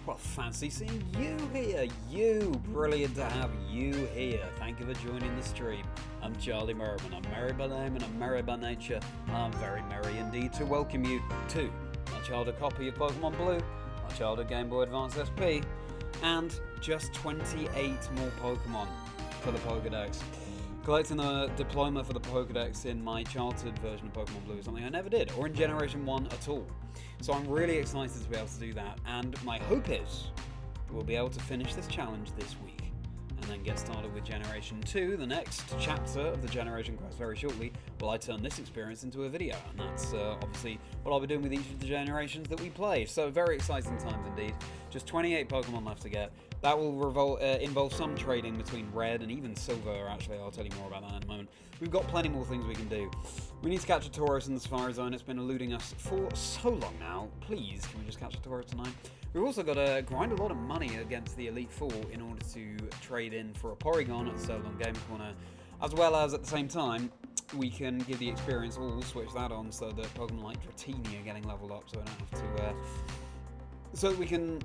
Well, fancy seeing you here. You, brilliant to have you here. Thank you for joining the stream. I'm Charlie Merriman. I'm merry by name and I'm merry by nature. I'm very merry indeed to welcome you to my childhood copy of Pokémon Blue, my childhood Game Boy Advance SP, and just 28 more Pokémon for the Pokédex. Collecting the diploma for the Pokédex in my childhood version of Pokémon Blue is something I never did, or in Generation 1 at all. So I'm really excited to be able to do that, and my hope is that we'll be able to finish this challenge this week, and then get started with Generation 2, the next chapter of the Generation Quest very shortly, while I turn this experience into a video, and that's obviously what I'll be doing with each of the generations that we play. So very exciting times indeed. Just 28 Pokemon left to get. That will involve some trading between Red and even Silver, actually. I'll tell you more about that in a moment. We've got plenty more things we can do. We need to catch a Tauros in the Safari Zone. It's been eluding us for so long now. Please, can we just catch a Tauros tonight? We've also got to grind a lot of money against the Elite Four in order to trade in for a Porygon at the Servalon Game Corner, as well as, at the same time, we can give the experience all, switch that on so that Pokemon like Dratini are getting leveled up, so I don't have to... so that we can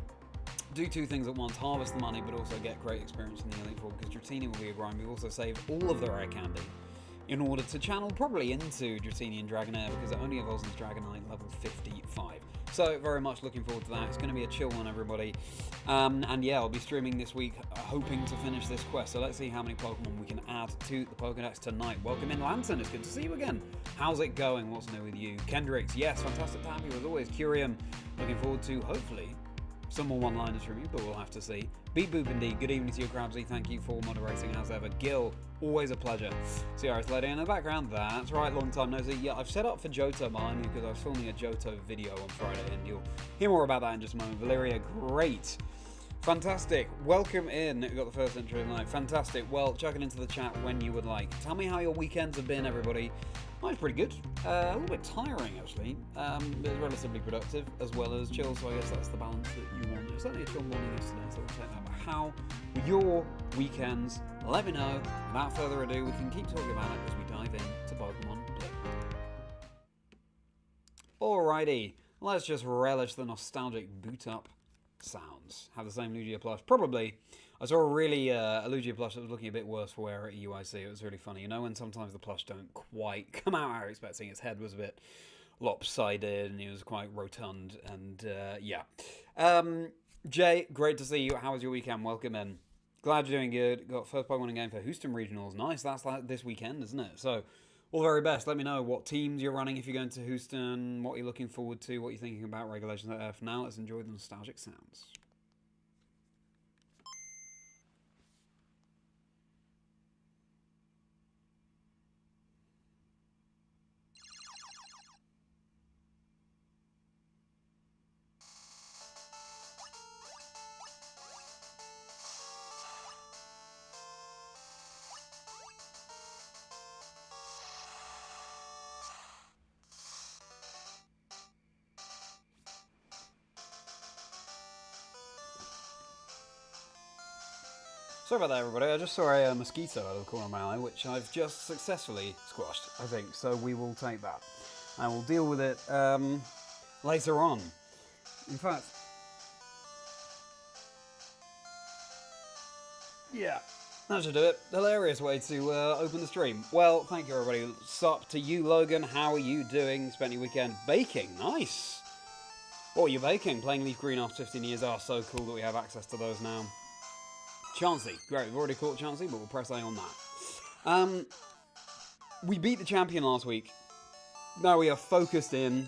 do two things at once, harvest the money, but also get great experience in the Elite Four, because Dratini will be a grind. We've also saved all of the rare candy in order to channel probably into Dratini and Dragonair, because it only evolves into Dragonite level 55. So very much looking forward to that. It's going to be a chill one, everybody. And yeah, I'll be streaming this week, hoping to finish this quest. So let's see how many Pokemon we can add to the Pokédex tonight. Welcome in, Lantern. It's good to see you again. How's it going? What's new with you? Kendricks, yes, fantastic to have you as always. Curium, looking forward to, hopefully, some more one-liners from you, but we'll have to see. Beep Boop indeed. Good evening to you, Crabsy. Thank you for moderating as ever. Gil, always a pleasure. CRS Lady in the background. That's right, long time no see. Yeah, I've set up for Johto behind me because I was filming a Johto video on Friday, and you'll hear more about that in just a moment. Valeria, great. Fantastic. Welcome in. We got the first intro tonight. Fantastic. Well, chuck it into the chat when you would like. Tell me how your weekends have been, everybody. Mine's pretty good. A little bit tiring, actually. But relatively productive, as well as chill, so I guess that's the balance that you want. It was only a chill morning yesterday, so we'll take that. But how were your weekends? Let me know. Without further ado, we can keep talking about it as we dive into Pokemon Blue. Alrighty. Let's just relish the nostalgic boot-up sounds. Have the same Lugia plush. Probably. I saw a Lugia plush that was looking a bit worse for wear at UIC. It was really funny. You know when sometimes the plush don't quite come out how you're expecting. Its head was a bit lopsided and he was quite rotund. And yeah. Jay, great to see you. How was your weekend? Welcome in. Glad you're doing good. Got first Pokemon game for Houston Regionals. Nice. That's like this weekend, isn't it? So all the very best. Let me know what teams you're running if you're going to Houston, what you're looking forward to, what you're thinking about regulations. For now, let's enjoy the nostalgic sounds. Sorry about that, everybody. I just saw a mosquito out of the corner of my eye, which I've just successfully squashed, I think. So we will take that. I will deal with it later on. In fact, yeah, that should do it. Hilarious way to open the stream. Well, thank you, everybody. Sup to you, Logan. How are you doing? Spent your weekend baking. Nice. What are you baking? Playing LeafGreen after 15 years. Oh, so cool that we have access to those now. Chansey. Great, we've already caught Chansey, but we'll press A on that. We beat the champion last week. Now we are focused in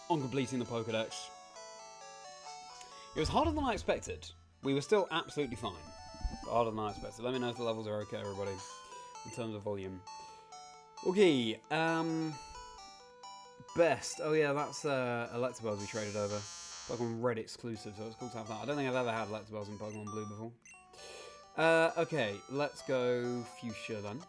on completing the Pokédex. It was harder than I expected. We were still absolutely fine, but harder than I expected. Let me know if the levels are okay, everybody, in terms of volume. Okay, best. Oh yeah, that's Electabuzz we traded over. Pokemon Red exclusive, so it's cool to have that. I don't think I've ever had Electabuzz in Pokemon Blue before. Okay, let's go Fuchsia then.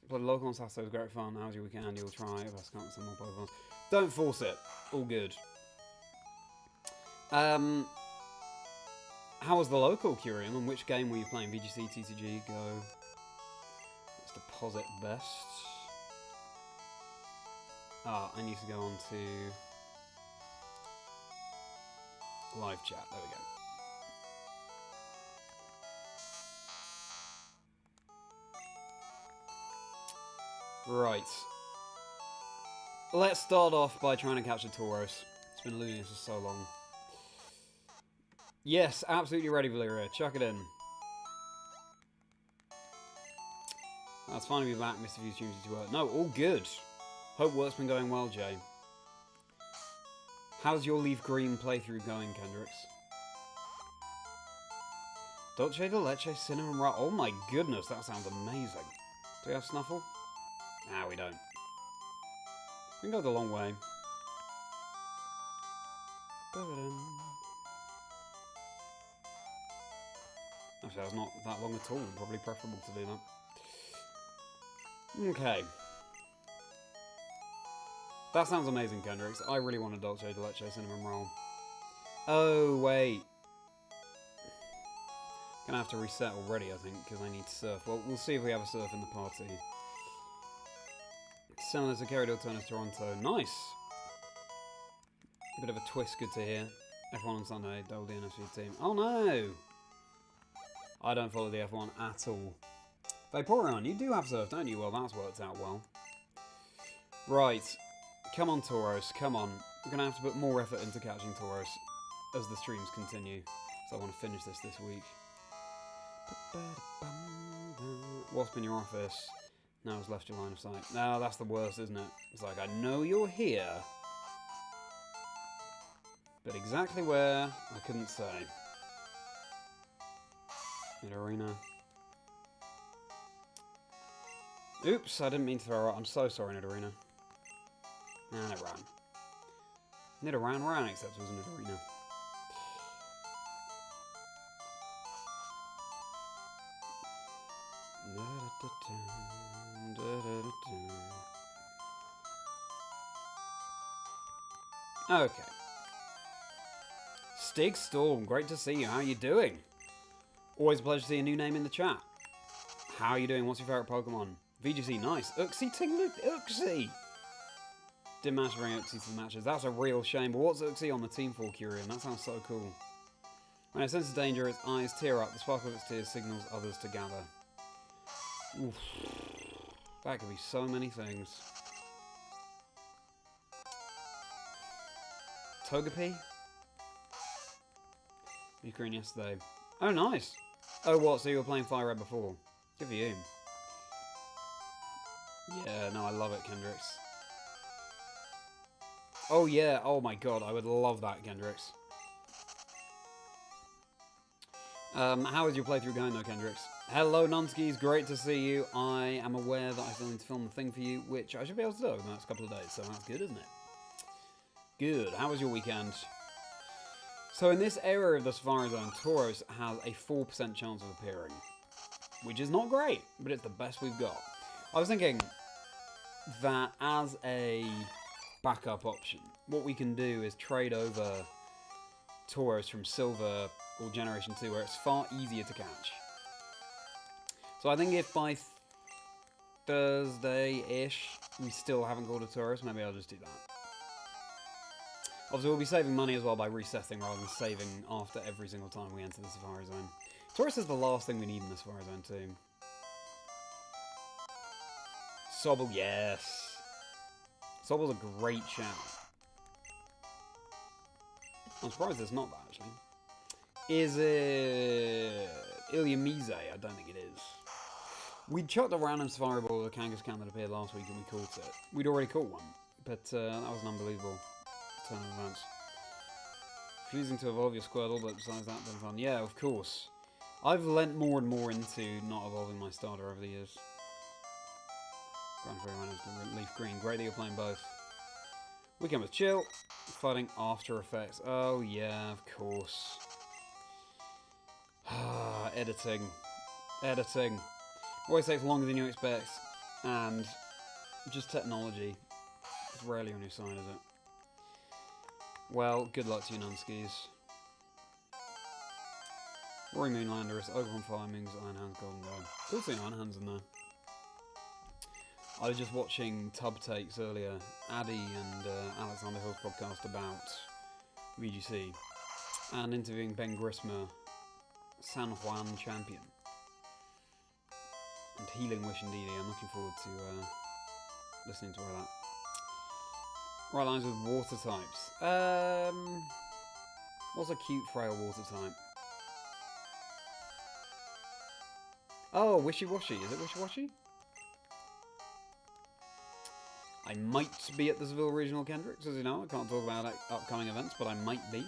But local on Saturday was great fun. How's your weekend? You'll try. Let's come up with some more Pokemon. Don't force it. All good. How was the local Curium? And which game were you playing? VGC, TCG, Go. Let's deposit best. Ah, I need to go on to live chat. There we go. Right. Let's start off by trying to catch a Tauros. It's been eluding us for so long. Yes, absolutely ready, Valeria. Chuck it in. That's fine to be back, Mr. Fuse Tuesday to work. No, all good. Hope work's been going well, Jay. How's your LeafGreen playthrough going, Kendricks? Dolce de Leche Cinnamon Roll. Oh my goodness, that sounds amazing. Do we have Snuffle? Nah, we don't. We can go the long way. Actually, that's not that long at all. Probably preferable to do that. Okay. That sounds amazing, Kendricks. I really want a Dolce de Leche Cinnamon Roll. Oh, wait. Gonna have to reset already, I think, because I need to surf. Well, we'll see if we have a surf in the party. Similar to Carriedale Turner's Toronto. Nice! Bit of a twist, good to hear. F1 on Sunday, double DNS for your team. Oh no! I don't follow the F1 at all. Vaporeon, you do have surf, don't you? Well, that's worked out well. Right. Come on, Tauros, come on. We're going to have to put more effort into catching Tauros as the streams continue. So I want to finish this week. Wasp in your office. Now it's left your line of sight. No, that's the worst, isn't it? It's like, I know you're here. But exactly where, I couldn't say. Mid-arena. Oops, I didn't mean to throw it. I'm so sorry, Nidorina. And it ran. Nidoran ran, except it was Nidorina. Okay. Stig Storm, great to see you. How are you doing? Always a pleasure to see a new name in the chat. How are you doing? What's your favourite Pokemon? VGC, nice. Uxie, Tinglu, Uxie! Didn't manage to bring Uxie to the matches. That's a real shame. But what's Uxie on the team for, Curian? That sounds so cool. When it senses danger, its eyes tear up. The sparkle of its tears signals others to gather. Oof. That could be so many things. Togepi? Green yesterday. Oh, nice. Oh, what? So you were playing FireRed before? Good for you. Yeah, no, I love it, Kendrix. Oh, yeah. Oh, my God. I would love that, Kendrix. How is your playthrough going, though, Kendrix? Hello, Nunskis. Great to see you. I am aware that I still need to film the thing for you, which I should be able to do over the next couple of days, so that's good, isn't it? Good. How was your weekend? So in this area of the Safari Zone, Tauros has a 4% chance of appearing. Which is not great, but it's the best we've got. I was thinking that as a backup option, what we can do is trade over Tauros from Silver or Generation 2, where it's far easier to catch. So I think if by Thursday-ish we still haven't caught a Tauros, maybe I'll just do that. Obviously, we'll be saving money as well by resetting rather than saving after every single time we enter the Safari Zone. Tauros is the last thing we need in the Safari Zone too. Sobble, yes. Sobble's a great channel. I'm surprised it's not that, actually. Is it Iliamize? I don't think it is. We chucked a random Safari Ball with a Kangaskhan that appeared last week and we caught it. We'd already caught one, but that was an unbelievable turn of events. Refusing to evolve your Squirtle, but besides that, been fun. Yeah, of course. I've lent more and more into not evolving my starter over the years. Grand Fairy Revel LeafGreen. Great that you're playing both. Weekend was chill. Fighting After Effects. Oh yeah, of course. Editing. Editing. Always takes longer than you expect. And just technology. It's rarely on your side, is it? Well, good luck to you, Nunskis. Rory Moonlanders, Oberon Firemings, Ironhands, Golden God. Still seeing Ironhands in there. I was just watching Tub Takes earlier, Addy and Alexander Hill's podcast about VGC, and interviewing Ben Grismer, San Juan champion, and Healing Wish indeed. I'm looking forward to listening to all that. Right lines with water types. What's a cute frail water type? Oh, Wishy Washy. Is it Wishy Washy? I might be at the Seville Regional Kendricks, as you know. I can't talk about upcoming events, but I might be.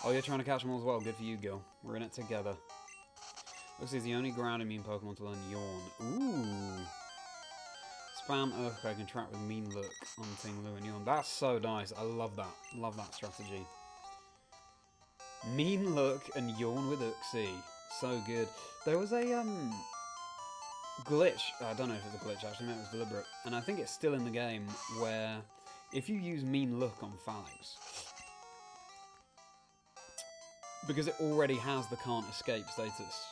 Oh, you're trying to catch them all as well. Good for you, Gil. We're in it together. Looks like he's the only ground immune Pokemon to learn Yawn. Ooh. Spam Earthquake and trap with Mean Look on Team Lou and Yawn. That's so nice. I love that. Love that strategy. Mean Look and Yawn with Uxie. So good. There was a glitch. I don't know if it's a glitch actually. Maybe it was deliberate. And I think it's still in the game where if you use Mean Look on Phalanx, because it already has the can't escape status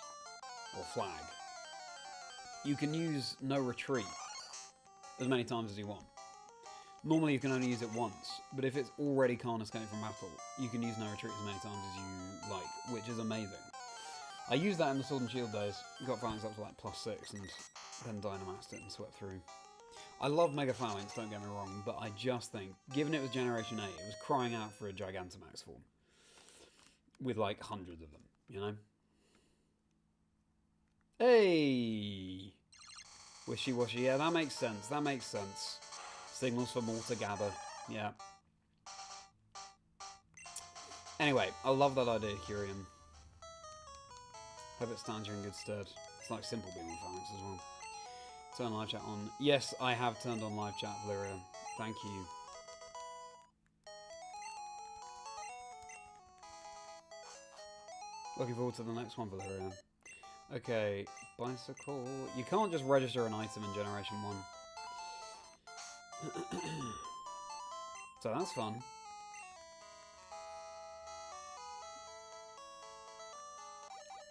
or flag, you can use No Retreat as many times as you want. Normally you can only use it once, but if it's already can't escape from battle, you can use no retreat as many times as you like, which is amazing. I used that in the Sword and Shield days, got Phalanx up to like +6 and then Dynamaxed it and swept through. I love Mega Phalanx, don't get me wrong, but I just think, given it was Generation 8, it was crying out for a Gigantamax form. With like hundreds of them, you know? Hey! Wishy-washy, yeah, that makes sense, that makes sense. Signals for more to gather, yeah. Anyway, I love that idea, Kyrian. Hope it stands you in good stead. It's like simple being on Phalanx as well. Turn live chat on. Yes, I have turned on live chat, Valyria. Thank you. Looking forward to the next one, Valyria. Okay, bicycle. You can't just register an item in Generation 1. So that's fun.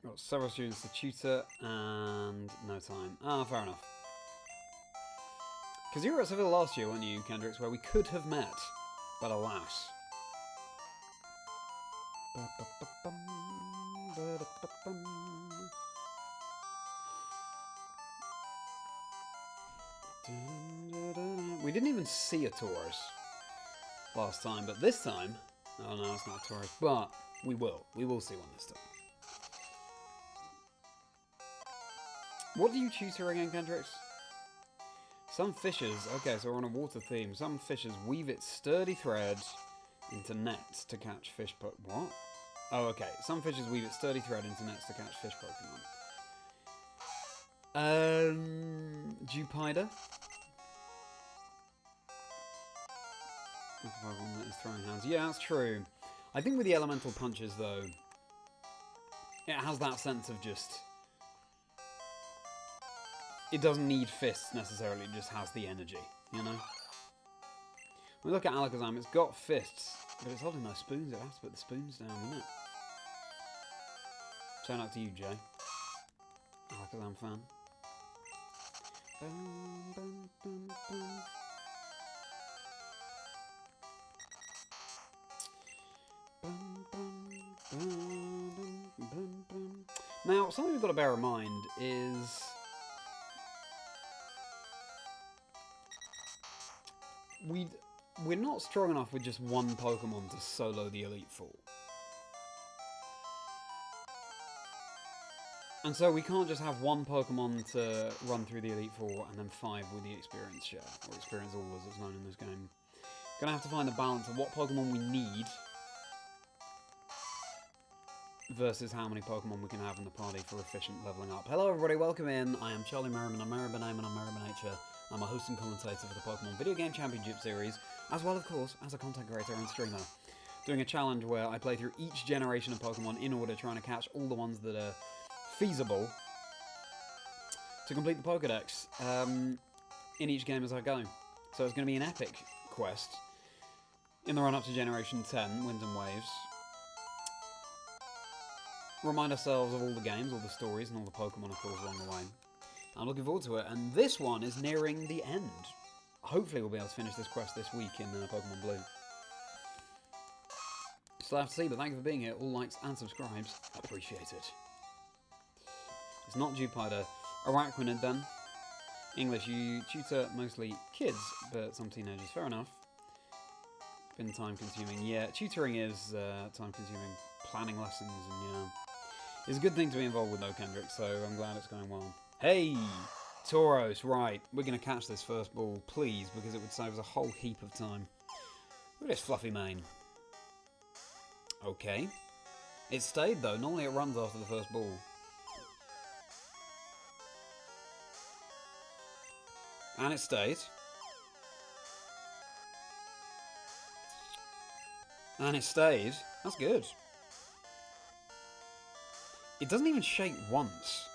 Got several students to tutor and no time. Ah, fair enough. Because you were at Seville last year, weren't you, Kendricks, where we could have met, but alas. We didn't even see a Tauros last time, but this time... Oh no, it's not a Tauros, but we will. We will see one this time. What do you tutor again, Kendricks? Some fishes... Okay, so we're on a water theme. Some fishes weave its sturdy thread into nets to catch fish What? Oh, okay. Some fishes weave its sturdy thread into nets to catch fish Pokemon. Jupiter? Pokemon that is throwing hands. Yeah, that's true. I think with the elemental punches, though, it has that sense of just... It doesn't need fists, necessarily. It just has the energy, you know? When we look at Alakazam, it's got fists, but it's holding no spoons. It has to put the spoons down, wouldn't it? Shout out to you, Jay. Alakazam fan. Bum, bum, bum, bum. Now, something we've got to bear in mind is we're not strong enough with just one Pokemon to solo the Elite Four. And so we can't just have one Pokemon to run through the Elite Four and then 5 with the Experience Share, or Experience All as it's known in this game. Gonna have to find the balance of what Pokemon we need versus how many Pokemon we can have in the party for efficient leveling up. Hello everybody, welcome in. I am Charlie Merriman, I'm Merriman Name and I'm Merriman Nature. I'm a host and commentator for the Pokemon Video Game Championship Series, as well of course as a content creator and streamer. Doing a challenge where I play through each generation of Pokemon in order, trying to catch all the ones that are feasible to complete the Pokédex in each game as I go. So it's going to be an epic quest in the run-up to Generation 10, Winds and Waves. Remind ourselves of all the games, all the stories, and all the Pokemon, of course, along the way. I'm looking forward to it, and this one is nearing the end. Hopefully we'll be able to finish this quest this week in Pokemon Blue. Still have to see, but thank you for being here. All likes and subscribes. Appreciate it. It's not Jupiter. Araquanid, then. English, you tutor mostly kids, but some teenagers. Fair enough. Been time-consuming. Yeah, tutoring is time-consuming. Planning lessons and, you know... It's a good thing to be involved with, though, Kendrick, so I'm glad it's going well. Hey! Tauros, right. We're going to catch this first ball, please, because it would save us a whole heap of time. Look at this fluffy mane. Okay. It stayed, though. Normally it runs after the first ball. And it stayed. And it stayed. That's good. It doesn't even shake once.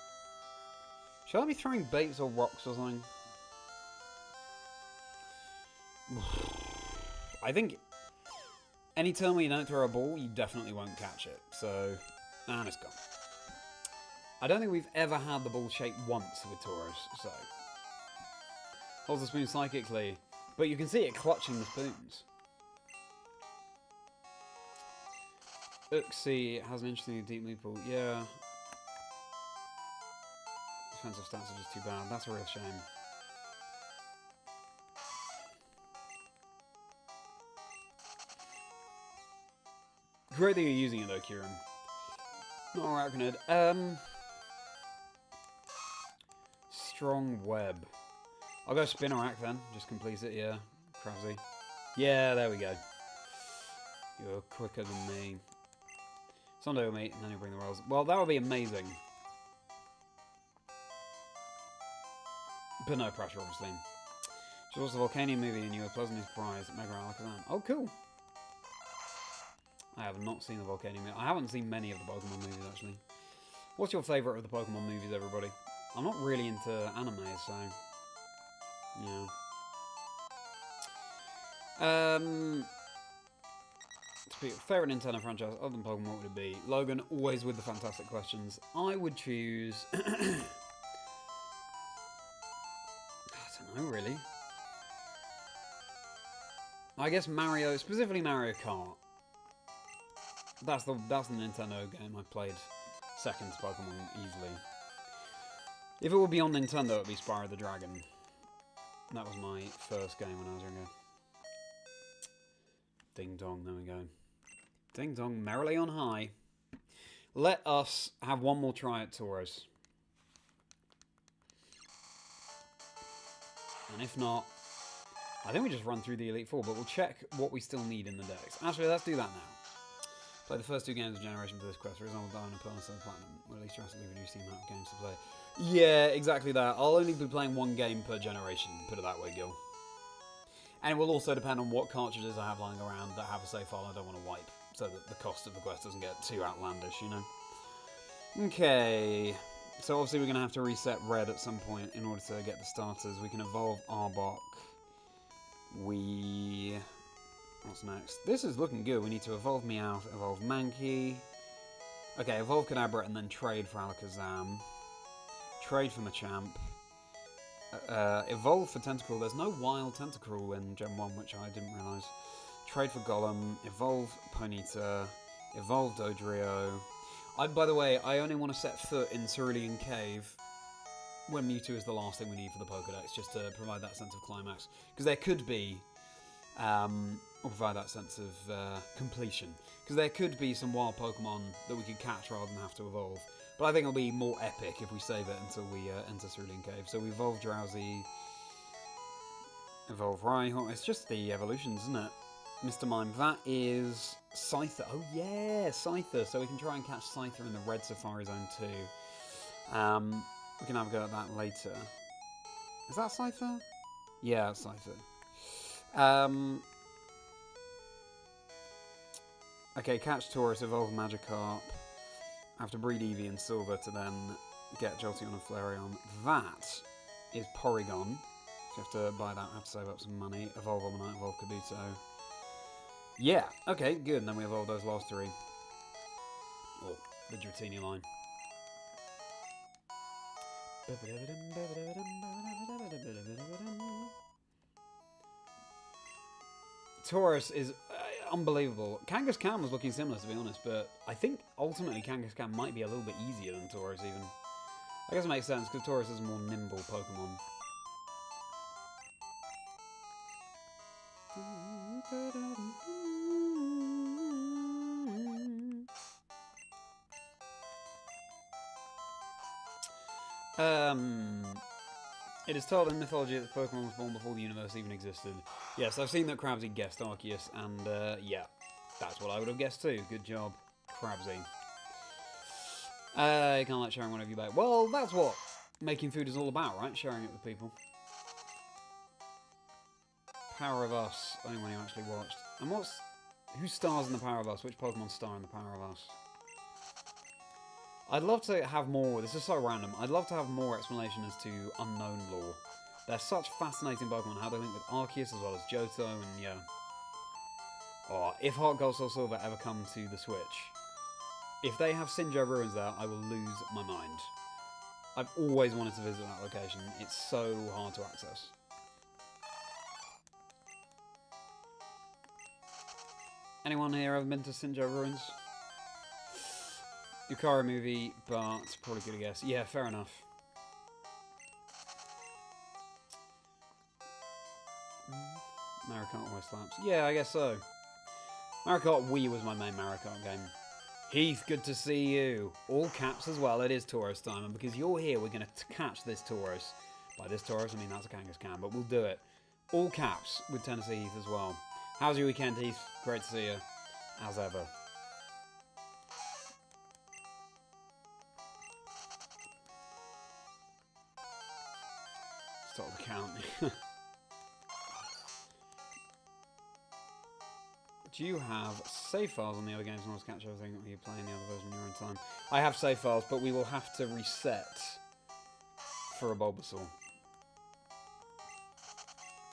Should I be throwing baits or rocks or something? I think any turn where you don't throw a ball, you definitely won't catch it. So, and it's gone. I don't think we've ever had the ball shake once with Tauros, so. Holds the spoon psychically. But you can see it clutching the spoons. Uxie has an interesting deep loophole. Yeah. Defensive stats are just too bad. That's a real shame. Great that you're using it though, Kieran. Not arachnid. Strong web. I'll go Spinarak then. Just complete it, yeah. Krabsy. Yeah, there we go. You're quicker than me. Someday we'll meet, and then you'll bring the rolls. Well, that would be amazing. But no pressure, obviously. She watched the Volcanion movie, and you were pleasantly surprised at Mega Alakazam. Oh, cool. I have not seen the Volcanion movie. I haven't seen many of the Pokemon movies, actually. What's your favourite of the Pokemon movies, everybody? I'm not really into anime, so... yeah. Favourite Nintendo franchise other than Pokemon, what would it be? Logan, always with the fantastic questions. I would choose... I don't know, really. I guess Mario, specifically Mario Kart. That's the Nintendo game I played second to Pokemon easily. If it would be on Nintendo, it would be Spyro the Dragon. That was my first game when I was younger. Ding dong, there we go. Ding dong, merrily on high. Let us have one more try at Tauros. And if not, I think we just run through the Elite Four, but we'll check what we still need in the Dex. Actually, let's do that now. Play the first 2 games of Generation for this quest. For example, Diamond and Pearl instead of Platinum. Will at least drastically reduce the amount of games to play. Yeah, exactly that. I'll only be playing 1 game per generation, put it that way, Gil. And it will also depend on what cartridges I have lying around that have a save file I don't want to wipe, so that the cost of the quest doesn't get too outlandish, you know? Okay. So obviously we're going to have to reset Red at some point in order to get the starters. We can evolve Arbok. What's next? This is looking good. We need to evolve Meowth, evolve Mankey. Okay, evolve Kadabra and then trade for Alakazam. Trade for Machamp. Evolve for Tentacruel. There's no wild Tentacruel in Gen 1, which I didn't realise. Trade for Golem. Evolve Ponyta. Evolve Dodrio. By the way, I only want to set foot in Cerulean Cave when Mewtwo is the last thing we need for the Pokédex, just to provide that sense of climax. Because there could be... or provide that sense of completion. Because there could be some wild Pokemon that we could catch rather than have to evolve. But I think it'll be more epic if we save it until we enter Cerulean Cave. So we evolve Drowsy, evolve Rhyhorn. It's just the evolutions, isn't it? Mr. Mime, that is Scyther. Oh yeah, Scyther. So we can try and catch Scyther in the Red Safari Zone too. We can have a go at that later. Is that Scyther? Yeah, it's Scyther. Okay, catch Tauros, evolve Magikarp. I have to breed Eevee and Silver to then get Jolteon and Flareon. That is Porygon. So you have to buy that, I have to save up some money. Evolve Omanyte, evolve Kabuto. Yeah, okay, good. And then we evolve those last 3. Or the Dratini line. Tauros is unbelievable. Kangaskhan was looking similar, to be honest, but I think ultimately Kangaskhan might be a little bit easier than Tauros even. I guess it makes sense, because Tauros is a more nimble Pokemon. It is told in mythology that Pokemon was born before the universe even existed. Yes, I've seen that Krabsy guessed Arceus, and yeah, that's what I would have guessed too. Good job, Krabsy. You can't like sharing whatever you bake. Well, that's what making food is all about, right? Sharing it with people. Power of Us, only one you actually watched. And who stars in the Power of Us? Which Pokemon star in the Power of Us? I'd love to have more, this is so random, I'd love to have more explanation as to unknown lore. They're such fascinating Pokemon, how they link with Arceus as well as Johto, and yeah. Oh, if Heart Gold Soul Silver ever come to the Switch, if they have Sinjo Ruins there, I will lose my mind. I've always wanted to visit that location, it's so hard to access. Anyone here ever been to Sinjo Ruins? Yukara movie, but it's probably good to guess. Yeah, fair enough. Mario Kart always slaps. Yeah, I guess so. Mario Kart Wii was my main Mario Kart game. Heath, good to see you. All caps as well. It is Tauros time, and because you're here, we're going to catch this Tauros. By this Tauros, I mean that's a Kangaskhan, but we'll do it. All caps with Tennessee Heath as well. How's your weekend, Heath? Great to see you. As ever. Stop the count. Do you have save files on the other games and always catch everything, or are you playing the other version in your own time? I have save files, but we will have to reset for a Bulbasaur.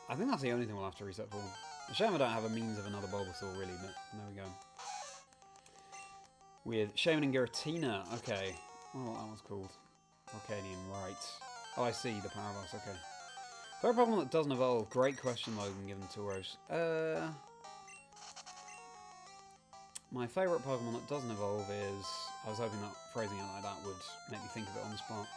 I think that's the only thing we'll have to reset for. A shame I don't have a means of another Bulbasaur, really, but there we go. With Shaman and Giratina. Okay. I don't know what that one's called. Volcanian, right. Oh, I see. The Powerbox, okay. Favorite Pokemon that doesn't evolve? Great question, Logan, given Tauros. My favourite Pokemon that doesn't evolve is... I was hoping that phrasing it like that would make me think of it on the spot.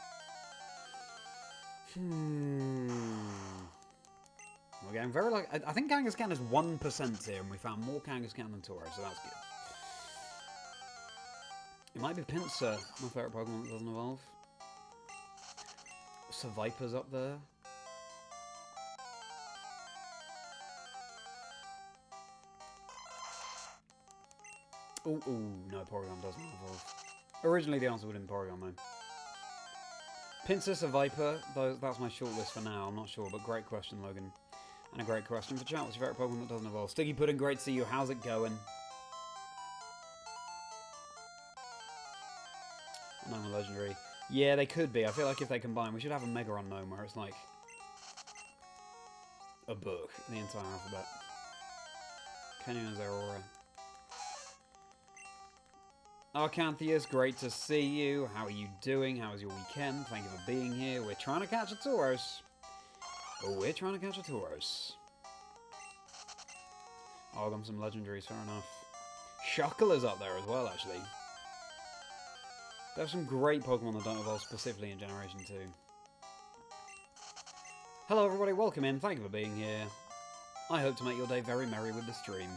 We're getting very like... I think Kangaskhan is 1% here, and we found more Kangaskhan than Tauros, so that's good. It might be Pinsir, my favourite Pokemon that doesn't evolve. Seviper's up there. Ooh, no, Porygon doesn't evolve. Originally, the answer would have been Porygon, though. Pinsir, Seviper, that's my shortlist for now. I'm not sure, but great question, Logan. And a great question for chat. What's your favourite Pokemon that doesn't evolve? Sticky Pudding, great to see you. How's it going? Unknown Legendary. Yeah, they could be. I feel like if they combine, we should have a Mega Unknown where it's like a book, the entire alphabet. Canyon's Aurora. Arcantheus, great to see you. How are you doing? How was your weekend? Thank you for being here. We're trying to catch a Tauros. Oh, we're trying to catch a Tauros. Oh, I've got some legendaries, fair enough. Shuckle is up there as well, actually. There's some great Pokemon that don't evolve specifically in Generation 2. Hello everybody, welcome in. Thank you for being here. I hope to make your day very merry with the stream.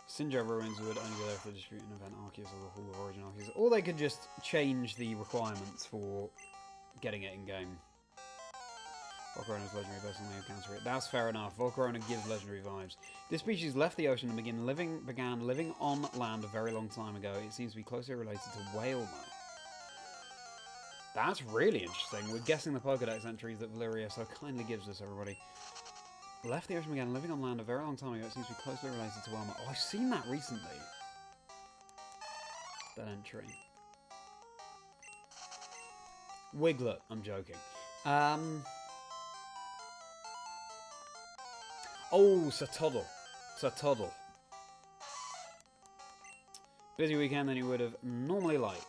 Sinjo Ruins would only go there for the distributing event Arceus or the Hall of Origin Arceus. Or they could just change the requirements for getting it in-game. Volcarona's legendary based on the encounter it. That's fair enough. Volcarona gives legendary vibes. This species left the ocean and began living on land a very long time ago. It seems to be closely related to Wailmer. That's really interesting. We're guessing the Pokédex entries that Valyria so kindly gives us, everybody. Left the ocean and began living on land a very long time ago. It seems to be closely related to Wailmer. Oh, I've seen that recently. That entry. Wiglet. I'm joking. Oh, Satoddle. Satoddle. Busy weekend than you would have normally liked.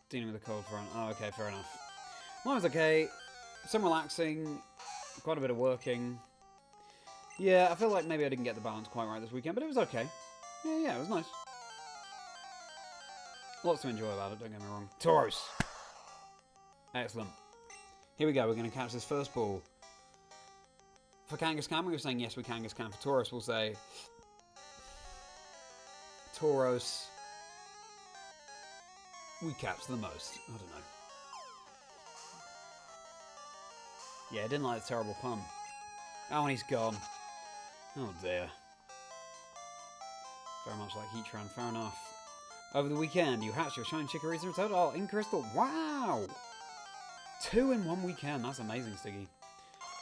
Dealing with a cold front. Oh, okay, fair enough. Mine was okay. Some relaxing. Quite a bit of working. Yeah, I feel like maybe I didn't get the balance quite right this weekend, but it was okay. Yeah, it was nice. Lots to enjoy about it, don't get me wrong. Tauros! Excellent. Here we go, we're going to catch this first ball. For Kangaskhan, we were saying yes with Kangaskhan. For Tauros, we'll say... Tauros... we catch the most. I don't know. Yeah, I didn't like the terrible pun. Oh, and he's gone. Oh dear. Very much like Heatran, fair enough. Over the weekend, you hatched your Shine Chicories and returned. Oh, in Crystal. Wow! 2 in 1 weekend. That's amazing, Stiggy.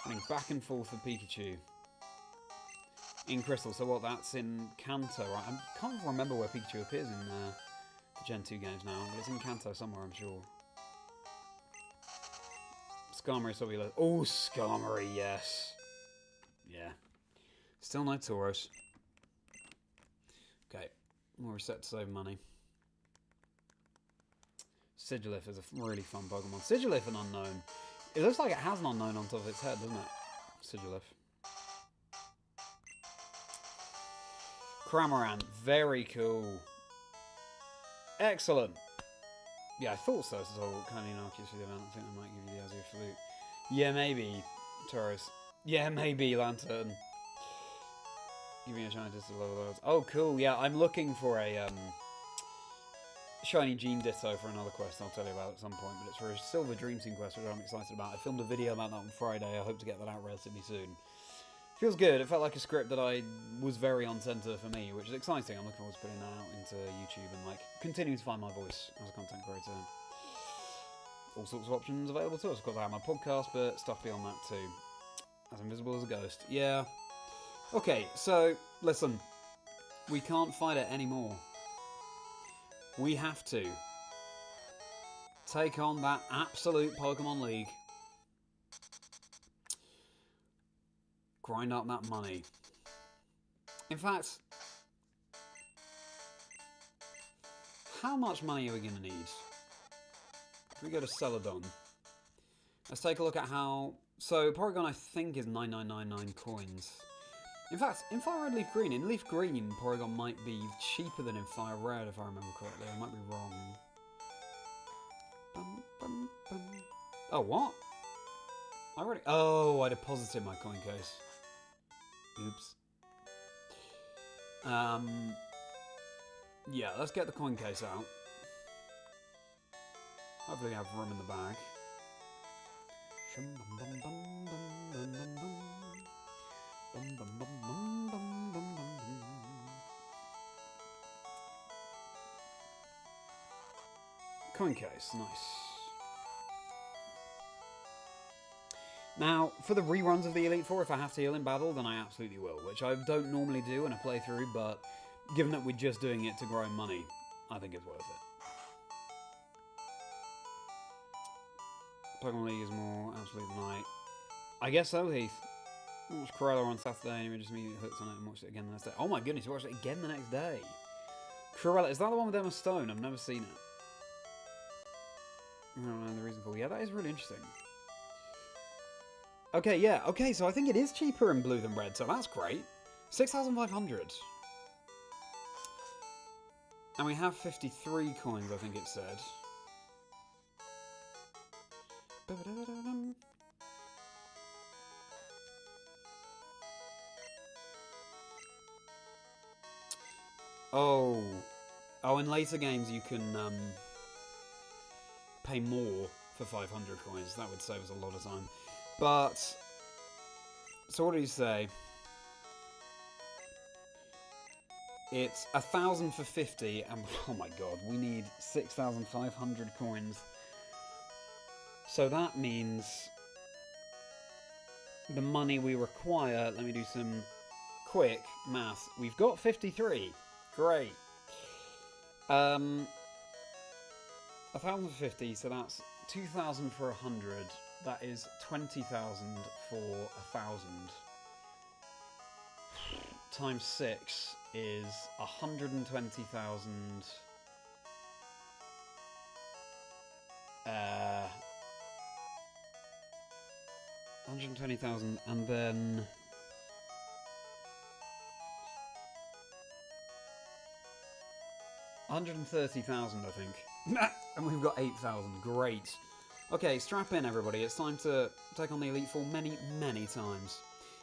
Running back and forth with Pikachu. In Crystal, so what, that's in Kanto, right? I can't remember where Pikachu appears in the Gen 2 games now, but it's in Kanto somewhere, I'm sure. Skarmory, so we look. Oh, Skarmory, yes. Yeah. Still no Tauros. Okay. We're set to save money. Sigilyph is a really fun Pokemon. Sigilyph, an unknown. It looks like it has an unknown on top of its head, doesn't it? Sigilyph. Cramorant, very cool. Excellent. Yeah, I thought so. So kind of innocuous for the event. I think I might give you the Azure Flute. Yeah, maybe. Taurus. Yeah, maybe Lantern. Give me a shiny ditto lower loads. Oh, cool. Yeah, I'm looking for a shiny Gene Ditto for another quest I'll tell you about at some point. But it's for a Silver Dream Team quest, which I'm excited about. I filmed a video about that on Friday. I hope to get that out relatively soon. Feels good. It felt like a script that I was very on centre for me, which is exciting. I'm looking forward to putting that out into YouTube and like continuing to find my voice as a content creator. All sorts of options available to us. Of course, I have my podcast, but stuff beyond that too. As invisible as a ghost. Yeah. Okay, so listen, we can't fight it anymore. We have to take on that absolute Pokemon League. Grind up that money. In fact, how much money are we going to need? If we go to Celadon, let's take a look at how... So, Porygon, I think, is 9999 coins. In fact, in FireRed LeafGreen, in Leaf Green, Porygon might be cheaper than in FireRed, if I remember correctly. I might be wrong. Bum, bum, bum. Oh, what? I already... Oh, I deposited my coin case. Oops. Yeah, let's get the coin case out. Hopefully I have room in the bag. Coin case, nice. Now, for the reruns of the Elite Four, if I have to heal in battle, then I absolutely will, which I don't normally do in a playthrough, but given that we're just doing it to grow money, I think it's worth it. Pokemon League is more absolute than I guess so, Heath. I watched Corella on Saturday and we just immediately hooked on it and watched it again the next day. Oh my goodness, you watched it again the next day. Corella, is that the one with Emma Stone? I've never seen it. I don't know the reason for it. Yeah, that is really interesting. Okay, yeah. Okay, so I think it is cheaper in blue than red, so that's great. 6,500. And we have 53 coins, I think it said. Oh. Oh, in later games you can pay more for 500 coins. That would save us a lot of time. But, so what do you say? It's 1,000 for 50, and oh my god, we need 6,500 coins. So that means the money we require, let me do some quick math. We've got 53. Great. 1,050, so that's 2,000 for 100. That is 20,000 for 1,000. Times 6 is 120,000. 120,000, and then 130,000, I think. And we've got 8,000. Great. Okay, strap in, everybody. It's time to take on the Elite Four many, many times.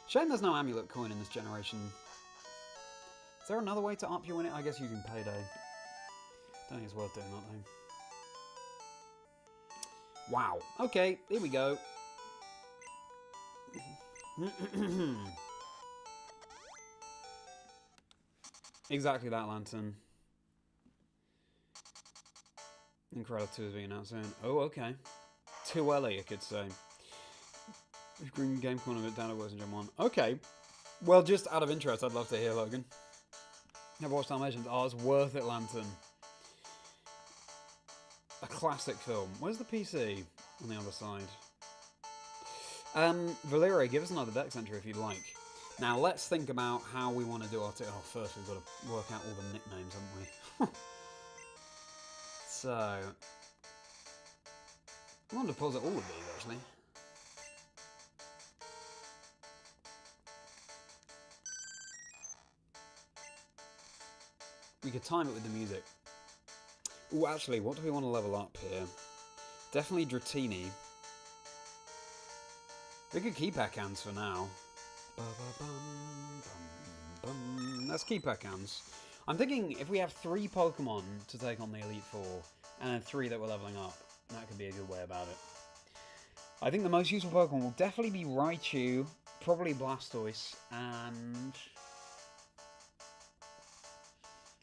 Shame there's no amulet coin in this generation. Is there another way to up your win it? I guess using Payday. Don't think it's worth doing that, though. Wow. Okay, here we go. Exactly that, Lantern. Incredible 2 is being announced soon. Oh, okay. Too early, I could say. Green Game Corner bit down at worse in Gen 1. Okay. Well, just out of interest, I'd love to hear, Logan. Never watched Dalmatians. Oh, it's worth it, Lantern. A classic film. Where's the PC? On the other side. Valeria, give us another Dex entry if you'd like. Now, let's think about how we want to do our... Oh, first we've got to work out all the nicknames, haven't we? So... I want to deposit all of these, actually. We could time it with the music. Oh, actually, what do we want to level up here? Definitely Dratini. We could keep Ekans for now. Let's keep Ekans. I'm thinking if we have 3 Pokemon to take on the Elite Four, and then 3 that we're leveling up, that could be a good way about it. I think the most useful Pokemon will definitely be Raichu, probably Blastoise, and...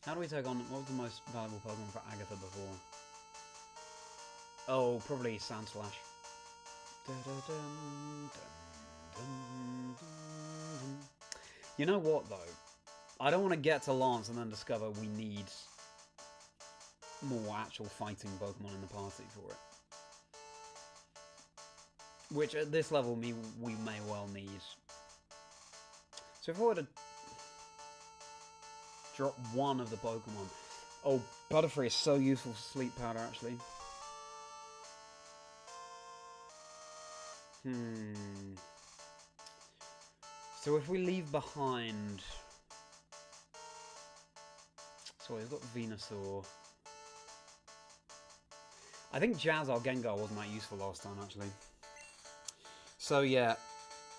How do we take on... What was the most valuable Pokemon for Agatha before? Oh, probably Sandslash. You know what, though? I don't want to get to Lance and then discover we need more actual fighting Pokemon in the party for it. Which, at this level, we may well need. So if I were to drop one of the Pokemon... Oh, Butterfree is so useful for Sleep Powder, actually. So if we leave behind... So we've got Venusaur. I think Jazz our Gengar wasn't that useful last time, actually. So yeah,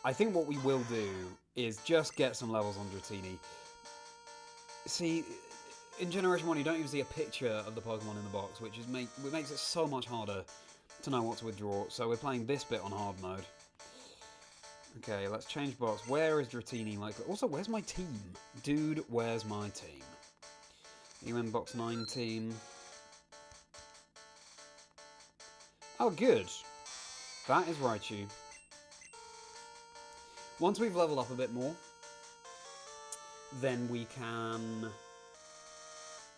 I think what we will do is just get some levels on Dratini. See, in Generation 1 you don't even see a picture of the Pokemon in the box, which makes it so much harder to know what to withdraw. So we're playing this bit on hard mode. Okay, let's change box. Where is Dratini? Also, where's my team? Dude, where's my team? You in box 19? Oh, good. That is Raichu. Once we've leveled up a bit more, then we can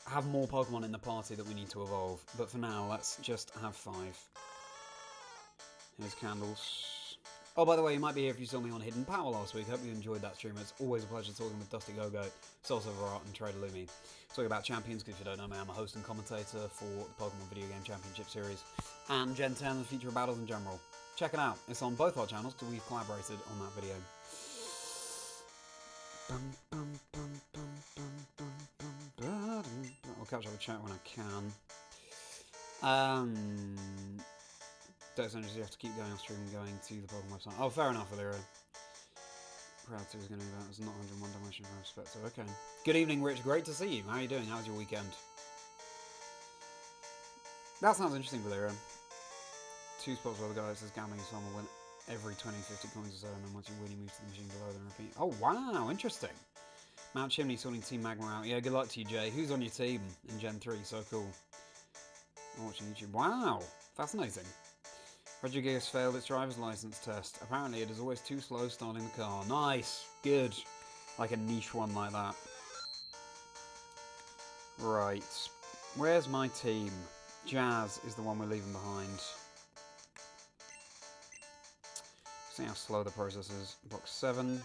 have more Pokemon in the party that we need to evolve. But for now, let's just have 5. Here's Candles. Oh, by the way, you might be here if you saw me on Hidden Power last week. Hope you enjoyed that stream. It's always a pleasure talking with Dusty Go-Go, Salsa Virat, and Trader Lumi. Talking about champions, because if you don't know me, I'm a host and commentator for the Pokemon Video Game Championship Series and Gen 10 and Future Battles in general. Check it out. It's on both our channels because we've collaborated on that video. I'll catch up with chat when I can. Dex Energy, you have to keep going on stream and going to the Pokemon website. Oh, fair enough, Valera. Proud 2 is going to be that. It's not 101 dimension from perspective. Okay. Good evening, Rich. Great to see you. How are you doing? How was your weekend? That sounds interesting, Valera. 2 spots where the guy says gambling is fun will win every 20-50 coins or so, and then once you win, you move to the machine below, then repeat. Oh, wow. Interesting. Mount Chimney sorting Team Magma out. Yeah, good luck to you, Jay. Who's on your team in Gen 3? So cool. I'm watching YouTube. Wow. Fascinating. Rodriguez failed its driver's license test. Apparently it is always too slow starting the car. Nice. Good. Like a niche one like that. Right. Where's my team? Jazz is the one we're leaving behind. See how slow the process is. Box 7.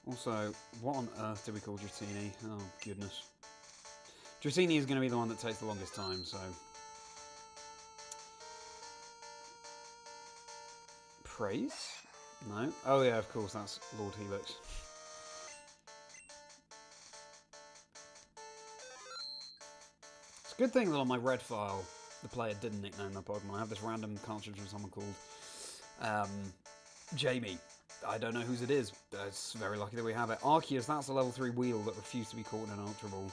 Also, what on earth do we call Dratini? Oh, goodness. Dratini is going to be the one that takes the longest time, so... Praise? No? Oh yeah, of course, that's Lord Helix. It's a good thing that on my red file, the player didn't nickname their Pokemon. I have this random cartridge from someone called... Jamie. I don't know whose it is. It's very lucky that we have it. Arceus, that's a level 3 wheel that refused to be caught in an Ultra Ball.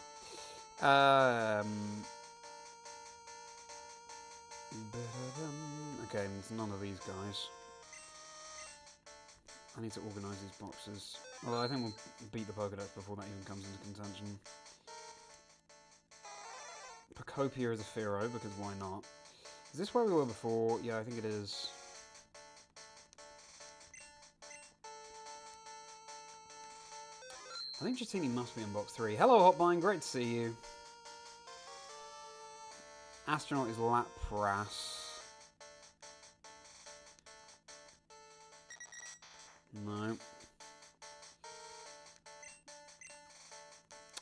Okay, it's none of these guys. I need to organise these boxes. Although I think we'll beat the Pokédex before that even comes into contention. Pocopia is a Fearow, because why not? Is this where we were before? Yeah, I think it is. I think Dratini must be in box 3. Hello, Hotbine, great to see you. Astronaut is Lapras. No.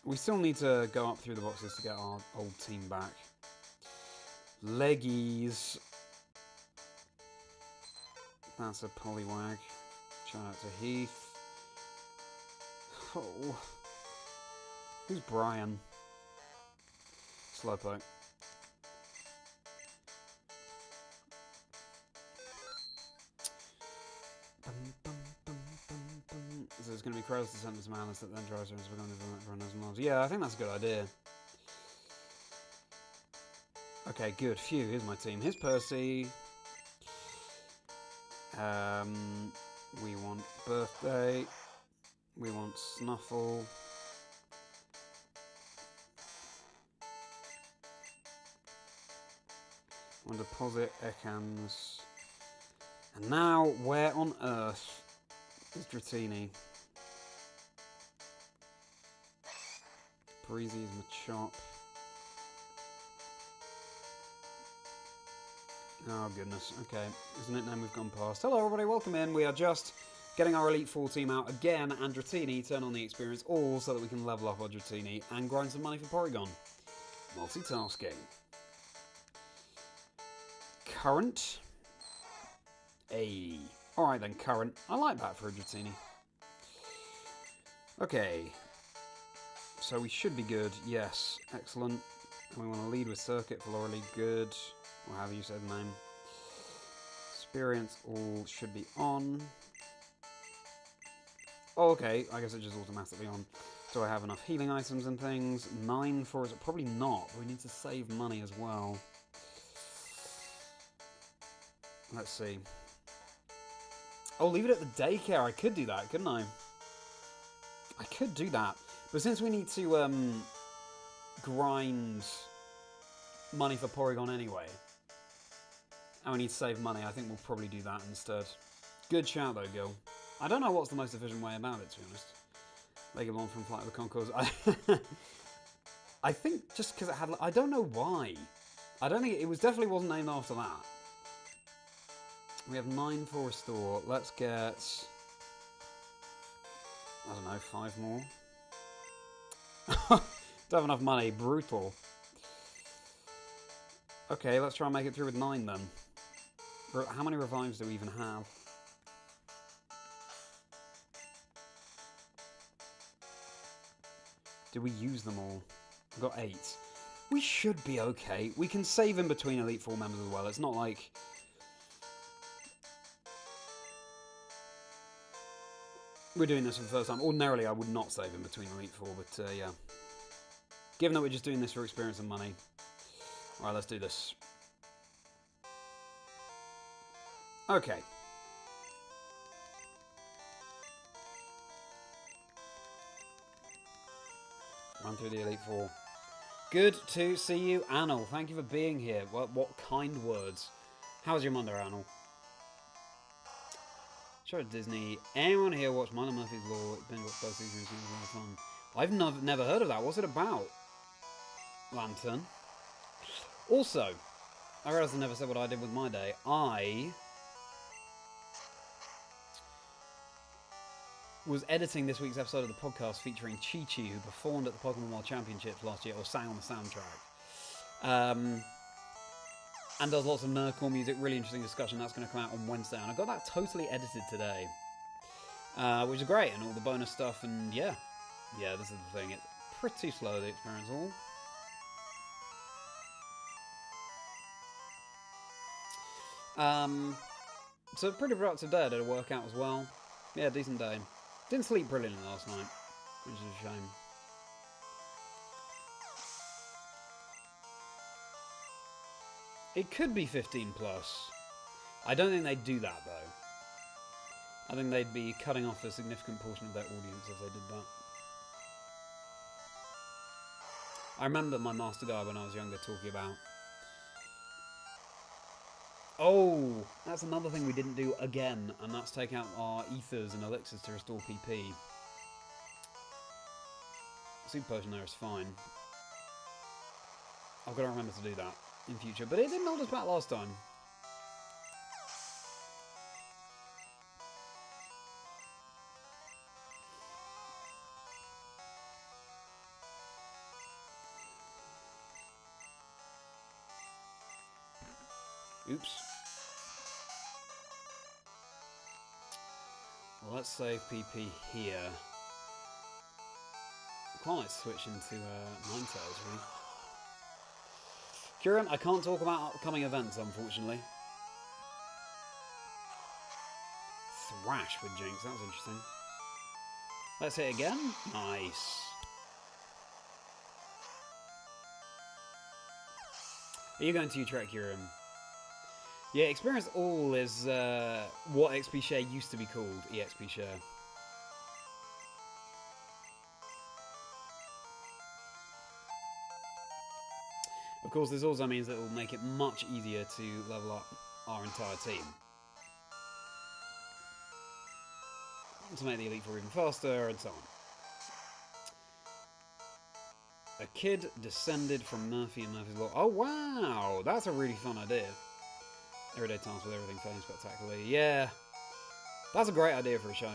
We still need to go up through the boxes to get our old team back. Leggies. That's a Poliwag. Shout out to Heath. Oh. Who's Brian? Slowpoke. So it's going to be Krell's Descendants of Malice that then drives her into becoming everyone knows and loves. Yeah, I think that's a good idea. Okay, good. Phew, here's my team. Here's Percy. We want Birthday. We want Snuffle. We want Deposit, Ekans. And now, where on earth is Dratini? Breezy is Machop. Oh goodness, okay. It's a nickname we've gone past. Hello everybody, welcome in. We are just getting our Elite Four team out again, and Dratini, turn on the experience all so that we can level up our Dratini and grind some money for Porygon. Multitasking. Current. Alright then, current. I like that for a Dratini. Okay. So we should be good, yes. Excellent. And we want to lead with Circuit for Laura Lee, good. Or however you say the name. Experience all should be on. Oh, okay, I guess it's just automatically on. Do I have enough healing items and things? 9 for us? Probably not. We need to save money as well. Let's see. Oh, leave it at the daycare. I could do that, couldn't I? I could do that. But since we need to grind money for Porygon anyway, and we need to save money, I think we'll probably do that instead. Good shout though, Gil. I don't know what's the most efficient way about it, to be honest. Legalon from Flight of the Conchords. I think just because it had... I don't know why. I don't think... It was definitely wasn't named after that. We have 9 for Restore. Let's get... I don't know, 5 more. Don't have enough money. Brutal. Okay, let's try and make it through with 9 then. How many revives do we even have? Did we use them all? We've got 8. We should be okay. We can save in between Elite Four members as well. It's not like... we're doing this for the first time. Ordinarily, I would not save in between Elite Four, but yeah. Given that we're just doing this for experience and money. Alright, let's do this. Okay. Run through the Elite Four. Good to see you, Anil. Thank you for being here. What kind words. How's your Monday, Anil? Show at Disney. Anyone here watch Milo Murphy's Law? Binge watch both seasons. It was a lot of fun. I've never heard of that. What's it about? Lantern. Also, I realised I never said what I did with my day. I was editing this week's episode of the podcast featuring Chi-Chi, who performed at the Pokemon World Championships last year, or sang on the soundtrack. And does lots of nerdcore music, really interesting discussion. That's going to come out on Wednesday, and I got that totally edited today, which is great, and all the bonus stuff, and yeah, this is the thing. It's pretty slow, the experience all. So pretty productive day. I did a workout as well. Yeah, decent day. Didn't sleep brilliantly last night, which is a shame. It could be 15 plus. I don't think they'd do that though. I think they'd be cutting off a significant portion of their audience if they did that. I remember my master guy when I was younger talking about... Oh, that's another thing we didn't do again, and that's take out our ethers and elixirs to restore PP. Super potion there is fine. I've got to remember to do that in future, but it didn't hold us back last time. Oops. Well, let's save PP here. quite like to switch into Ninetales, really. Kyurem, I can't talk about upcoming events, unfortunately. Thrash with Jinx, that was interesting. Let's hit again. Nice. Are you going to Utrecht, Kyurem? Yeah, Experience All is what XP Share used to be called, EXP Share. Of course, this also means that it will make it much easier to level up our entire team. To make the Elite Four even faster, and so on. A kid descended from Murphy and Murphy's Law. Oh, wow! That's a really fun idea. Everyday tasks with everything failing spectacularly. Yeah. That's a great idea for a show.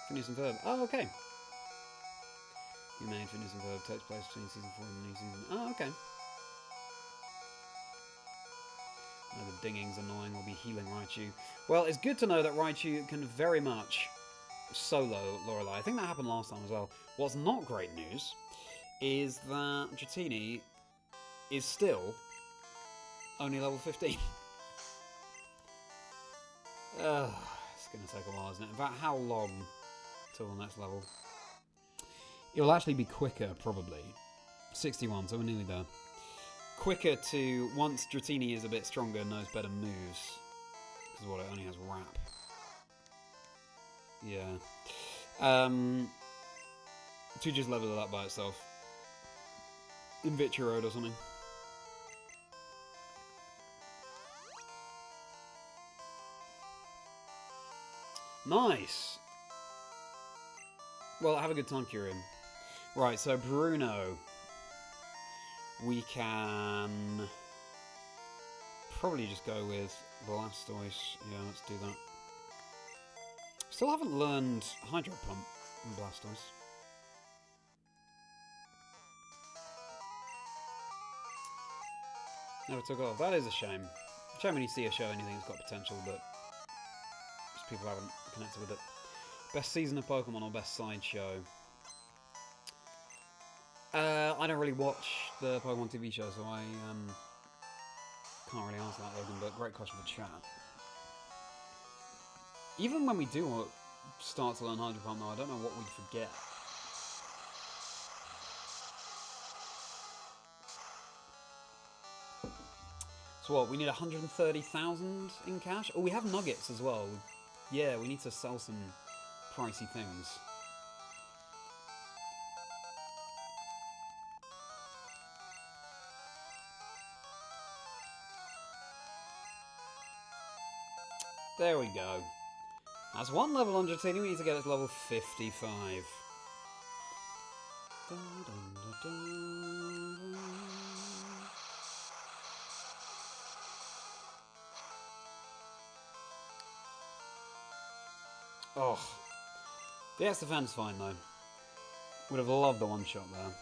Phineas and Ferb. Oh, okay. Humane Phineas and Ferb takes place between season 4 and the new season. Oh, okay. Oh, the dinging's annoying. We'll be healing Raichu. Well, it's good to know that Raichu can very much solo Lorelei. I think that happened last time as well. What's not great news is that Dratini is still only level 15. It's going to take a while, isn't it? In fact, how long till the next level? It will actually be quicker, probably. 61, so we're nearly there. Quicker to, once Dratini is a bit stronger, knows better moves. Because what, it only has Wrap. Yeah. To just level it up by itself. In Victory Road or something. Nice! Well, have a good time, Kyurem. Right, so Bruno. We can probably just go with Blastoise. Yeah, let's do that. Still haven't learned Hydro Pump in Blastoise. Never took off. That is a shame. Shame when you see a show and you think it's got potential, but just people haven't connected with it. Best season of Pokemon or best sideshow? I don't really watch the Pokemon TV show, so I can't really answer that, Logan, but great question for chat. Even when we do start to learn Hydro Pump, though, I don't know what we'd forget. So what, we need 130,000 in cash? Oh, we have nuggets as well. Yeah, we need to sell some pricey things. There we go. That's one level on Dratini. We need to get it to level 55. Dun, dun, dun, dun. Oh. The X defense fine though. Would have loved the one shot there.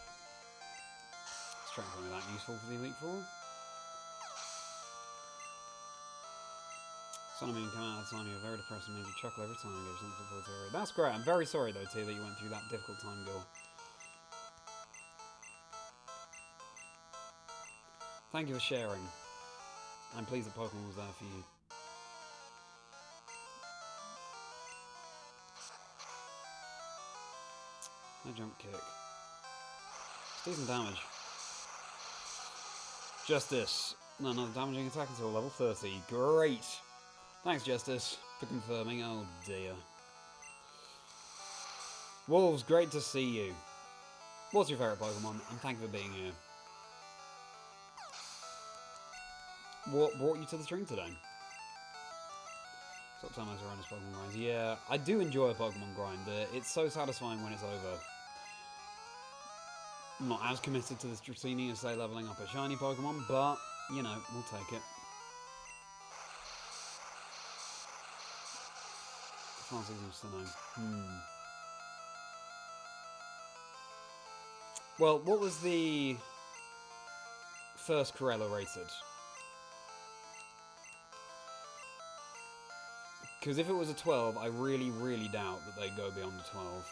Strength only that useful for the Elite Four. Sun and Moon come out of the time, you're very depressed and made you chuckle every time I gave something to the area. That's great. I'm very sorry though, T, that you went through that difficult time, girl. Thank you for sharing. I'm pleased that Pokemon was there for you. No jump kick. It's decent damage. Justice. No, another damaging attack until level 30. Great. Thanks, Justice, for confirming. Oh dear. Wolves, great to see you. What's your favourite Pokemon? And thank you for being here. What brought you to the stream today? Stop telling us around this Pokemon grind. Yeah, I do enjoy a Pokemon grind. It's so satisfying when it's over. I'm not as committed to this Dratini as, say, leveling up a shiny Pokemon, but, you know, we'll take it. Can't see them. Well, what was the first Corella rated? Because if it was a 12, I really, really doubt that they go beyond a 12.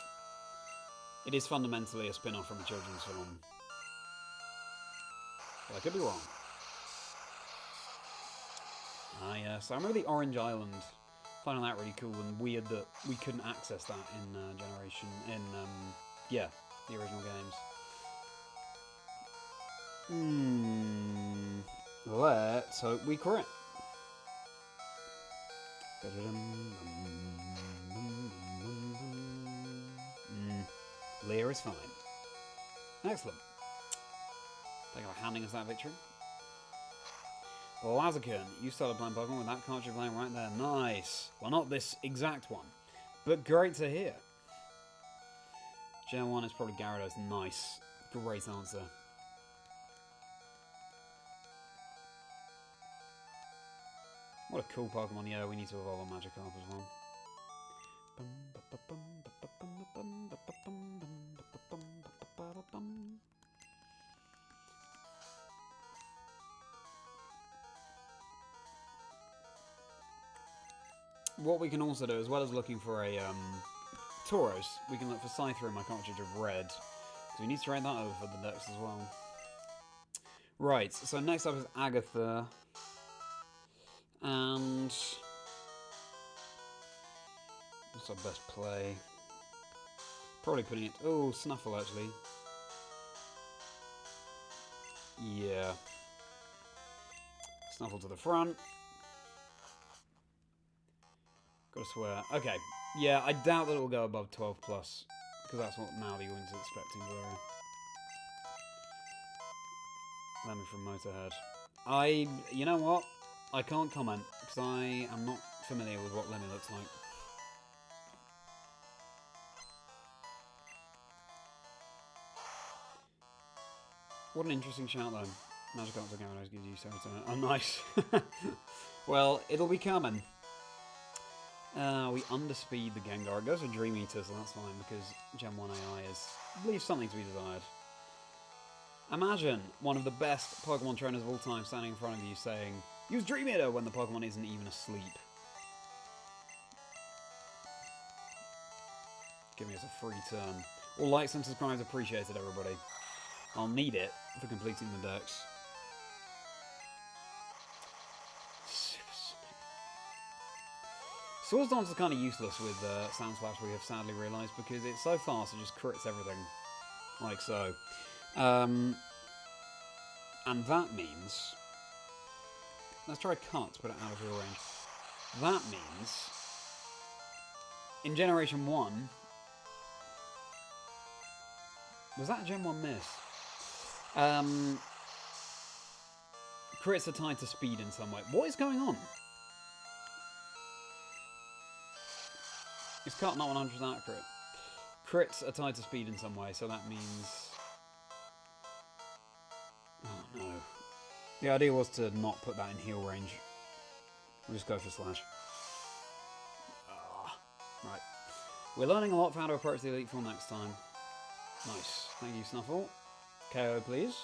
It is fundamentally a spin-off from a children's film. But I could be wrong. Ah, yeah. So I remember the Orange Island. Finding that really cool and weird that we couldn't access that in Generation... yeah, the original games. Let's hope we crit. Lear is fine. Excellent. Thank you for handing us that victory. Blaziken, you started playing Pokemon with that card you're playing right there. Nice. Well, not this exact one, but great to hear. Gen 1 is probably Gyarados. Nice. Great answer. What a cool Pokemon. Yeah, we need to evolve on Magikarp as well. What we can also do, as well as looking for a Tauros, we can look for Scyther in my cartridge of red. So we need to trade that over for the Dex as well. Right, so next up is Agatha. And what's our best play? Probably putting it... Oh, Snuffle, actually. Yeah. Snuffle to the front. Gotta swear. Okay. Yeah, I doubt that it will go above 12 plus. Because that's what now the Ewing's expecting there. Let me from Motorhead. You know what? I can't comment, because I am not familiar with what Lemmy looks like. What an interesting shout, though. Magikarp to Gyarados gives you serotonin. Oh, nice. Well, it'll be coming. We underspeed the Gengar. It goes for Dream Eater, so that's fine, because Gen 1 AI leaves something to be desired. Imagine one of the best Pokemon trainers of all time standing in front of you saying, use Dream Eater when the Pokemon isn't even asleep. Giving us a free turn. All likes and subscribes appreciated, everybody. I'll need it for completing the Dex. Swords Dance is kind of useless with Sound Splash, we have sadly realised, because it's so fast it just crits everything. Like so. And that means... Let's try Cut to put it out of real range. That means... In Generation 1... Was that a Gen 1 miss? Crits are tied to speed in some way. What is going on? Is Cut not 100% accurate? Crits are tied to speed in some way, so that means... Oh no. The idea was to not put that in heal range. We'll just go for Slash. Right. We're learning a lot for how to approach the Elite Four next time. Nice. Thank you, Snuffle. KO, please.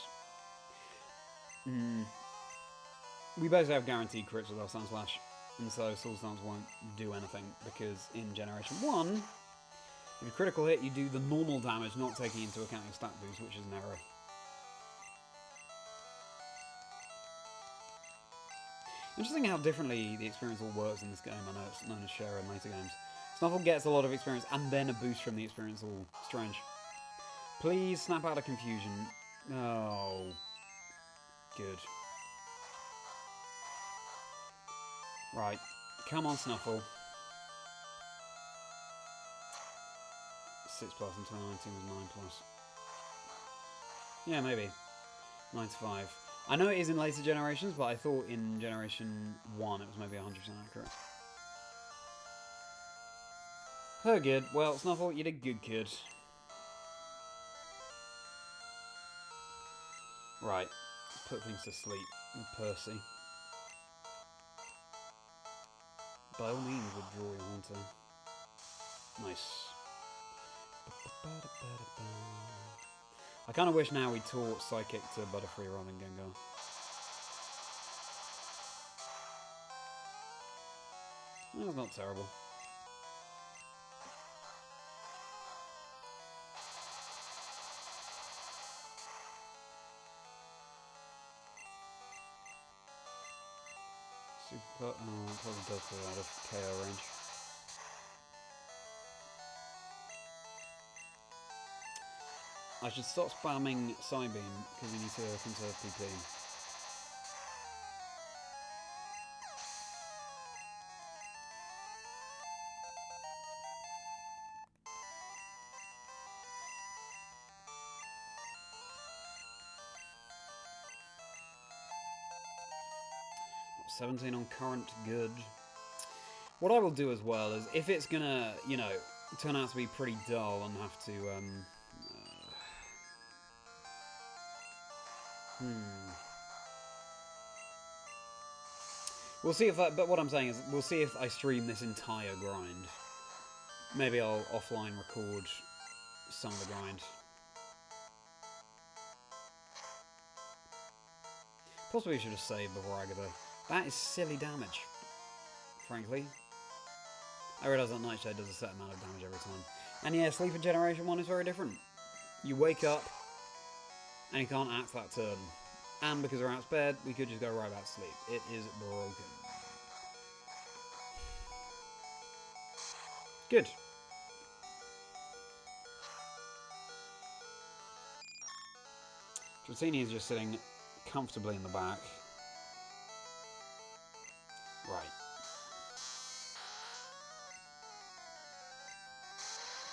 We basically have guaranteed crits with our Sun Slash, and so Soul Stance won't do anything, because in Generation 1, if you critical hit, you do the normal damage, not taking into account your stat boost, which is an error. Interesting how differently the experience all works in this game. I know it's known as share in later games. Snuffle gets a lot of experience, and then a boost from the experience all. Strange. Please snap out of confusion. Oh. Good. Right. Come on, Snuffle. 6 plus and 2019 was 9 plus. Yeah, maybe. 9 to 5. I know it is in later generations, but I thought in Generation 1 it was maybe 100% accurate. Oh, good. Well, Snuffle, you did good, kid. Right. Let's put things to sleep with Percy. By all means, withdraw your Haunter. Nice. I kind of wish now we taught Psychic to Butterfree rather than Gengar. That's not terrible. Super, probably does feel out of KO range. I should stop spamming Psybeam because we need to conserve PP. Not 17 on current, good. What I will do as well is, if it's gonna, you know, turn out to be pretty dull and have to, we'll see if but what I'm saying is, we'll see if I stream this entire grind. Maybe I'll offline record some of the grind. Possibly I should have saved before I go there. That is silly damage, frankly. I realise that Nightshade does a set amount of damage every time. And yeah, Sleeper Generation 1 is very different. You wake up, and you can't act that turn. And because we're out of bed, we could just go right back to sleep. It is broken. Good. Dratini is just sitting comfortably in the back. Right.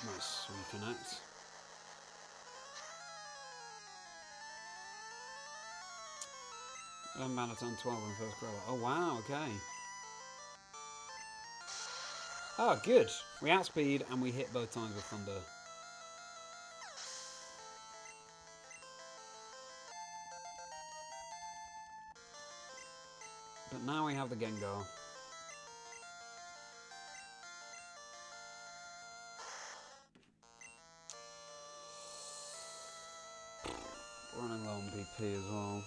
Nice, reconnect. I'm about to turn 12 on the first growler. Oh wow, okay. Oh, good. We outspeed and we hit both times with Thunder. But now we have the Gengar. Running low on BP as well.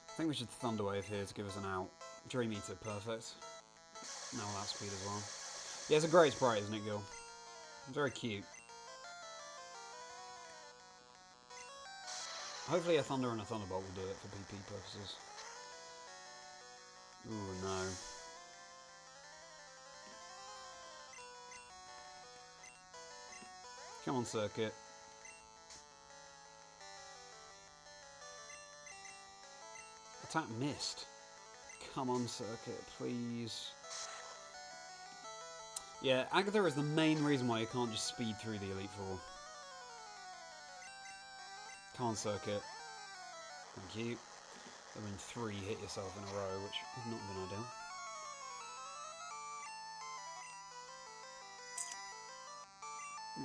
I think we should Thunder Wave here to give us an out. Dream Eater, perfect. Now that speed as well. Yeah, it's a great sprite, isn't it, Gil? Very cute. Hopefully a Thunder and a Thunderbolt will do it for PP purposes. Ooh, no. Come on, Circuit. Attack missed. Come on, Circuit, please. Yeah, Agatha is the main reason why you can't just speed through the Elite Four. Come on, Circuit. Thank you. There have been 3 hit yourself in a row, which would not have been ideal.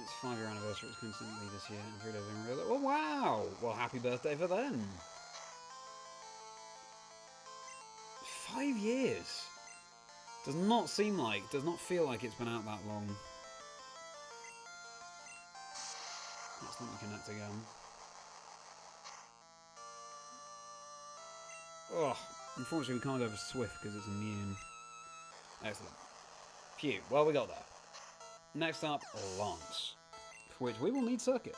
It's 5-year anniversary, it's constantly this year, and 3 days in a row. Oh, wow! Well, happy birthday for them. 5 years! Does not seem like, does not feel like it's been out that long. Let's let me connect again. Oh, unfortunately we can't go for Swift because it's immune. Excellent. Phew, well we got there. Next up, Lance, for which we will need Circuit.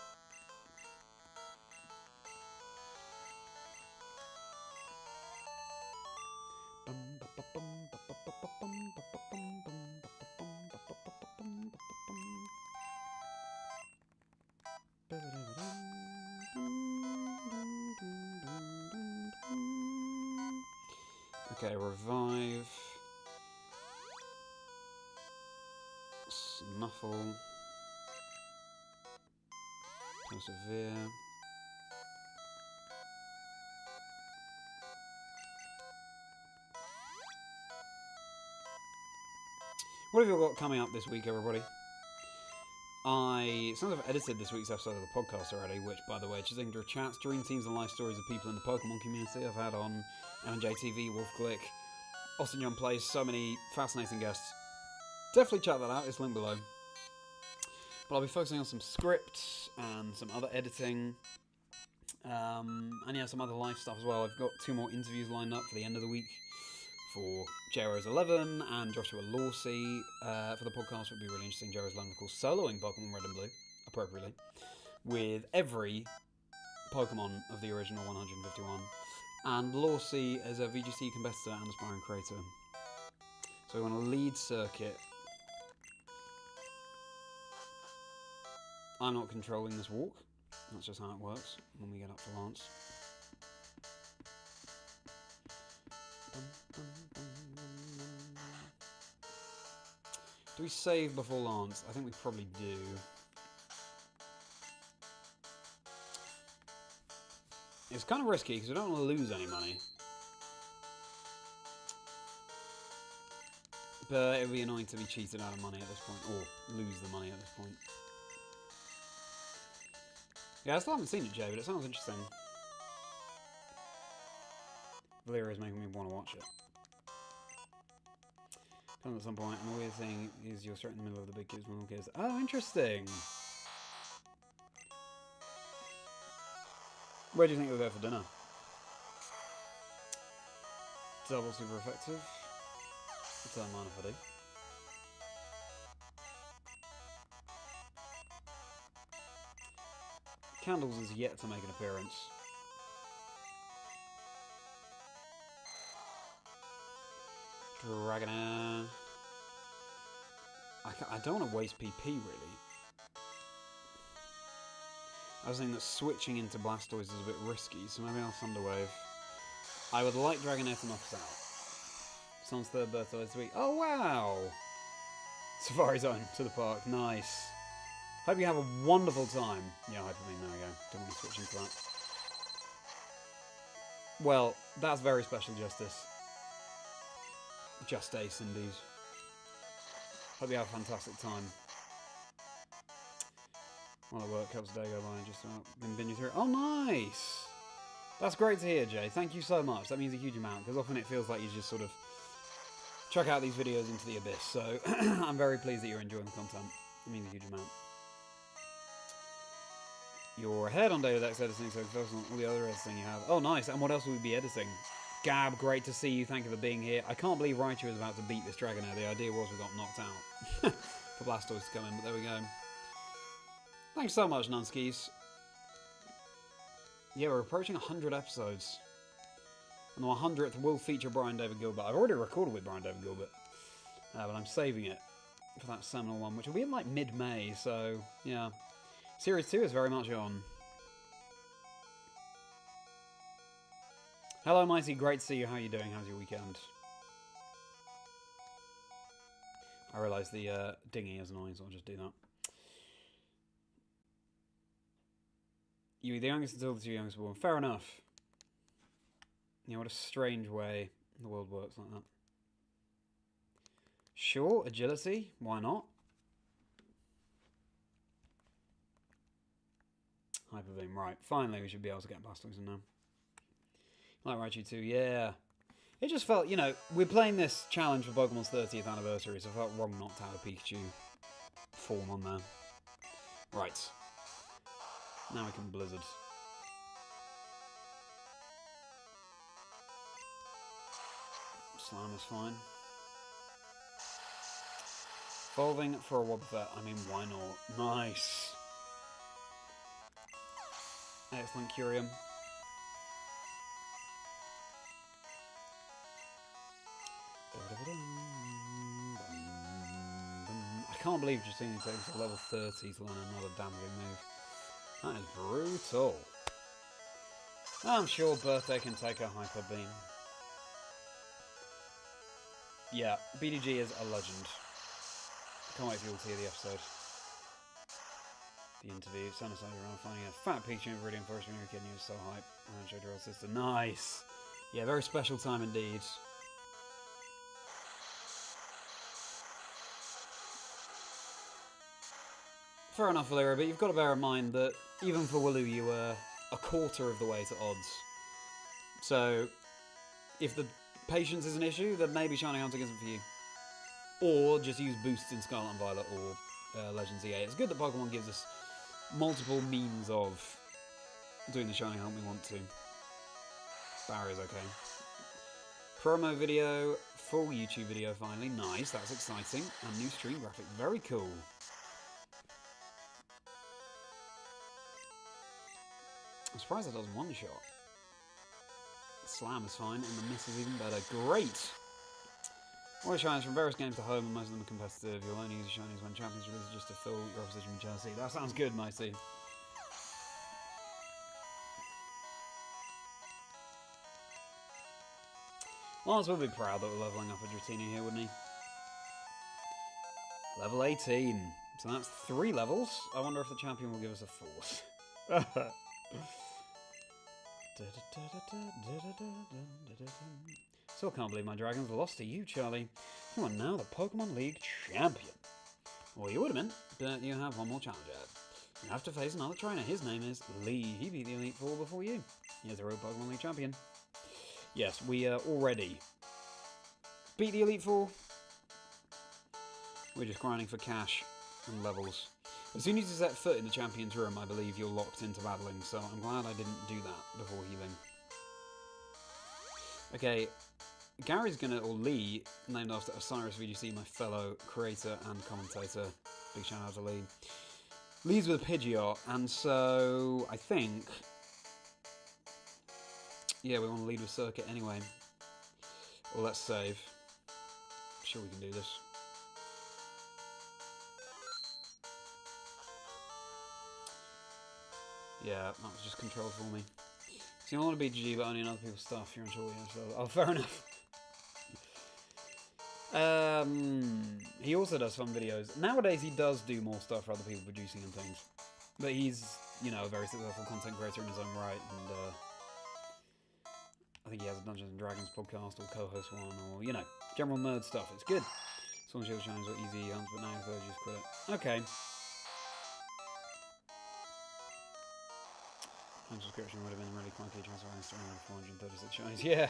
Okay, revive. Snuffle. Persevere. What have you got coming up this week, everybody? It sounds like I've edited this week's episode of the podcast already, which, by the way, Chazingdra chats, dream teams and life stories of people in the Pokemon community. I've had on MJTV, WolfClick, Austin John Plays, so many fascinating guests. Definitely check that out, it's linked below. But I'll be focusing on some scripts and some other editing. And yeah, some other life stuff as well. I've got 2 more interviews lined up for the end of the week for JRO's 11 and Joshua Lawsey for the podcast. Would be really interesting. JRO's 11, of course, soloing Pokemon Red and Blue, appropriately, with every Pokemon of the original 151, and Lawsey as a VGC competitor and aspiring creator. So we want a lead circuit. I'm not controlling this walk. That's just how it works when we get up for Lance. Do we save before Lance? I think we probably do. It's kind of risky because we don't want to lose any money. But it would be annoying to be cheated out of money at this point, or lose the money at this point. Yeah, I still haven't seen it, Jay, but it sounds interesting. Valeria is making me want to watch it. Comes at some point, and the weird thing is you're straight in the middle of the big kids, little kids. Oh, interesting! Where do you think we'll go for dinner? Double super effective. I'll turn mine if I do. Candles is yet to make an appearance. Dragonair. I don't want to waste PP, really. I was thinking that switching into Blastoise is a bit risky, so maybe I'll Thunderwave. I would like Dragonair to knock us out. Someone's 3rd birthday this week. Oh, wow! Safari Zone to the park. Nice. Hope you have a wonderful time. Yeah, Hyperbeam, there we go. Don't want to switch into that. Well, that's very special justice. Justice, indeed. Hope you have a fantastic time. While I work, helps the day go by, just about been binging through it. Oh, nice! That's great to hear, Jay. Thank you so much. That means a huge amount, because often it feels like you just sort of chuck out these videos into the abyss. So, I'm very pleased that you're enjoying the content. It means a huge amount. You're ahead on Pokédex editing, so focus on all the other editing you have. Oh, nice. And what else will we be editing? Gab, great to see you. Thank you for being here. I can't believe Raichu is about to beat this Dragonair. The idea was we got knocked out for Blastoise to come in, but there we go. Thanks so much, Nunskis. Yeah, we're approaching 100 episodes. And the 100th will feature Brian David Gilbert. I've already recorded with Brian David Gilbert. But I'm saving it for that seminal one, which will be in like mid-May, so yeah. Series 2 is very much on. Hello, Mighty. Great to see you. How are you doing? How's your weekend? I realise the dinghy is annoying, so I'll just do that. You were the youngest until the 2 youngest were born. Fair enough. Yeah, what a strange way the world works like that. Sure, agility. Why not? Hyperbeam, right. Finally, we should be able to get Blastoise in now. Like Raichu 2, yeah. It just felt, you know, we're playing this challenge for Pokemon's 30th anniversary, so I felt wrong not to have a Pikachu form on there. Right. Now we can Blizzard. Slime is fine. Evolving for a Wobbuffet, I mean, why not? Nice. Excellent Curium. I can't believe Justine takes a level 30 to learn another damaging move. That is brutal. I'm sure Birthday can take a Hyper Beam. Yeah, BDG is a legend. Can't wait for you all to hear the episode. The interview. Son of around finding a fat Pikachu in Viridian Forest when you were a kid and you were so hype. And I showed your old sister. Nice! Yeah, very special time indeed. Fair enough, Valeria, but you've got to bear in mind that even for Wooloo, you were a quarter of the way to odds. So, if the patience is an issue, then maybe Shining Hunting isn't for you. Or just use boosts in Scarlet and Violet or Legends EA. It's good that Pokemon gives us multiple means of Doing the shiny help me want to. Barrier's okay. Promo video, full YouTube video finally. Nice, that's exciting. And new stream graphic, very cool. I'm surprised it does one shot. Slam is fine, and the miss is even better. Great! All the shinies from various games to home, and most of them are competitive. You'll only use the shinies when champions release just to fill your opposition with jealousy. That sounds good, Mighty. Lance would be proud that we're leveling up a Dratini here, wouldn't he? Level 18. So that's 3 levels. I wonder if the champion will give us a 4th. Still can't believe my dragons lost to you, Charlie. You are now the Pokemon League champion. Well, you would have been, but you have one more challenger. You have to face another trainer. His name is Lee. He beat the Elite Four before you. He is the real Pokemon League champion. Yes, we already beat the Elite Four. We're just grinding for cash and levels. As soon as you set foot in the champion's room, I believe you're locked into battling, so I'm glad I didn't do that before healing. Okay, Gary's gonna, or Lee, named after Osiris VGC, my fellow creator and commentator. Big shout out to Lee. Lee's with a Pidgeot, and so I think, yeah, we want to lead with Circuit anyway. Well, let's save. I'm sure we can do this. Yeah, that was just controlled for me. So you don't want to be GG, but only in other people's stuff. You're unsure, yeah, so... Oh, fair enough. He also does fun videos. Nowadays, he does do more stuff for other people producing and things. But he's, you know, a very successful content creator in his own right, and, I think he has a Dungeons & Dragons podcast, or co-host one, or, you know, general nerd stuff. It's good. Sword Shield Shines are easy hunts, but now he's just quit it. Okay. Home subscription would have been really clunky, transferring 436 shinies. Yeah!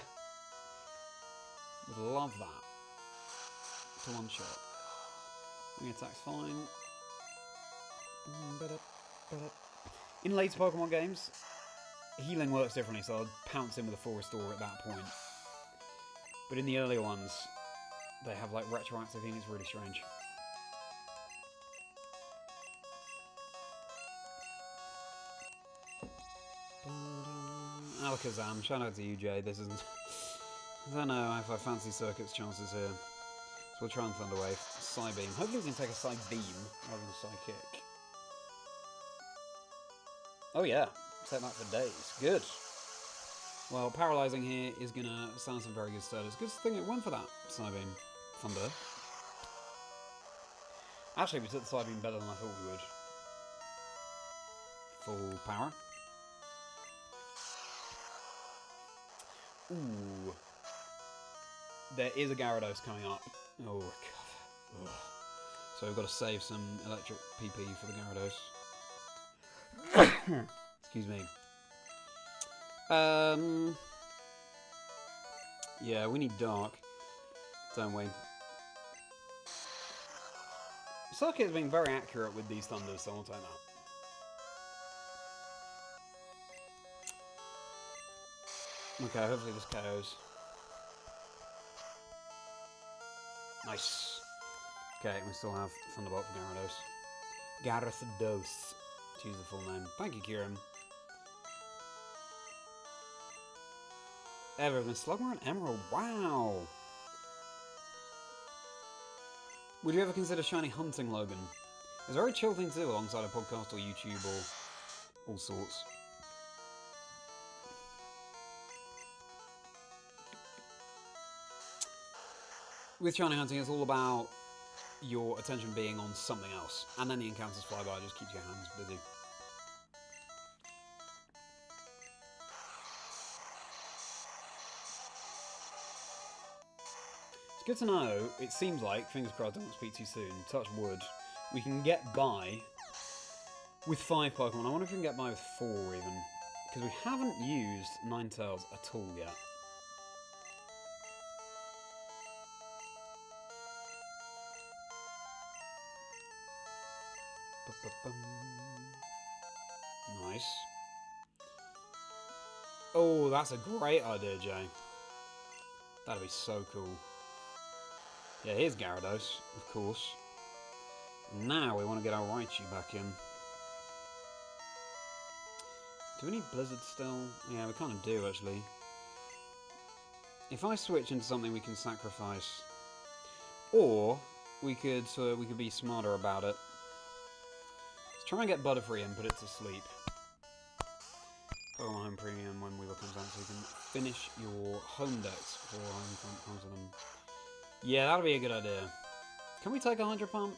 Would love that. To one shot. Wing attack's fine. In later Pokemon games, healing works differently, so I'd pounce in with a full restore at that point. But in the earlier ones, they have like retroactive healing. It's really strange. Alakazam, shout out to you, Jay. This isn't... I don't know if I fancy Circuit's chances here. So we'll try and Thunder Wave. Psybeam. Hopefully we can take a Psybeam rather than a Psychick. Oh yeah, set that for days. Good. Well, Paralyzing here is going to sound some very good status. Good thing it went for that Psybeam. Thunder. Actually, we took the Psybeam better than I thought we would. Full power. Ooh. There is a Gyarados coming up. Oh, God. Ugh. So we've got to save some electric PP for the Gyarados. Excuse me. Yeah, we need Dark, don't we? Circuit has been very accurate with these Thunders, so I'll take that. Okay, hopefully this KOs. Nice. Okay, we still have Thunderbolt for Gyarados. Gyarados, to use the full name. Thank you, Kieran. Everything. Slugma and Emerald. Wow! Would you ever consider shiny hunting, Logan? It's a very chill thing to do alongside a podcast or YouTube or all sorts. With shiny hunting, it's all about your attention being on something else, and then the encounters fly by, just keeps your hands busy. It's good to know, it seems like, fingers crossed, I don't speak too soon, touch wood, we can get by with 5 Pokemon. I wonder if we can get by with 4 even, because we haven't used Ninetales at all yet. Nice. Oh, that's a great idea, Jay. That'd be so cool. Yeah, here's Gyarados, of course. Now we want to get our Raichu back in. Do we need Blizzard still? Yeah, we kind of do, actually. If I switch into something we can sacrifice, or we could be smarter about it. Let's try and get Butterfree and put it to sleep. Pokemon Home Premium when we look comes out, so you can finish your home decks before home comes to them. Yeah, that'll be a good idea. Can we take a 100 pump?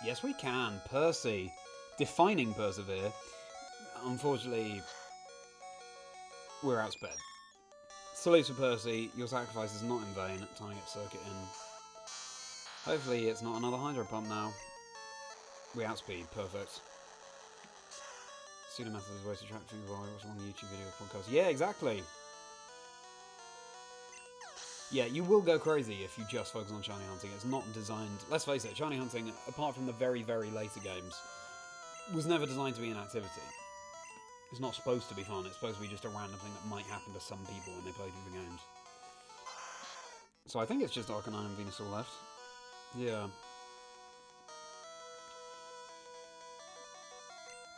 Yes, we can. Percy. Defining Persevere. Unfortunately, we're outsped. Salute to Percy. Your sacrifice is not in vain. Time to get Circuit in. Hopefully it's not another Hydro Pump now. We outspeed. Perfect. Pseudo method is a way to track things while I watch a long YouTube video or podcast. Yeah, exactly. Yeah, you will go crazy if you just focus on shiny hunting. It's not designed... Let's face it, shiny hunting, apart from the very, very later games, was never designed to be an activity. It's not supposed to be fun. It's supposed to be just a random thing that might happen to some people when they play through the games. So I think it's just Arcanine and Venusaur left. Yeah.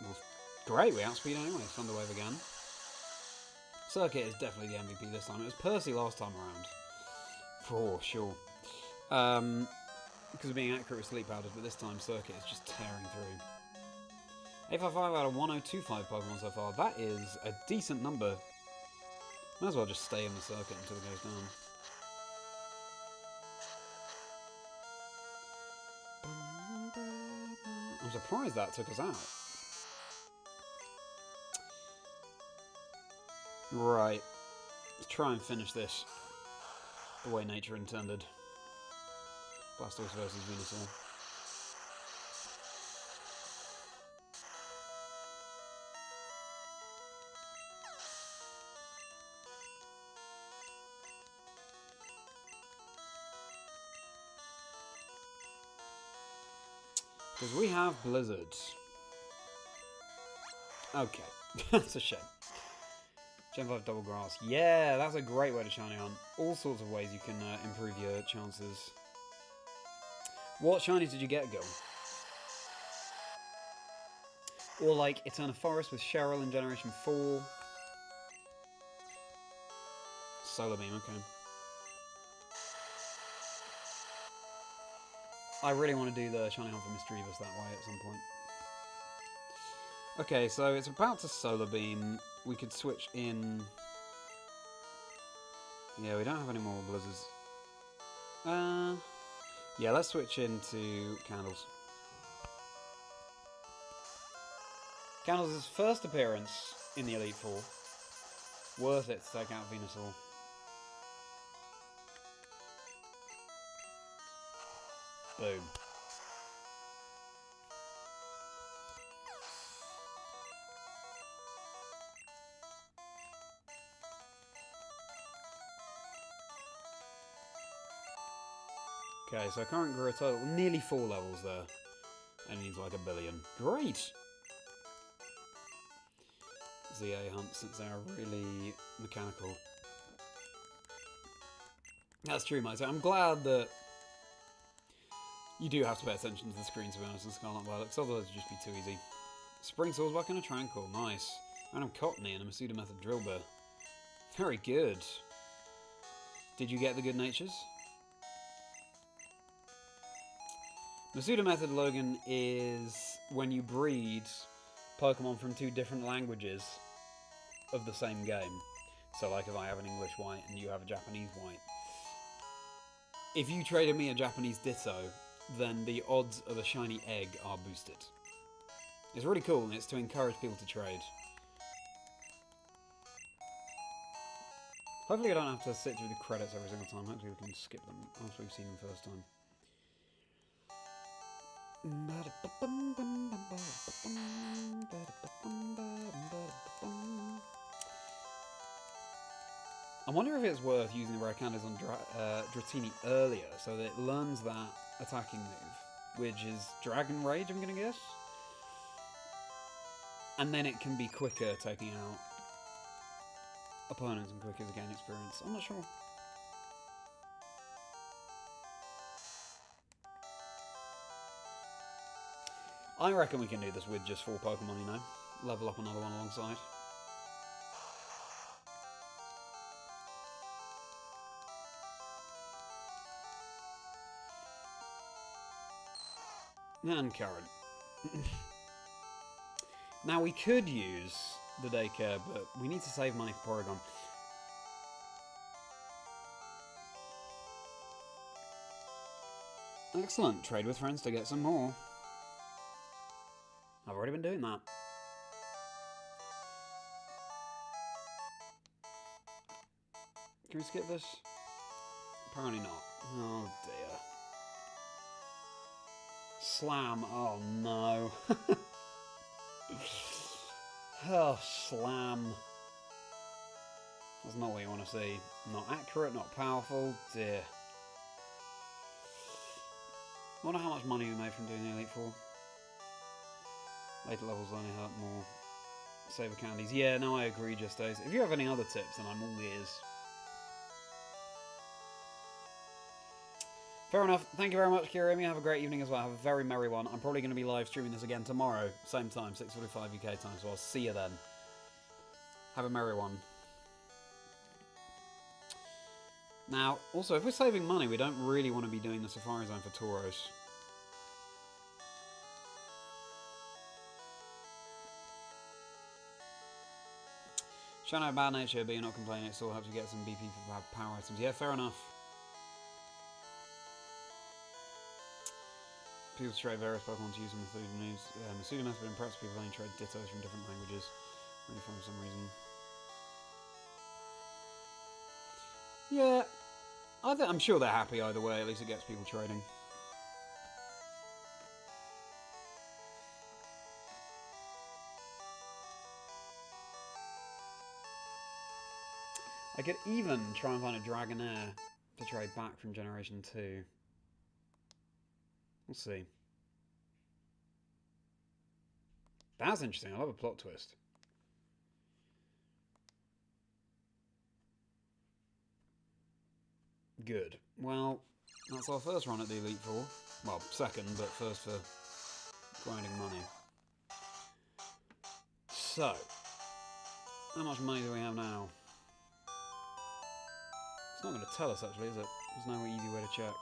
Well, great, we outspeed anyway. Thunderwave again. Circuit is definitely the MVP this time. It was Percy last time around. For sure. Because of being accurate with sleep powders, but this time Circuit is just tearing through. 855 out of 1025 Pokemon so far. That is a decent number. Might as well just stay in the circuit until it goes down. I'm surprised that took us out. Right. Let's try and finish this the way nature intended. Blastoise versus Venusaur. Because we have blizzards. Okay. That's a shame. Gen 5 double grass. Yeah, that's a great way to shiny hunt. All sorts of ways you can improve your chances. What shiny did you get, Gil? Or like Eterna Forest with Cheryl in Generation 4. Solar Beam, okay. I really want to do the shiny hunt for Misdreavus that way at some point. Okay, so it's about to Solar Beam. We could switch in... Yeah, we don't have any more blizzards. Yeah, let's switch into Candles. Candles' first appearance in the Elite Four. Worth it to take out Venusaur. Boom. Okay, so current grew a total nearly 4 levels there. And he's like 1 billion. Great! ZA hunt since they're really mechanical. That's true, mate. So I'm glad that you do have to pay attention to the screen, to be honest, in Scarlet Violet, because otherwise it'd just be too easy. Spring Soul's back in a Tranquil, nice. Random Cottony and a Masuda Method Drillbur. Very good. Did you get the good natures? Masuda Method, Logan, is when you breed Pokemon from 2 different languages of the same game. So like if I have an English white and you have a Japanese white. If you traded me a Japanese Ditto, then the odds of a shiny egg are boosted. It's really cool, and it's to encourage people to trade. Hopefully I don't have to sit through the credits every single time. Hopefully we can skip them after we've seen them first time. I wonder if it's worth using the rare candies on Dratini earlier, so that it learns that attacking move, which is Dragon Rage, I'm gonna guess? And then it can be quicker taking out opponents and quicker to gain experience. I'm not sure. I reckon we can do this with just 4 Pokemon, you know? Level up another one alongside. And current. Now we could use the daycare, but we need to save money for Porygon. Excellent. Trade with friends to get some more. I've already been doing that. Can we skip this? Apparently not. Oh dear. Slam. Oh no. Oh, slam. That's not what you want to see. Not accurate, not powerful. Dear. I wonder how much money we made from doing the Elite Four. Later levels only hurt more. Saber candies. Yeah, no, I agree, Just Days. If you have any other tips, then I'm all ears. Fair enough. Thank you very much, Kirimi. Have a great evening as well. Have a very merry one. I'm probably going to be live streaming this again tomorrow. Same time, 6:45 UK time, so I'll see you then. Have a merry one. Now, also, if we're saving money, we don't really want to be doing the Safari Zone for Tauros. Shout out bad nature, but you're not complaining. It still helps you get some BP for power items. Yeah, fair enough. People trade various Pokemon to use them in Masuda news. Masuda must have been impressed people only trade Dittos from different languages. Really for some reason. Yeah, I'm sure they're happy either way. At least it gets people trading. I could even try and find a Dragonair to trade back from Generation 2. We'll see. That's interesting. I love a plot twist. Good. Well, that's our first run at the Elite Four. Well, second, but first for grinding money. So, how much money do we have now? It's not going to tell us, actually, is it? There's no easy way to check.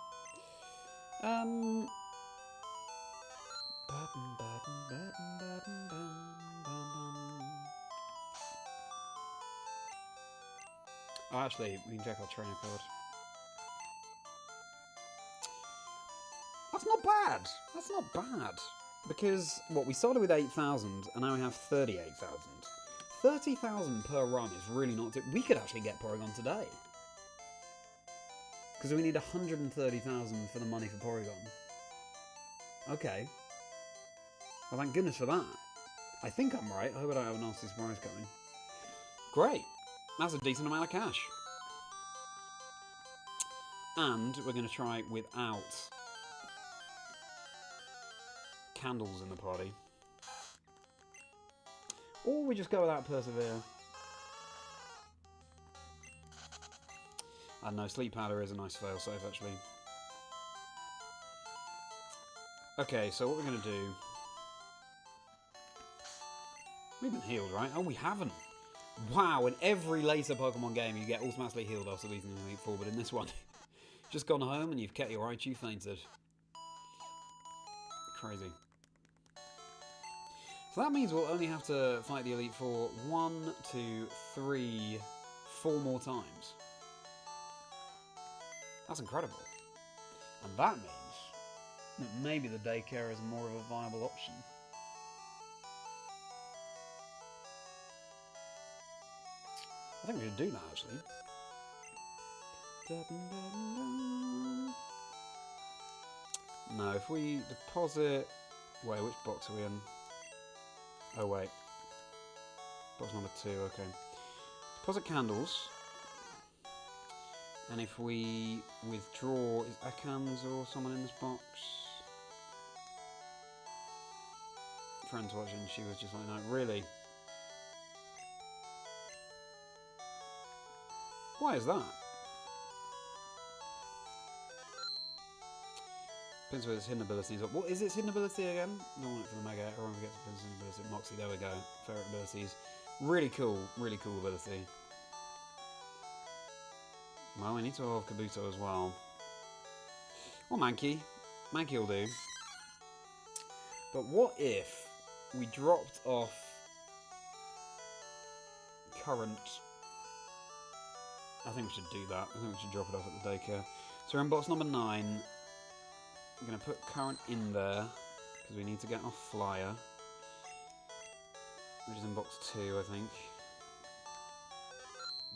Oh, actually, we can check our trainer card. That's not bad. That's not bad. Because, what, we started with 8,000, and now we have 38,000. 30,000 per run is really not... We could actually get Porygon today. Because we need 130,000 for the money for Porygon. Okay. Well, thank goodness for that. I think I'm right. I hope I don't have a nasty surprise coming. Great. That's a decent amount of cash. And we're going to try without candles in the party. Or we just go without Persevere. I don't know, Sleep Powder is a nice failsafe, actually. Okay, so what we're going to do... We've been healed, right? Oh, we haven't. Wow, in every later Pokemon game, you get automatically healed after losing the Elite Four, but in this one, just gone home and you've kept your Raichu fainted. Crazy. So that means we'll only have to fight the Elite Four 1, 2, 3, 4 more times. That's incredible. And that means that maybe the daycare is more of a viable option. I think we should do that, actually. No, if we deposit... Wait, which box are we in? Oh, wait. Box number 2, okay. Deposit candles. And if we withdraw... Is Ekans or someone in this box? Friends watching, she was just like, no, really? Why is that? Depends where its hidden abilities are. What is its hidden ability again? No one for the Mega. Everyone gets its hidden ability. Moxie, there we go. FireRed abilities. Really cool ability. Well, we need to evolve Kabuto as well. Or Mankey. Mankey will do. But what if we dropped off Current? I think we should do that. I think we should drop it off at the daycare. So we're in box number 9. I'm going to put Current in there because we need to get off Flyer, which is in box 2, I think.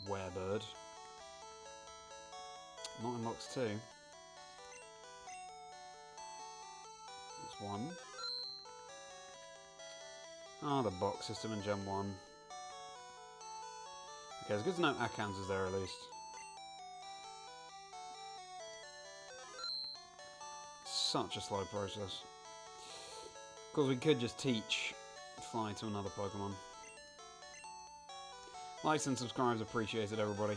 Werebird. Not in box 2. That's 1. Ah, the box system in Gen 1. Okay, it's good to know Akans is there at least. Such a slow process. Of course, we could just teach Fly to another Pokemon. Likes and subscribes appreciated, everybody.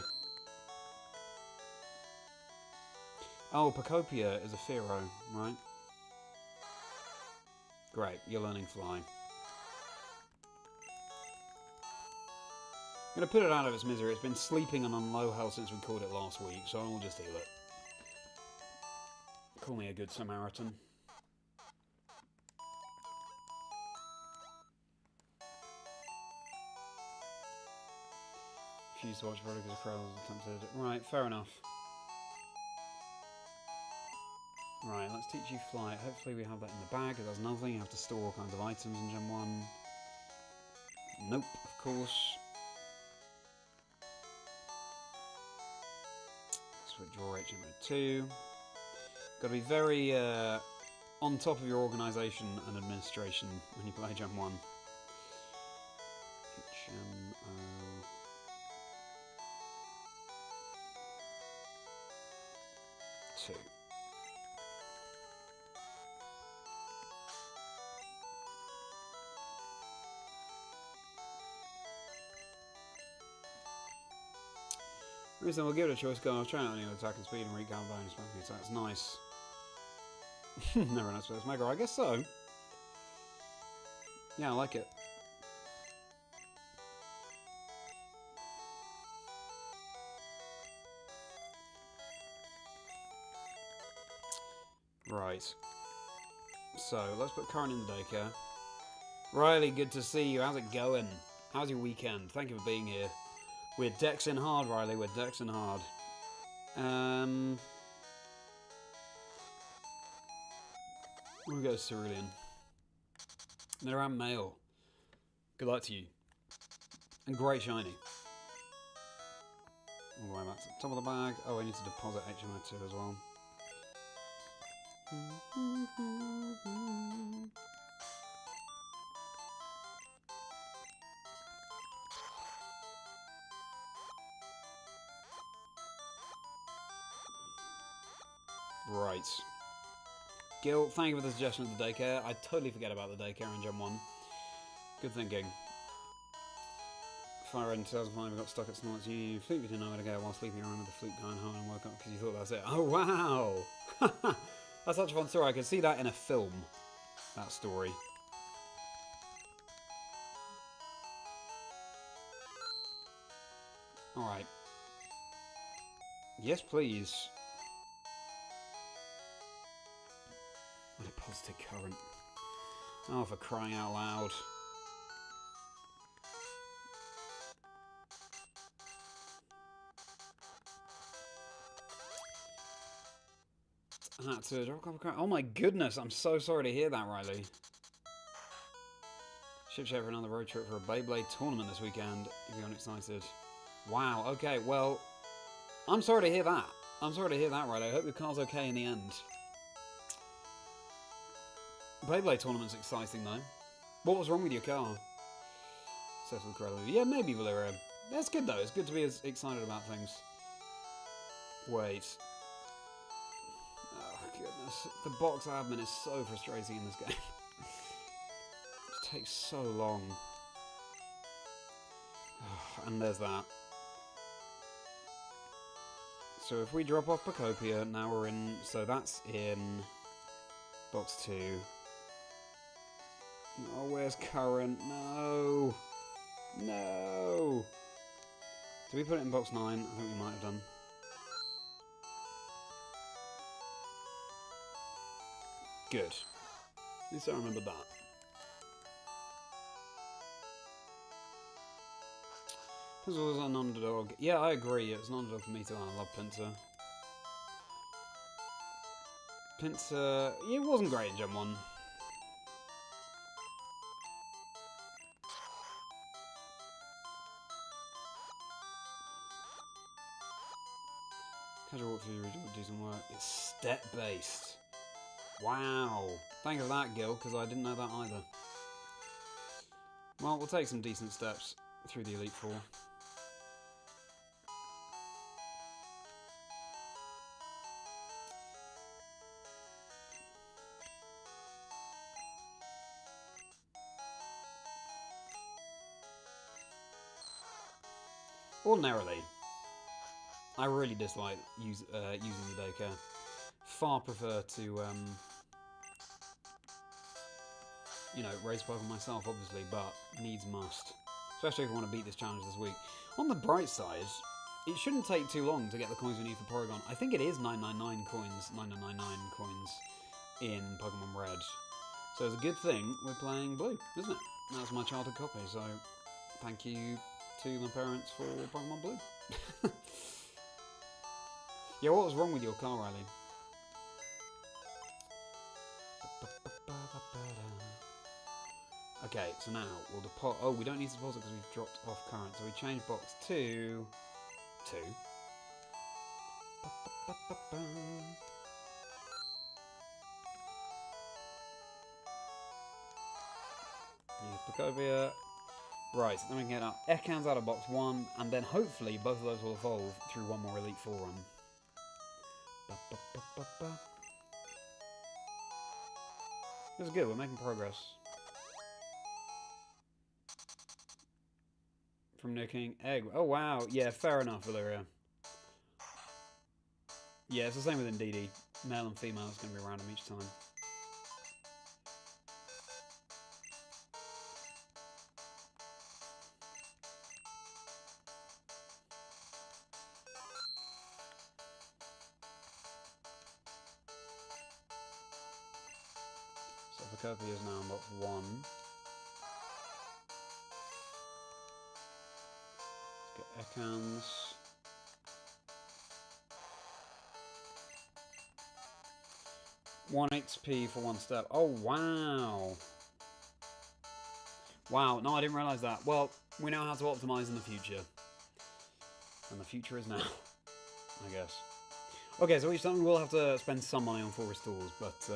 Oh, Pocopia is a Fearow, right? Great, you're learning Fly. I'm going to put it out of its misery. It's been sleeping and on low health since we caught it last week, so I'll just heal it. Call me a good Samaritan. Refuse to watch probably because of crowds attempted. Right, fair enough. Right, let's teach you Flight. Hopefully we have that in the bag. That's another thing. You have to store all kinds of items in Gen 1. Nope, of course. Let's withdraw HMO 2. Got to be very on top of your organisation and administration when you play Gen 1. HMO 2. Reason we'll give it a choice. Go. I'll try out any attack and speed and recount bonus pumping attacks. Nice. Never knows first Mega. I guess so. Yeah, I like it. Right. So, let's put Current in the daycare. Riley, good to see you. How's it going? How's your weekend? Thank you for being here. We're Dexing hard, Riley. We're Dexing hard. We'll go Cerulean. Merriman male. Good luck to you. And great shiny. All the way back to the top of the bag. Oh, I need to deposit HMO 2 as well. Right. Gil, thank you for the suggestion of the daycare. I totally forget about the daycare in Gen 1. Good thinking. FireRed in 2005 got stuck at Snort's Uni. Fluke didn't know where to go while sleeping around with the Fluke going home and woke up because you thought that's it. Oh, wow! That's such a fun story. I could see that in a film. That story. Alright. Yes, please. What a positive current. Oh, for crying out loud. That's a drop copper. Oh my goodness, I'm so sorry to hear that, Riley. Ship shape for another road trip for a Beyblade tournament this weekend, if you're excited. Wow, okay, well, I'm sorry to hear that. I'm sorry to hear that, Riley. I hope your car's okay in the end. Beyblade tournament's exciting, though. What was wrong with your car? Settled correctly. Yeah, maybe Valeria. That's good, though. It's good to be as excited about things. Wait. Oh, goodness. The box admin is so frustrating in this game. It takes so long. And there's that. so if we drop off Pocopia, now we're in... So that's in box 2. Oh, where's Current? No! No! Did we put it in box 9? I think we might have done. Good. At least I remembered that. Pinsir was an underdog. Yeah, I agree. It was an underdog for me too. I love Pinsir. Pinsir... It wasn't great in Gen 1. Casual walk through the region would do some work. It's step-based. Wow. Thank you for that, Gil, because I didn't know that either. Well, we'll take some decent steps through the Elite Four. Ordinarily, I really dislike using the daycare. Far prefer to, you know, raise Pokemon myself, obviously, but needs must. Especially if I want to beat this challenge this week. On the bright side, it shouldn't take too long to get the coins we need for Porygon. I think it is 999 coins, 9999 coins in Pokemon Red. So it's a good thing we're playing Blue, isn't it? That's my childhood copy, so thank you to my parents for Pokemon Blue. Yeah, what was wrong with your car, Riley? Okay, so now we'll deposit. Oh, we don't need to deposit because we've dropped off current. So we change box 2 to 2. Use Pocovia. Right, so then we can get our Ekans out of box 1, and then hopefully both of those will evolve through one more Elite Four run. This is good, we're making progress. From nicking egg. Oh wow, yeah, fair enough, Valyria. Yeah, it's the same with Indeedee. Male and female is going to be random each time. So Pocopia is now in box 1. Let's get Ekans. One XP for one step. Oh, wow. Wow, no, I didn't realise that. Well, we know how to optimise in the future. And the future is now, I guess. Okay, so each time we will have to spend some money on forest tools, but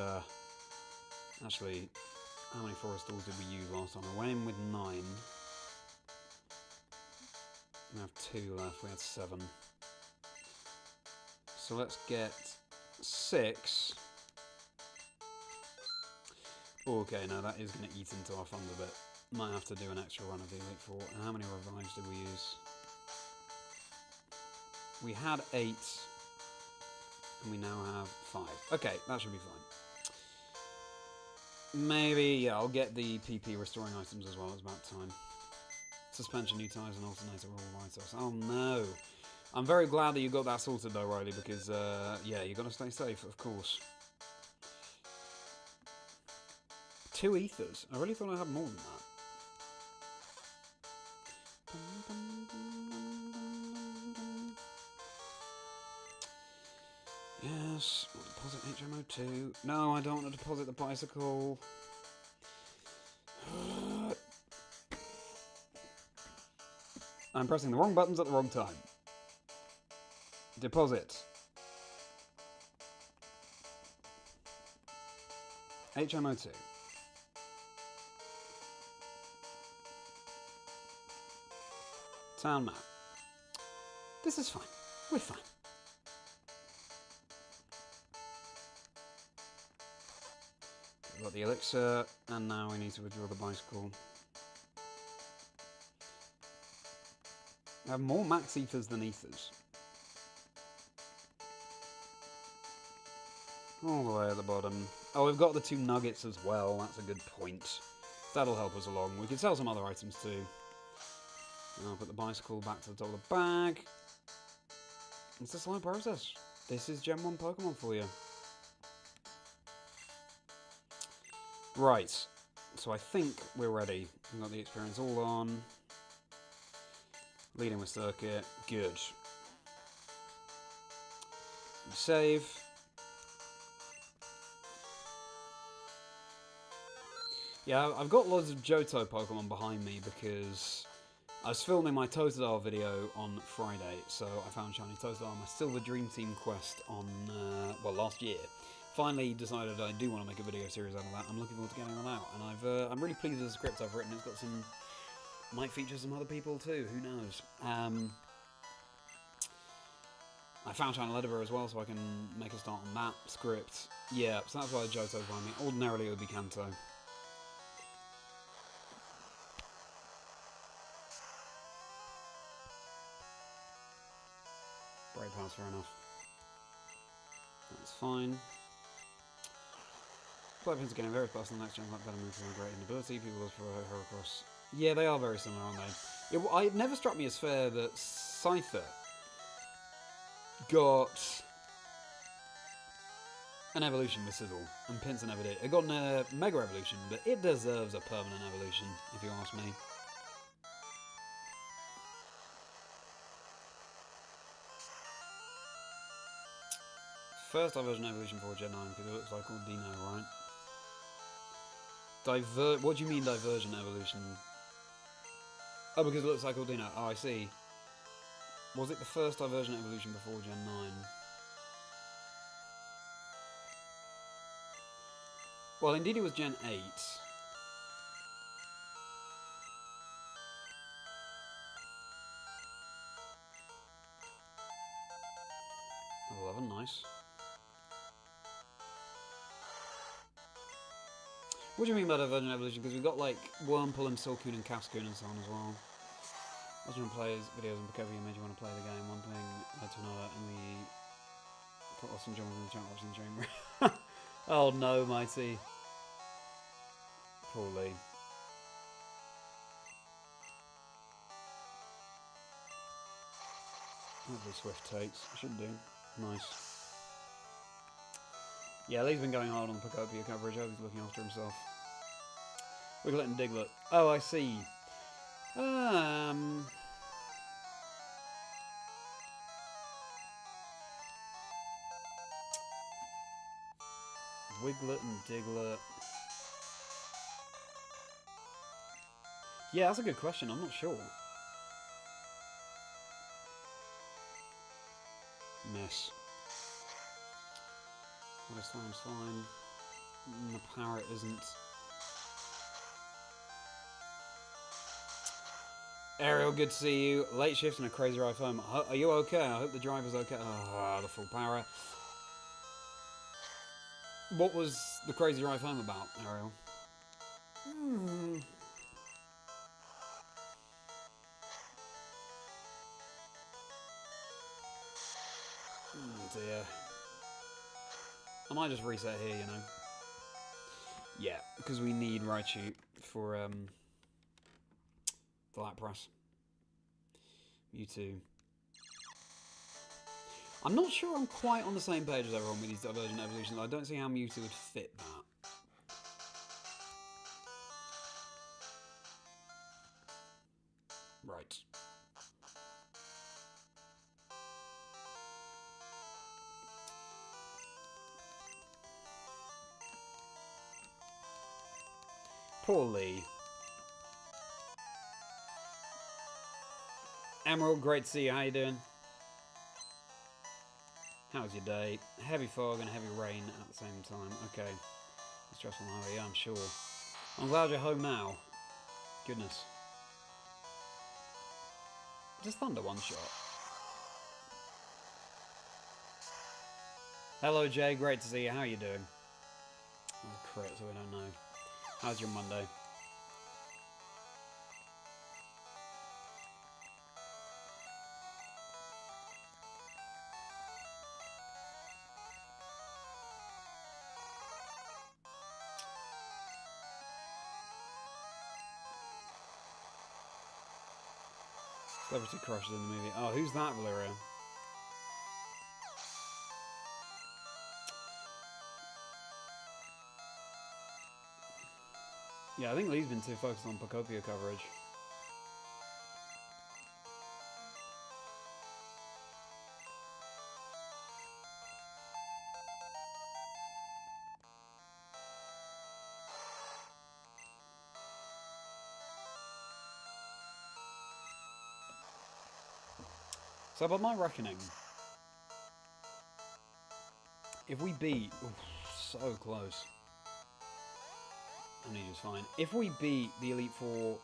actually, how many forest tools did we use last time? I went in with 9. We have 2 left, we had 7. So let's get 6. Okay, now that is going to eat into our fund a bit. Might have to do an extra run of the Elite Four. And how many revives did we use? We had 8. And we now have 5. Okay, that should be fine. Maybe, yeah, I'll get the PP restoring items as well. It's about time. Suspension, new tyres, and alternator are all write-offs. Oh no. I'm very glad that you got that sorted though, Riley, because, yeah, you got to stay safe, of course. 2 ethers. I really thought I had more than that. Yes, we'll deposit HMO2. No, I don't want to deposit the bicycle. I'm pressing the wrong buttons at the wrong time. Deposit. HMO2. Town map. This is fine. We're fine. We've got the elixir, and now we need to withdraw the bicycle. We have more max ethers than ethers. All the way at the bottom. Oh, we've got the 2 nuggets as well. That's a good point. That'll help us along. We can sell some other items too. I'll put the bicycle back to the top of the bag. It's a slow process. This is Gen 1 Pokemon for you. Right. So I think we're ready. We've got the experience all on. Leading with circuit. Good. Save. Yeah, I've got loads of Johto Pokemon behind me because I was filming my Totodile video on Friday, so I found Shiny Totodile on my Silver Dream Team quest on, well, last year. Finally decided I do want to make a video series out of that. I'm looking forward to getting that out, and I'm really pleased with the script I've written. It's got some, might feature some other people too, who knows. I found Shiny Ledbetter as well, so I can make a start on that script. Yeah, so that's why the Johto behind me. Ordinarily it would be Kanto. Brave House, fair enough. That's fine. Weapons are getting very fast in the next gen, like better moves and great in ability. People look for Heracross. Yeah, they are very similar, aren't they? It never struck me as fair that Scyther got an evolution with Sizzle, and Pinsir never did. It got a Mega Evolution, but it deserves a permanent evolution, if you ask me. First diversion evolution for Gen 9, because it looks like all Dino, right? What do you mean diversion evolution? Oh, because it looks like Aldino. Oh, I see. Was it the first diversion evolution before Gen 9? Well, indeed it was Gen 8. Level 11, nice. What do you mean by divergent evolution? Because we've got like Wurmple and Silcoon and Cascoon and so on as well. Watching them play videos on Pokemon made you want to play the game. One thing led to another, and we put Austin Jones in the chat watching the stream. Oh no, Mighty. Poor Lee. Hopefully Swift takes. Should do. Nice. Yeah, Lee's been going hard on the Pokopia coverage. I hope he's looking after himself. Wiglet and Diglett. Oh, I see. Wiglet and Diglett. Yeah, that's a good question. I'm not sure. Miss. What is Slime's fine. The Parrot isn't. Ariel, good to see you. Late shift and a crazy ride home. Are you okay? I hope the driver's okay. Oh, the full power. What was the crazy ride home about, Ariel? Oh dear. I might just reset here, you know. Yeah, because we need Raichu for the Lapras. Mewtwo. I'm not sure I'm quite on the same page as everyone with these divergent evolutions. I don't see how Mewtwo would fit that. Right. Poor Lee. Emerald, great to see you. How you doing? How's your day? Heavy fog and heavy rain at the same time. Okay. Stressful now, yeah, I'm sure. I'm glad you're home now. Goodness. Just thunder one shot. Hello, Jay. Great to see you. How are you doing? Oh, crit, so we don't know. How's your Monday? Celebrity crushes in the movie. Oh, who's that, Valeria? Yeah, I think Lee's been too focused on Pocopia coverage. So, by my reckoning, if we beat... Oof, so close. I need just fine. If we beat the Elite Four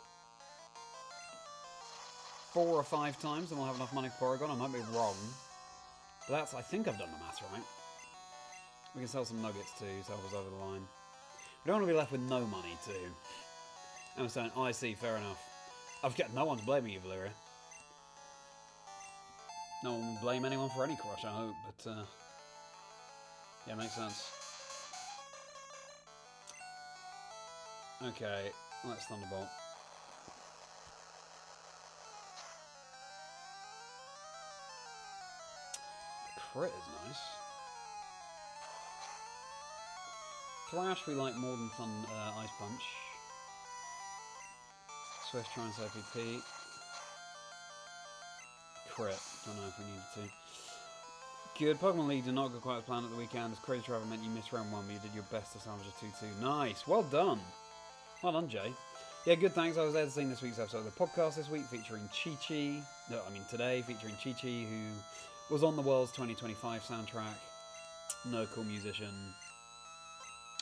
4 or 5 times, then we'll have enough money for Porygon. I might be wrong. But that's... I think I've done the math right. We can sell some nuggets too to help us over the line. We don't want to be left with no money too. I'm saying, oh, I see, fair enough. I've got no one's blaming you, Valeria. No one will blame anyone for any crush, I hope, but yeah, makes sense. Okay, let's Thunderbolt. The crit is nice. Thrash we like more than Ice Punch. Swift Trance OPP. Crit. Don't know if we needed to. Good. Pokemon League did not go quite as planned at the weekend. As Crazy Travel meant you missed round 1, but you did your best to salvage a 2-2. Nice. Well done. Well done, Jay. Yeah, good, thanks. I was there to sing this week's episode of the podcast this week featuring Chi-Chi. No, I mean today featuring Chi-Chi, who was on the World's 2025 soundtrack. No cool musician.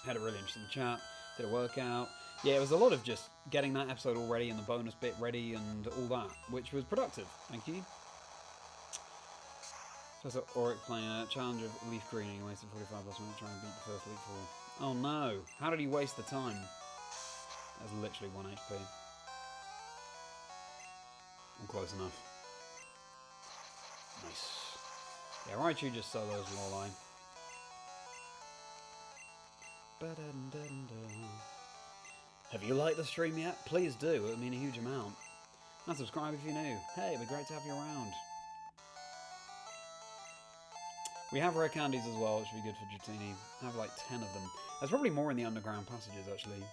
Had a really interesting chat. Did a workout. Yeah, it was a lot of just getting that episode all ready and the bonus bit ready and all that, which was productive. Thank you. Professor Auric playing a challenge of LeafGreen. He wasted 45 plus minutes trying to beat the first Elite Four. Oh no! How did he waste the time? That's literally 1 HP. I'm close enough. Nice. Yeah, Raichu just solos Lorelei. Have you liked the stream yet? Please do, it would mean a huge amount. And subscribe if you're new. Hey, it'd be great to have you around. We have rare candies as well, which would be good for Dratini. I have like 10 of them. There's probably more in the underground passages, actually.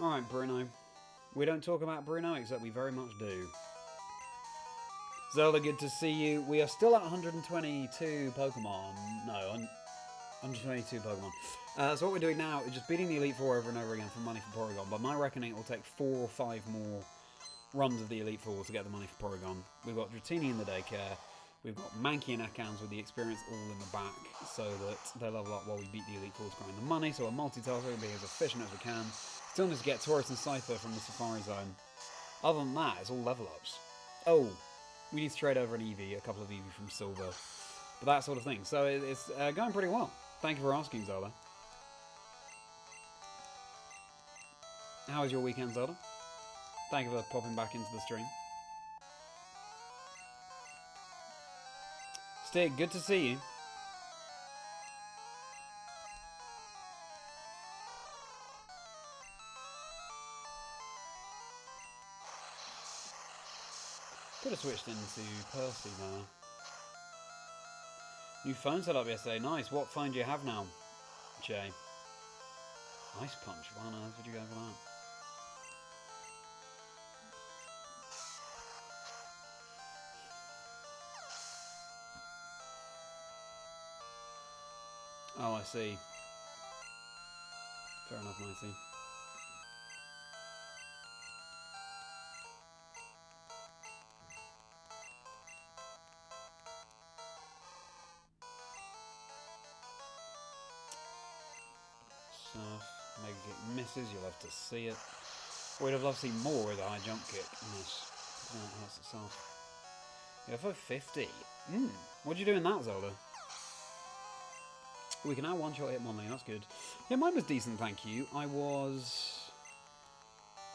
Alright, Bruno. We don't talk about Bruno, except we very much do. Zelda, good to see you. We are still at 122 Pokemon. No, 122 Pokemon. So what we're doing now is just beating the Elite Four over and over again for money for Porygon. By my reckoning, it will take 4 or 5 more runs of the Elite Four to get the money for Porygon. We've got Dratini in the daycare. We've got Mankey and Ekans with the experience all in the back, so that they level up while we beat the Elite Four to grind the money. So we're multitasking and being as efficient as we can. Still need to get Taurus and Cypher from the Safari Zone. Other than that, it's all level ups. Oh, we need to trade over an Eevee, a couple of Eevee from Silver. But that sort of thing. So it's going pretty well. Thank you for asking, Zelda. How was your weekend, Zelda? Thank you for popping back into the stream. Stig, good to see you. Could have switched into Percy now. New phone set up yesterday. Nice. What phone do you have now, Jay? Ice Punch. Why on earth would you go for that? Oh, I see. Fair enough, Mighty. Surf. Mega Kick misses. You'll have to see it. We'd have loved to see more with a high jump kick. Yes, that hurts itself. Yeah, for 50. What'd you do in that, Zelda? We can now one-shot Hitmonlee, that's good. Yeah, mine was decent, thank you. I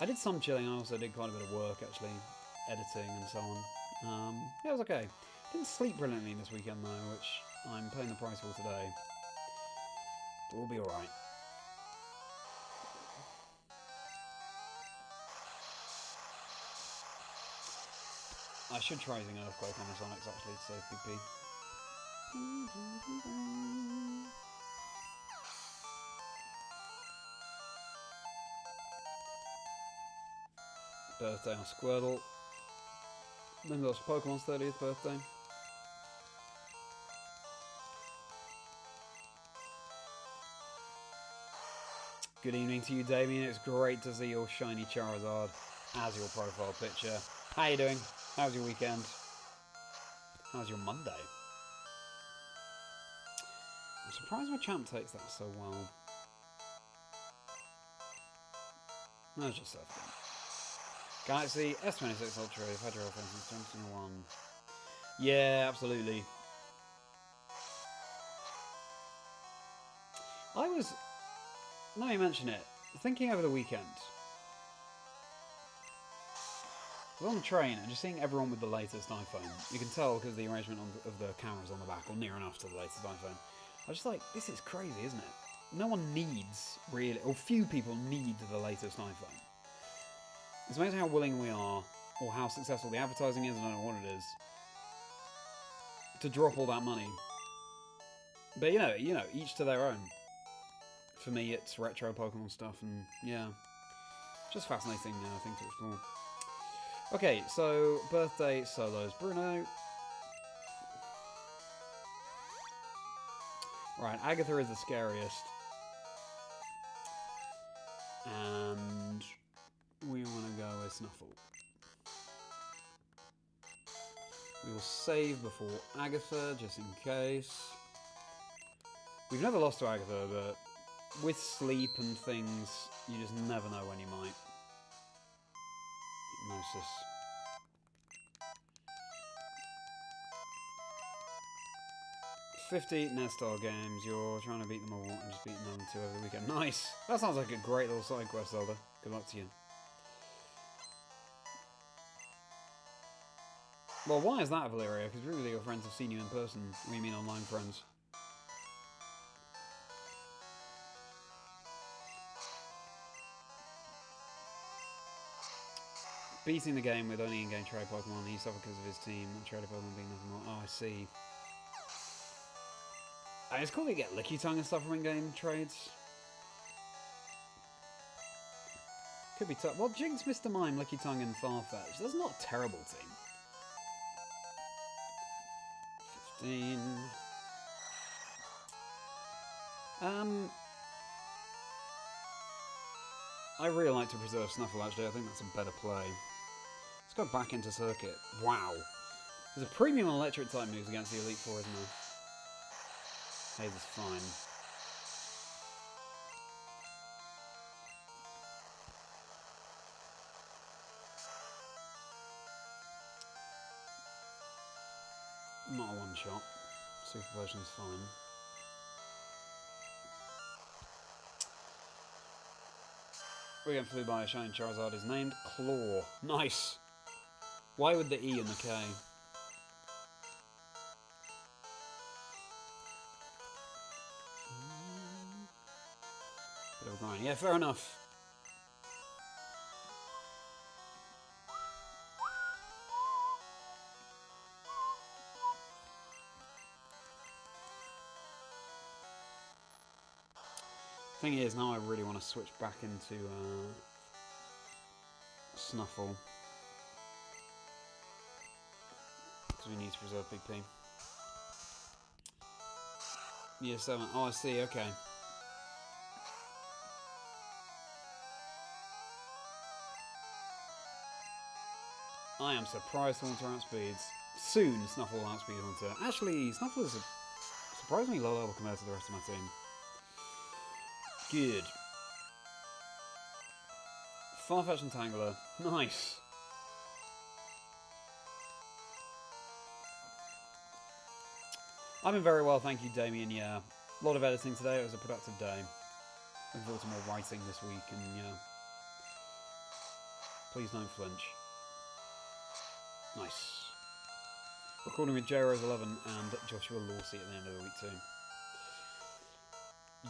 did some chilling, I also did quite a bit of work, actually. Editing and so on. Yeah, it was okay. Didn't sleep brilliantly this weekend, though, which I'm paying the price for today. But we'll be alright. I should try using Earthquake on the Sonics, actually, to save PP. Birthday on Squirtle. Then there's Pokemon's 30th birthday. Good evening to you, Damien. It's great to see your shiny Charizard as your profile picture. How you doing? How's your weekend? How's your Monday? I'm surprised my champ takes that so well. No, just surf again. Galaxy S26 Ultra, you've had your offense since 2021. Yeah, absolutely. I was, now you mention it, thinking over the weekend. I was on the train and just seeing everyone with the latest iPhone. You can tell because the arrangement of the cameras on the back, or near enough to the latest iPhone. I was just like, this is crazy, isn't it? No one needs, really, or few people need the latest iPhone. It's amazing how willing we are, or how successful the advertising is, I don't know what it is, to drop all that money. But you know, each to their own. For me, it's retro Pokemon stuff, and yeah, just fascinating thing to explore. Okay, so birthday solos, Bruno. Right, Agatha is the scariest, and we want to go with Snuffle. We will save before Agatha, just in case. We've never lost to Agatha, but with sleep and things, you just never know when you might. Hypnosis. $50 Nestar games, you're trying to beat them all and just beating them 2 over the weekend. Nice! That sounds like a great little side quest, Zelda. Good luck to you. Well, why is that, Valeria? Because really your friends have seen you in person. What do you mean online friends? Beating the game with only in-game trade Pokemon, he suffered because of his team, not trade Pokemon being nothing more. Oh, I see. It's cool to get Licky Tongue and stuff from in-game trades. Could be tough. Well, Jinx, Mr. Mime, Licky Tongue and Farfetch. That's not a terrible team. 15. I really like to preserve Snuffle, actually. I think that's a better play. Let's go back into Circuit. Wow. There's a premium electric type moves against the Elite Four, isn't there? Haze is fine. Not a one shot. Super Potion's fine. We're getting flew by a shiny Charizard is named Claw. Nice! Why would the E and the K? Bit of a grind. Yeah, fair enough. Thing is, now I really want to switch back into Snuffle. Because we need to preserve PP. Year 7. Oh, I see, okay. I am surprised Haunter outspeeds. Soon, Snuffle will outspeed Haunter. Actually, Snuffle is surprisingly low level compared to the rest of my team. Good. Farfetch'd and Tangler. Nice. I've been very well, thank you, Damien. Yeah, a lot of editing today. It was a productive day. Looking forward to more writing this week, and yeah. Please don't flinch. Nice. Recording with JRose11 and Joshua Lawsey at the end of the week too.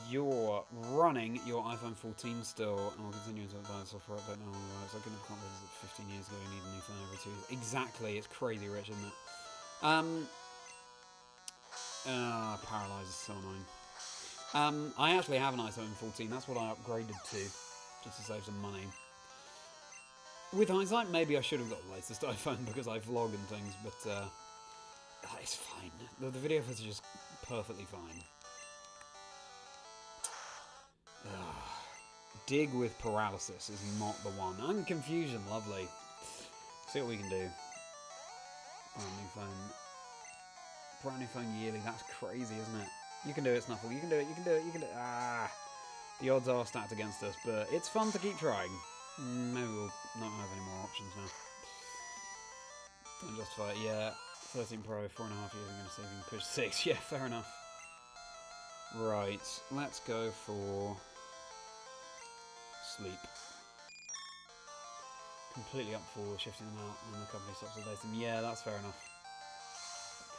You're running your iPhone 14 still, and will continue to update software update now. So I couldn't have confidence that 15 years ago you need a new phone every 2 years. Exactly, it's crazy rich, isn't it? Paralyze is so annoying. I actually have an iPhone 14. That's what I upgraded to, just to save some money. With hindsight, maybe I should have got the latest iPhone because I vlog and things, but it's fine. The video footage is perfectly fine. Dig with paralysis is not the one. And confusion, lovely. See what we can do. Brand new phone. Brand new phone yearly, that's crazy, isn't it? You can do it, Snuffle. You can do it, you can do it, you can do it. Ah! The odds are stacked against us, but it's fun to keep trying. Maybe we'll not have any more options now. Don't justify it. Yeah, 13 Pro, 4.5 years, I'm going to see if we can push 6. Yeah, fair enough. Right, let's go for sleep. Completely up for shifting them out and the company stops updating them. Yeah, that's fair enough.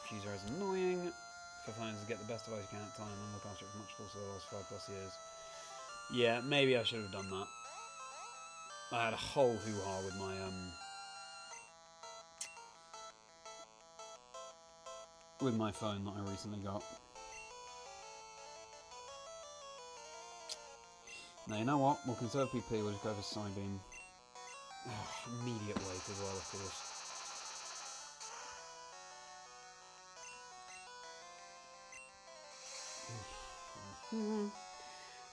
Confuser is annoying. For phones to get the best device you can at time and look after it as much as possible the last 5+ years. Yeah, maybe I should have done that. I had a whole hoo-ha with my phone that I recently got. Now, you know what? We'll conserve PP, we'll just go for Psybeam. Immediate weight as well, of course.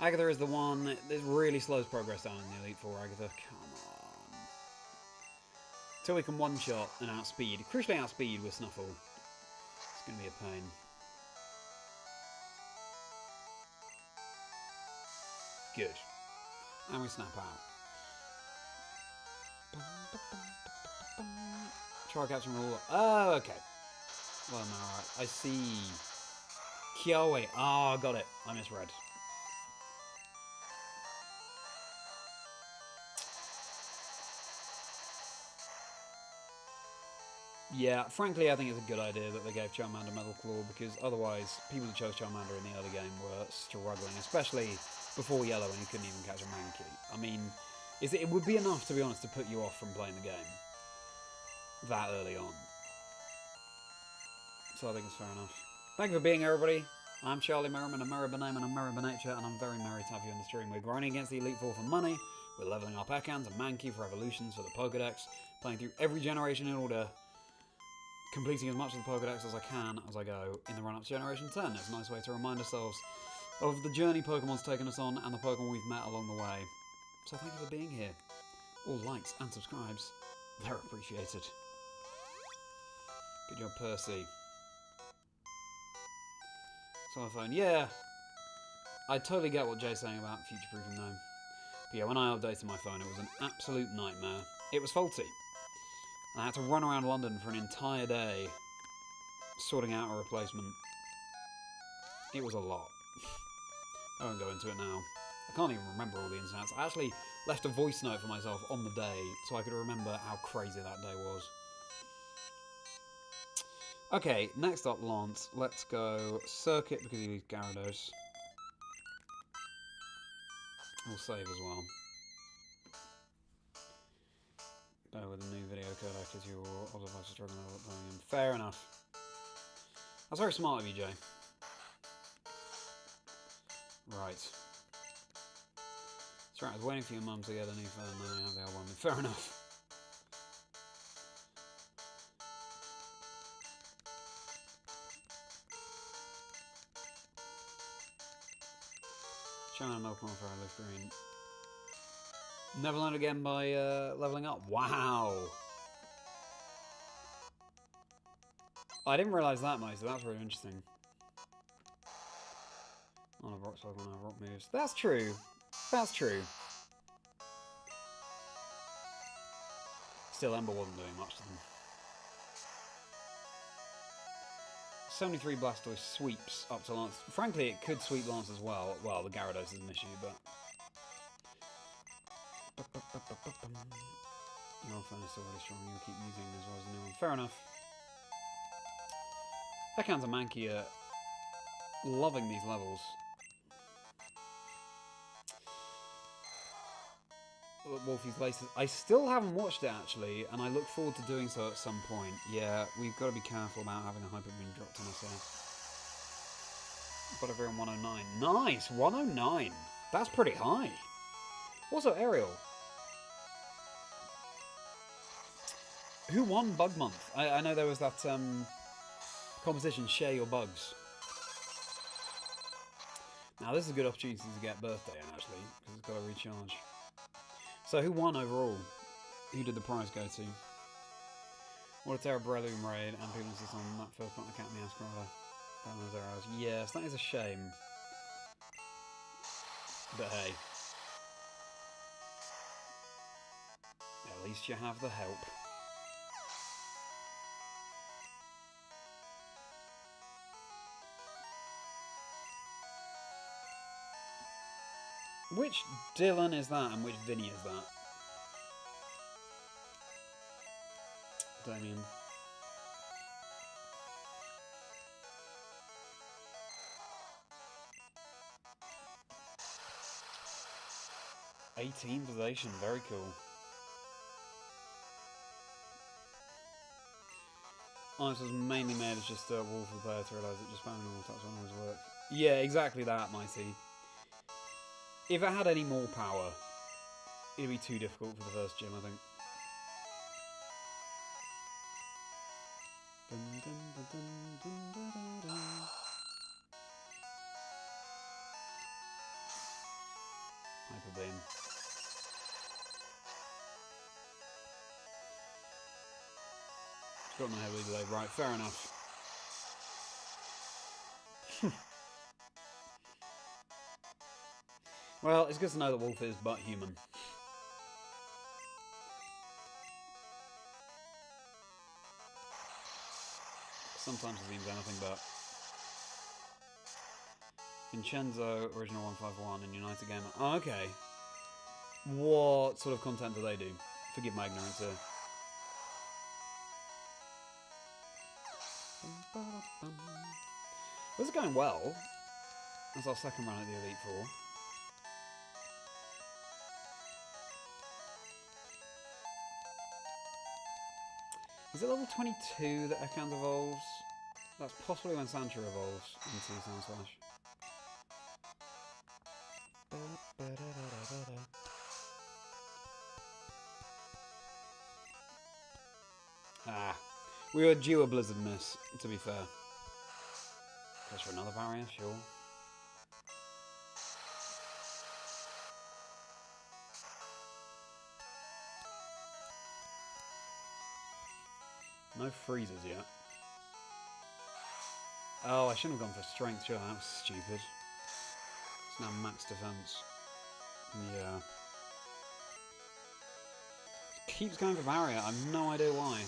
Agatha is the one that really slows progress down in the Elite Four. Agatha, come on. Until we can one-shot and outspeed, crucially outspeed with Snuffle, it's going to be a pain. Good. And we snap out. Try catching all. Oh, okay. Well, I'm alright. I see. Kyoe. Ah, got it. I misread. Yeah, frankly, I think it's a good idea that they gave Charmander Metal Claw, because otherwise, people who chose Charmander in the early game were struggling, especially before Yellow when you couldn't even catch a Mankey. I mean, it would be enough, to be honest, to put you off from playing the game that early on. So I think it's fair enough. Thank you for being here, everybody. I'm Charlie Merriman, a Merriman name and a Merriman nature, and I'm very merry to have you on the stream. We're grinding against the Elite Four for money, we're leveling up Ekans and Mankey for evolutions for the Pokédex, playing through every generation in order, completing as much of the Pokédex as I can as I go in the run-up to Generation 10. It's a nice way to remind ourselves of the journey Pokemon's taken us on and the Pokemon we've met along the way. So thank you for being here. All likes and subscribes, they're appreciated. Good job, Percy. Telephone, yeah. I totally get what Jay's saying about future-proofing though. But yeah, when I updated my phone, it was an absolute nightmare. It was faulty. I had to run around London for an entire day sorting out a replacement. It was a lot. I won't go into it now. I can't even remember all the ins and outs. I actually left a voice note for myself on the day so I could remember how crazy that day was. Okay, next up, Lance. Let's go Circuit because he needs Gyarados. We'll save as well. Better with a new video codec because your other device is struggling with playing him. Fair enough. That's very smart of you, Jay. Right. That's right, I was waiting for your mum to get a new phone and then I have the old one. Fair enough. China Milk on FireRed LeafGreen. Never learned again by leveling up. Wow! I didn't realise that much, so that's really interesting. On a rock cycle, on rock moves. That's true. That's true. Still, Ember wasn't doing much to them. 73 Blastoise sweeps up to Lance. Frankly, it could sweep Lance as well. Well, the Gyarados is an issue, but... Your phone is still really strong. You'll keep using as well as the new one. Fair enough. Backhands and Mankey are loving these levels. Wolfie's Laces. I still haven't watched it, actually, and I look forward to doing so at some point. Yeah, we've got to be careful about having a Hyper Beam dropped on us here. But over in 109. Nice! 109! That's pretty high. Also, Ariel. Who won Bug Month? I know there was that competition, Share Your Bugs. Now, this is a good opportunity to get Birthday in, actually, because it's got to recharge. So, who won overall? Who did the prize go to? What a terrible Breloom raid, and people insist on that first part of the Cat Meow Scroller. Yes, that is a shame. But hey. At least you have the help. Which Dylan is that, and which Vinny is that? Damien. '18 position, very cool. Oh, this was mainly made as just a wall for the player to realise that just spamming all attacks won't always work. Yeah, exactly that, Mighty. If it had any more power, it'd be too difficult for the first gym, I think. Hyper Beam. Got my heavily delayed, right, fair enough. Well, it's good to know that Wolf is but human. Sometimes it seems anything but. Vincenzo, Original 151, and United Gamer. Oh, okay. What sort of content do they do? Forgive my ignorance here. This is going well. That's our second run at the Elite Four. Is it level 22 that Ekans evolves? That's possibly when Sancho evolves into Sound Slash. Ah, we were due a Blizzard miss, to be fair. Goes for another barrier, sure. No freezes yet. Oh, I shouldn't have gone for strength, sure, that was stupid. It's now max defense. Yeah. Keeps going for barrier, I have no idea why.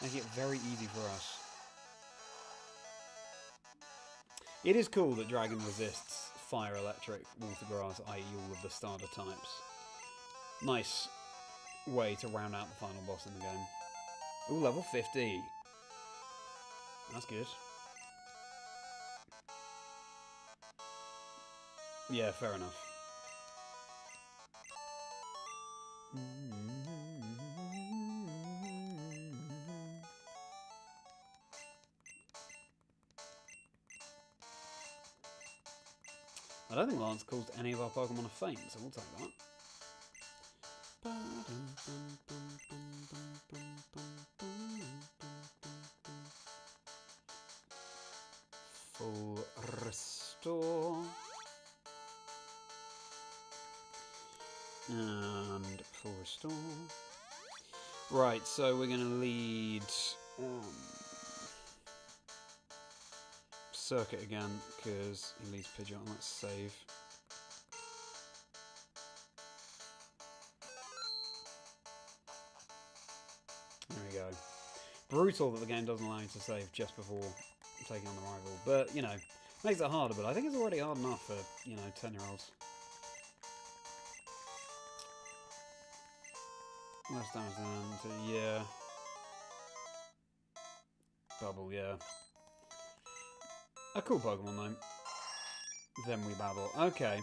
Making it very easy for us. It is cool that Dragon resists Fire, Electric, Water, Grass, i.e. all of the starter types. Nice way to round out the final boss in the game. Ooh, level 50. That's good. Yeah, fair enough. I don't think Lance caused any of our Pokemon a faint, so we'll take that. Full restore. And full restore. Right, so we're going to lead Circuit again, because he leads Pidgeot. Let's save. brutal that the game doesn't allow you to save just before taking on the rival. But, you know, makes it harder. But I think it's already hard enough for, you know, 10-year-olds. Less damage than, yeah. Bubble, yeah. A cool Pokemon, though. Then we battle. Okay.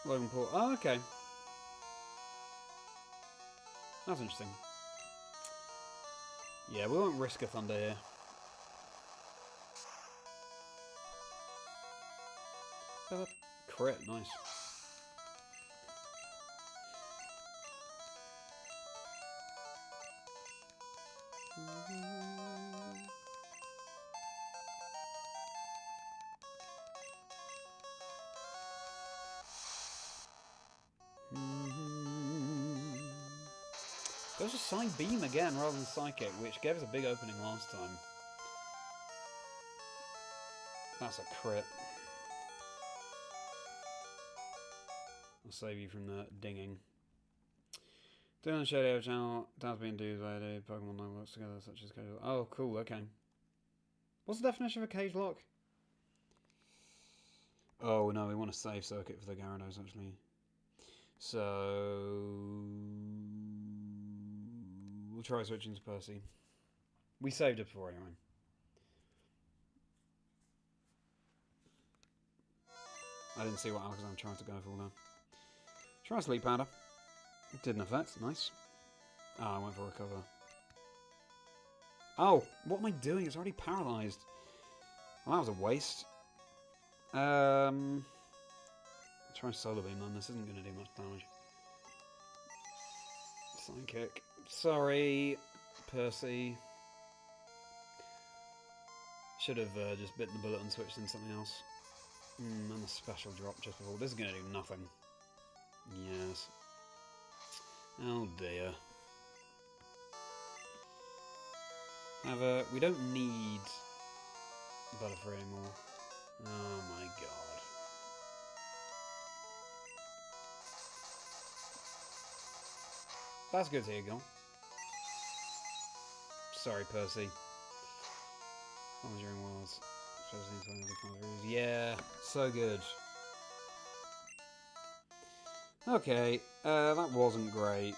Logan Paul. Oh, okay. That's interesting. Yeah, we won't risk a Thunder here. Crit, nice. Goes to Psy Beam again rather than Psychic, which gave us a big opening last time. That's a crit. I'll save you from the dinging. Doing the Shadow channel, that's being do by the Pokemon that works together, such as cage lock. Oh, cool, okay. What's the definition of a cage lock? Oh, no, we want a save circuit for the Gyarados, actually. So we'll try switching to Percy. We saved it before anyway. I didn't see what Alakazam tried to go for now. Try Sleep Powder. Didn't affect. Nice. Ah, I went for Recover. Oh, what am I doing? It's already paralysed. Well, that was a waste. Try Solar Beam then. This isn't going to do much damage. Psychic. Sorry, Percy. Should have just bitten the bullet and switched into something else. And a special drop just before. This is going to do nothing. Yes. Oh dear. However, we don't need Butterfree anymore. Oh my god. That's good, here you go. Sorry, Percy. Conjuring Worlds. Yeah, so good. Okay, that wasn't great.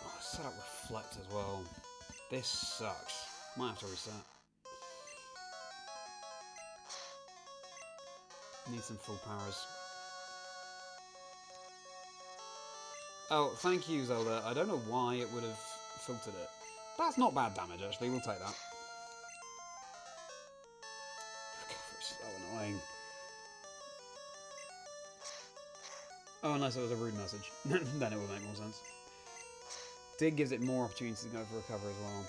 Oh, I set up Reflect as well. This sucks. Might have to reset. Need some full powers. Oh, thank you, Zelda. I don't know why it would have filtered it. That's not bad damage, actually. We'll take that. It's so annoying. Oh, unless it was a rude message. Then it would make more sense. Dig gives it more opportunities to go for recover as well.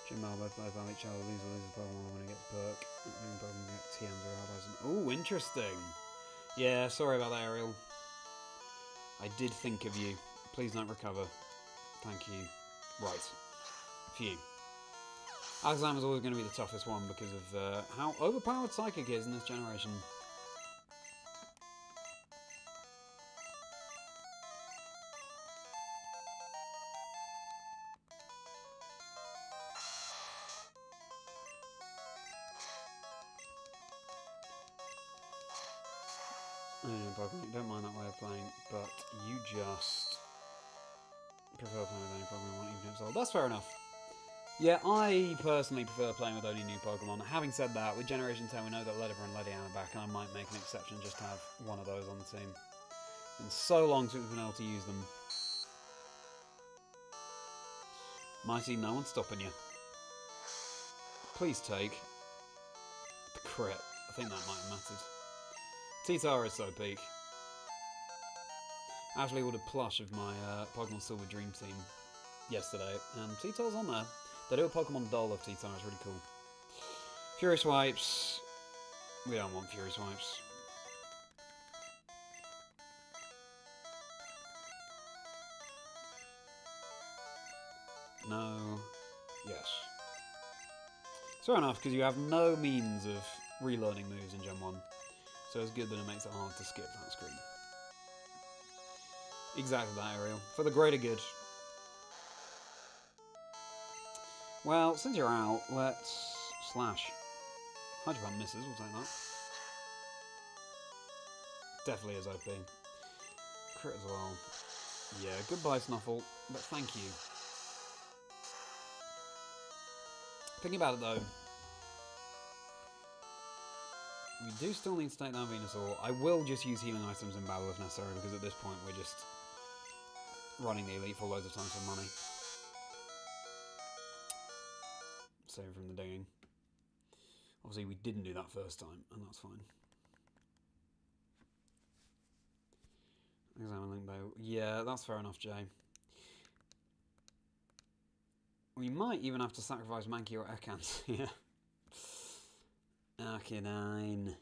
Jim Malbeth, both by each other, loses Pokemon when it gets perk. Pokemon get TMs or allies. Oh, interesting. Yeah, sorry about that, Ariel. I did think of you. Please don't recover. Thank you. Right. Phew. Alakazam is always going to be the toughest one because of how overpowered Psychic is in this generation. Pokemon, you don't mind that way of playing, but you just prefer playing with any Pokemon even if it's old. That's fair enough. Yeah, I personally prefer playing with only new Pokemon. Having said that, with Generation 10 we know that Lediver and Ledian are back, and I might make an exception just to have one of those on the team. It's been so long since we've been able to use them. Mighty, no one's stopping you. Please take the crit. I think that might have mattered. Titara is so peak. I actually ordered plush of my Pokemon Silver Dream Team yesterday, and Titara's on there. They do a Pokemon doll of Titara, it's really cool. Fury Swipes. We don't want Fury Swipes. No. Yes. It's fair enough, because you have no means of relearning moves in Gen 1. So it's good that it makes it hard to skip that screen. Exactly that, Ariel. For the greater good. Well, since you're out, let's slash. 100% misses, we'll take that. Definitely is OP. Crit as well. Yeah, goodbye Snuffle, but thank you. Thinking about it though, we do still need to take down Venusaur. I will just use healing items in battle if necessary, because at this point we're just running the Elite Four loads of times for money. Save from the dinging. Obviously we didn't do that first time, and that's fine. Examine Link Bow. Yeah, that's fair enough, Jay. We might even have to sacrifice Mankey or Ekans. Yeah. Arcanine.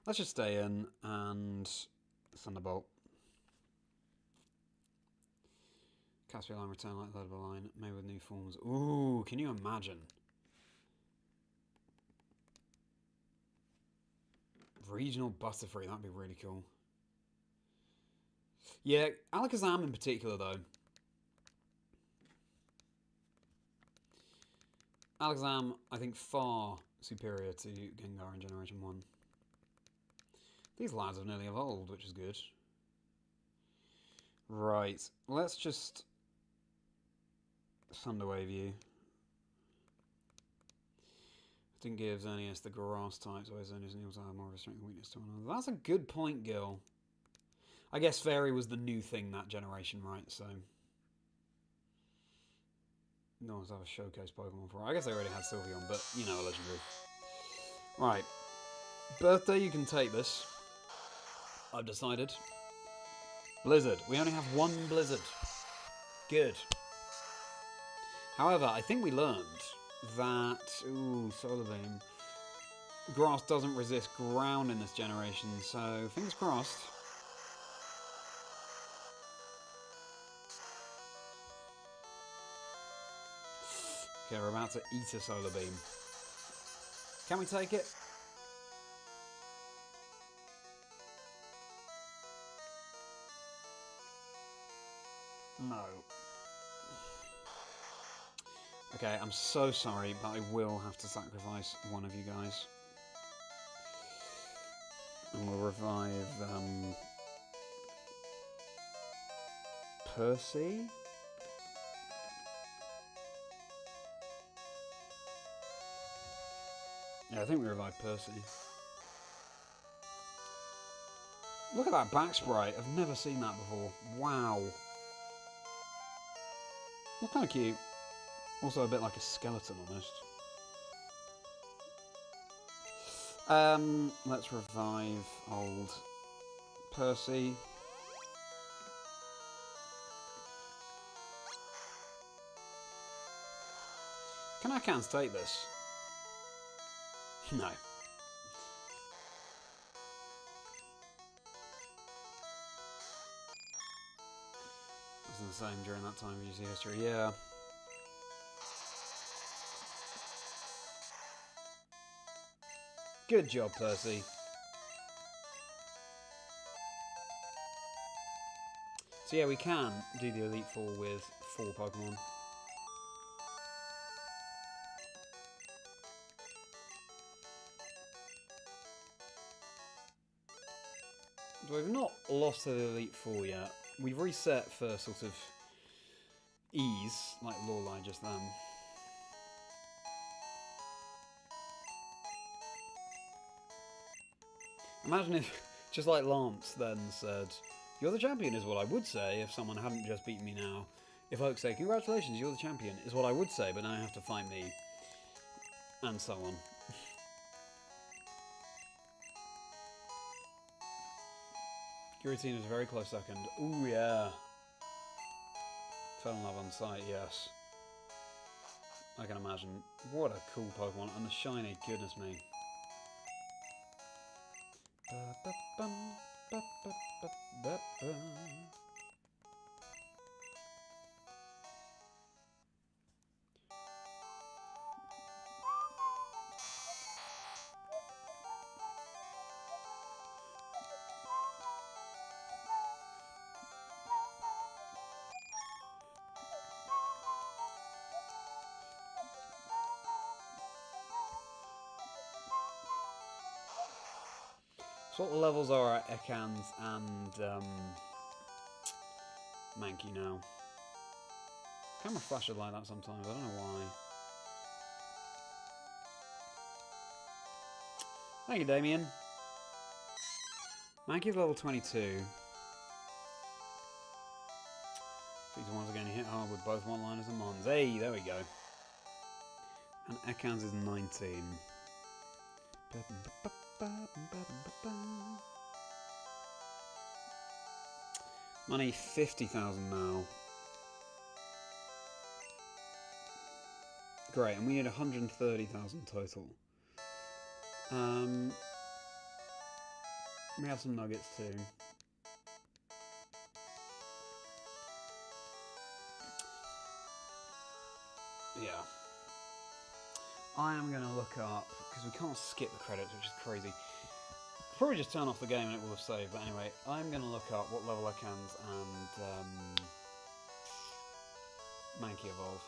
Let's just stay in and Thunderbolt. Caspian Line, return like that of a line, maybe with new forms. Ooh, can you imagine? Regional Butterfree, that'd be really cool. Yeah, Alakazam in particular, though. Alakazam, I think, far superior to Gengar in Generation 1. These lads have nearly evolved, which is good. Right, let's just Thunderwave you. Didn't give Xerneas the grass type, so Xerneas and also have more of a strength and weakness to another. That's a good point, Gil. I guess Fairy was the new thing that generation, right? So no one's have a showcase Pokemon for it. I guess they already had Sylveon, but you know, a legendary. Right. Birthday, you can take this. I've decided. Blizzard. We only have one Blizzard. Good. However, I think we learned that... Ooh, Solar Beam. Grass doesn't resist ground in this generation, so fingers crossed. Okay, we're about to eat a Solar Beam. Can we take it? No. Okay, I'm so sorry, but I will have to sacrifice one of you guys. And we'll revive, Percy? Yeah, I think we revived Percy. Look at that back sprite. I've never seen that before. Wow. Looks kind of cute. Also a bit like a skeleton, almost. Let's revive old Percy. Can I take this? No. Wasn't the same during that time of UC history, yeah. Good job, Percy. So yeah, we can do the Elite Four with 4 Pokemon. So we've not lost to the Elite Four yet. We've reset for sort of ease, like Lorelei just then. Imagine if, just like Lance then said, "You're the champion," is what I would say if someone hadn't just beaten me now. If Oak say, "Congratulations, you're the champion," is what I would say, but now you have to fight me. And so on. Giratina is a very close second. Ooh, yeah. Fell in love on sight, yes. I can imagine. What a cool Pokemon. And the shiny, goodness me. So what the levels are at Ekans and Mankey now. Camera flashes like that sometimes, I don't know why. Thank you, Damien. Mankey's level 22. These ones are going to hit hard with both one-liners and mons. Hey, there we go. And Ekans is 19. Money 50,000 now. Great, and we need 130,000 total. We have some nuggets too. Yeah. I am going to look up, because we can't skip the credits, which is crazy. Probably just turn off the game and it will have saved, but anyway, I'm going to look up what level Ekans and Mankey evolve.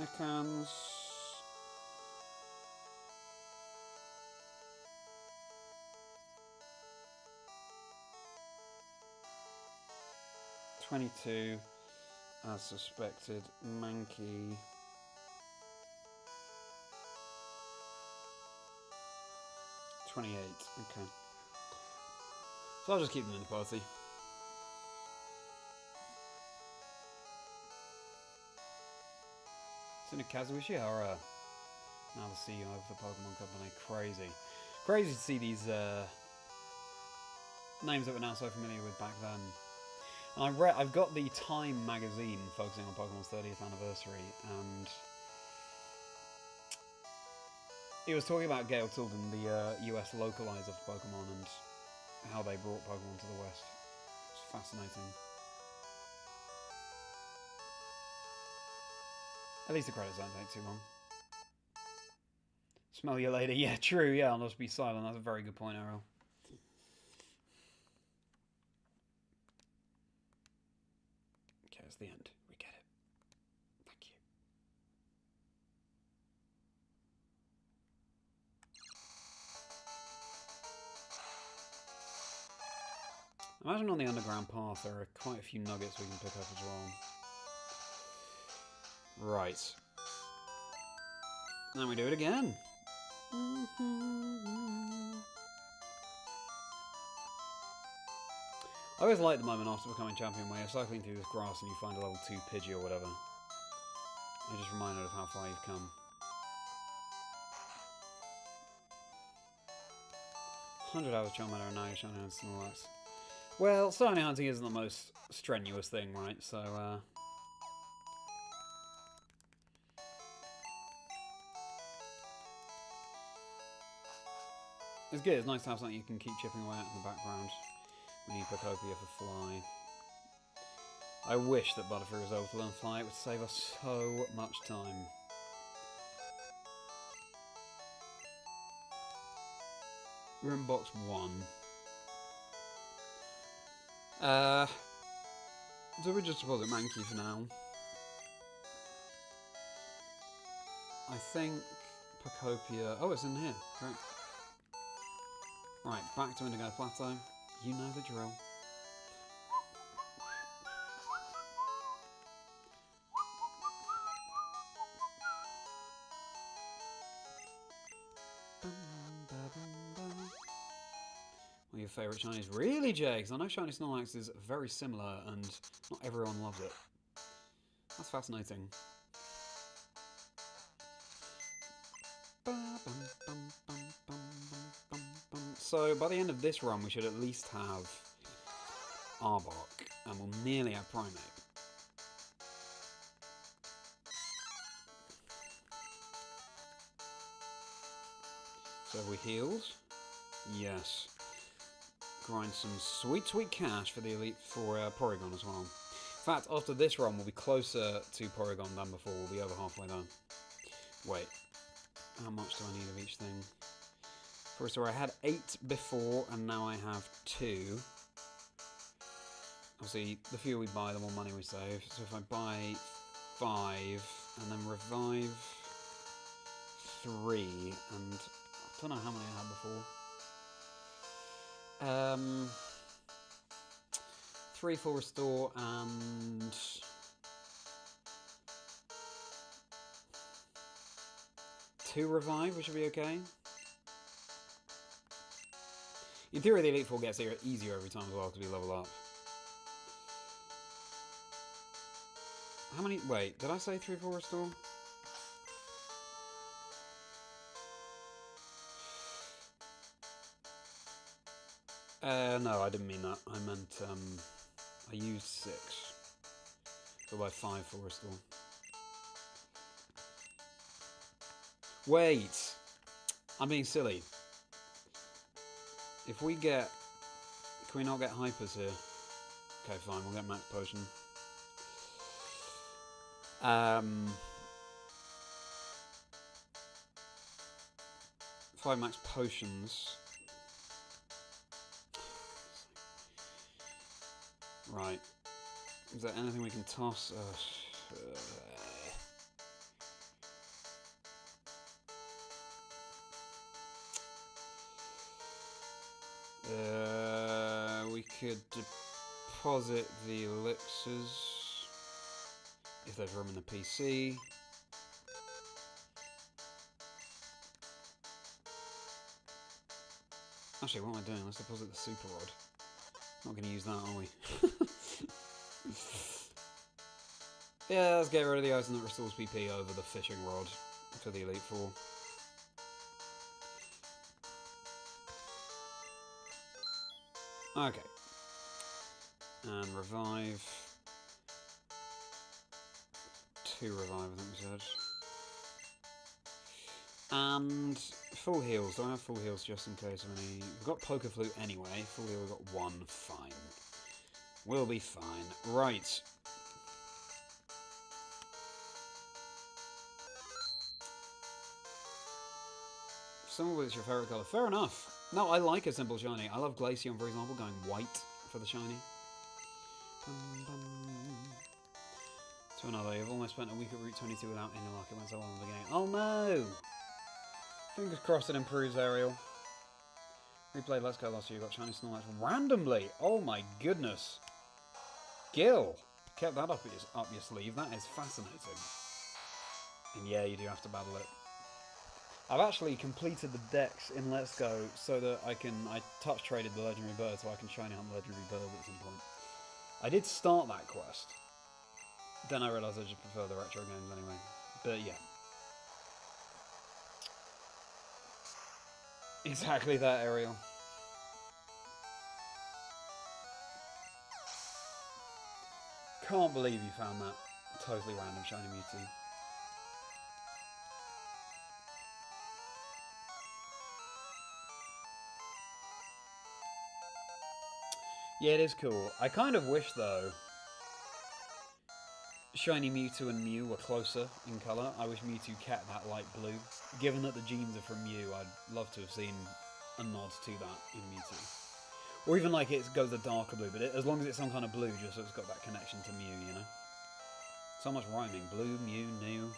Ekans. $22 as suspected. Mankey. $28. Okay. So I'll just keep them in the party. Ishihara, now the CEO of the Pokemon Company. Crazy. Crazy to see these names that we're now so familiar with back then. And I've got the Time magazine focusing on Pokemon's 30th anniversary, and it was talking about Gale Tilden, the US localizer for Pokemon, and how they brought Pokemon to the West. It's fascinating. At least the credits don't take too long. Smell you later. Yeah, true. Yeah, I'll just be silent. That's a very good point, Errol. Okay, it's the end. We get it. Thank you. Imagine on the underground path there are quite a few nuggets we can pick up as well. Right. Then we do it again. I always like the moment after becoming champion where you're cycling through this grass and you find a level 2 Pidgey or whatever. You're just reminded of how far you've come. 100 hours Charmander and now you're shiny on Snorlax. Well, shiny hunting isn't the most strenuous thing, right? So, it's good, it's nice to have something you can keep chipping away at in the background. We need Pokopia for Fly. I wish that Butterfree was able to learn Fly, it would save us so much time. We're in box 1. So we just deposit Mankey for now. I think Pokopia... Oh, it's in here. Great. Right, back to Indigo Plateau. You know the drill. What are your favourite shinies? Really, Jay? Because I know Shiny Snorlax is very similar and not everyone loves it. That's fascinating. So by the end of this run we should at least have Arbok and we'll nearly have Primeape. So have we healed? Yes. Grind some sweet, sweet cash for the elite for Porygon as well. In fact, after this run, we'll be closer to Porygon than before. We'll be over halfway there. Wait. How much do I need of each thing? First, so I had 8 before, and now I have 2. Obviously, the fewer we buy, the more money we save. So if I buy 5 and then revive 3, and I don't know how many I had before. 3 full restore and 2 revive, which would be okay. In theory, the Elite Four gets easier every time as well because we level up. How many? Wait, did I say 3 full restore? No, I didn't mean that. I meant, I used 6. So by 5 full restore. Wait! I'm being silly. If we get... Can we not get hypers here? Okay, fine, we'll get max potion. 5 max potions. Right. Is there anything we can toss? We could deposit the elixirs if there's room in the PC. Actually, what am I doing? Let's deposit the super rod. Not going to use that, are we? Yeah, let's get rid of the item that restores PP over the fishing rod for the Elite Four. Okay. And revive. 2 revive, I think we said. And full heals. Do I have full heals just in case of any... We've got Poke Flute anyway. Full heal, we've got 1. Fine. We'll be fine. Right. Simple is your favourite colour. Fair enough. No, I like a simple shiny. I love Glaceon, for example, going white for the shiny. To another, you've almost spent a week at Route 22 without any luck. It went so well in the beginning. Oh no! Fingers crossed it improves, Ariel. Replayed Let's Go last year, got shiny Snorlax randomly. Oh my goodness. Gil, kept that up your sleeve. That is fascinating. And yeah, you do have to battle it. I've actually completed the Dex in Let's Go so that I touch traded the legendary bird so I can shiny hunt the legendary bird at some point. I did start that quest. Then I realised I just prefer the retro games anyway. But yeah. Exactly that, Ariel. Can't believe you found that totally random shiny Mewtwo. Yeah, it is cool. I kind of wish, though, shiny Mewtwo and Mew were closer in colour. I wish Mewtwo kept that light blue. Given that the genes are from Mew, I'd love to have seen a nod to that in Mewtwo. Or even like it goes a darker blue, but as long as it's some kind of blue, just so it's got that connection to Mew, you know? So much rhyming. Blue, Mew, New.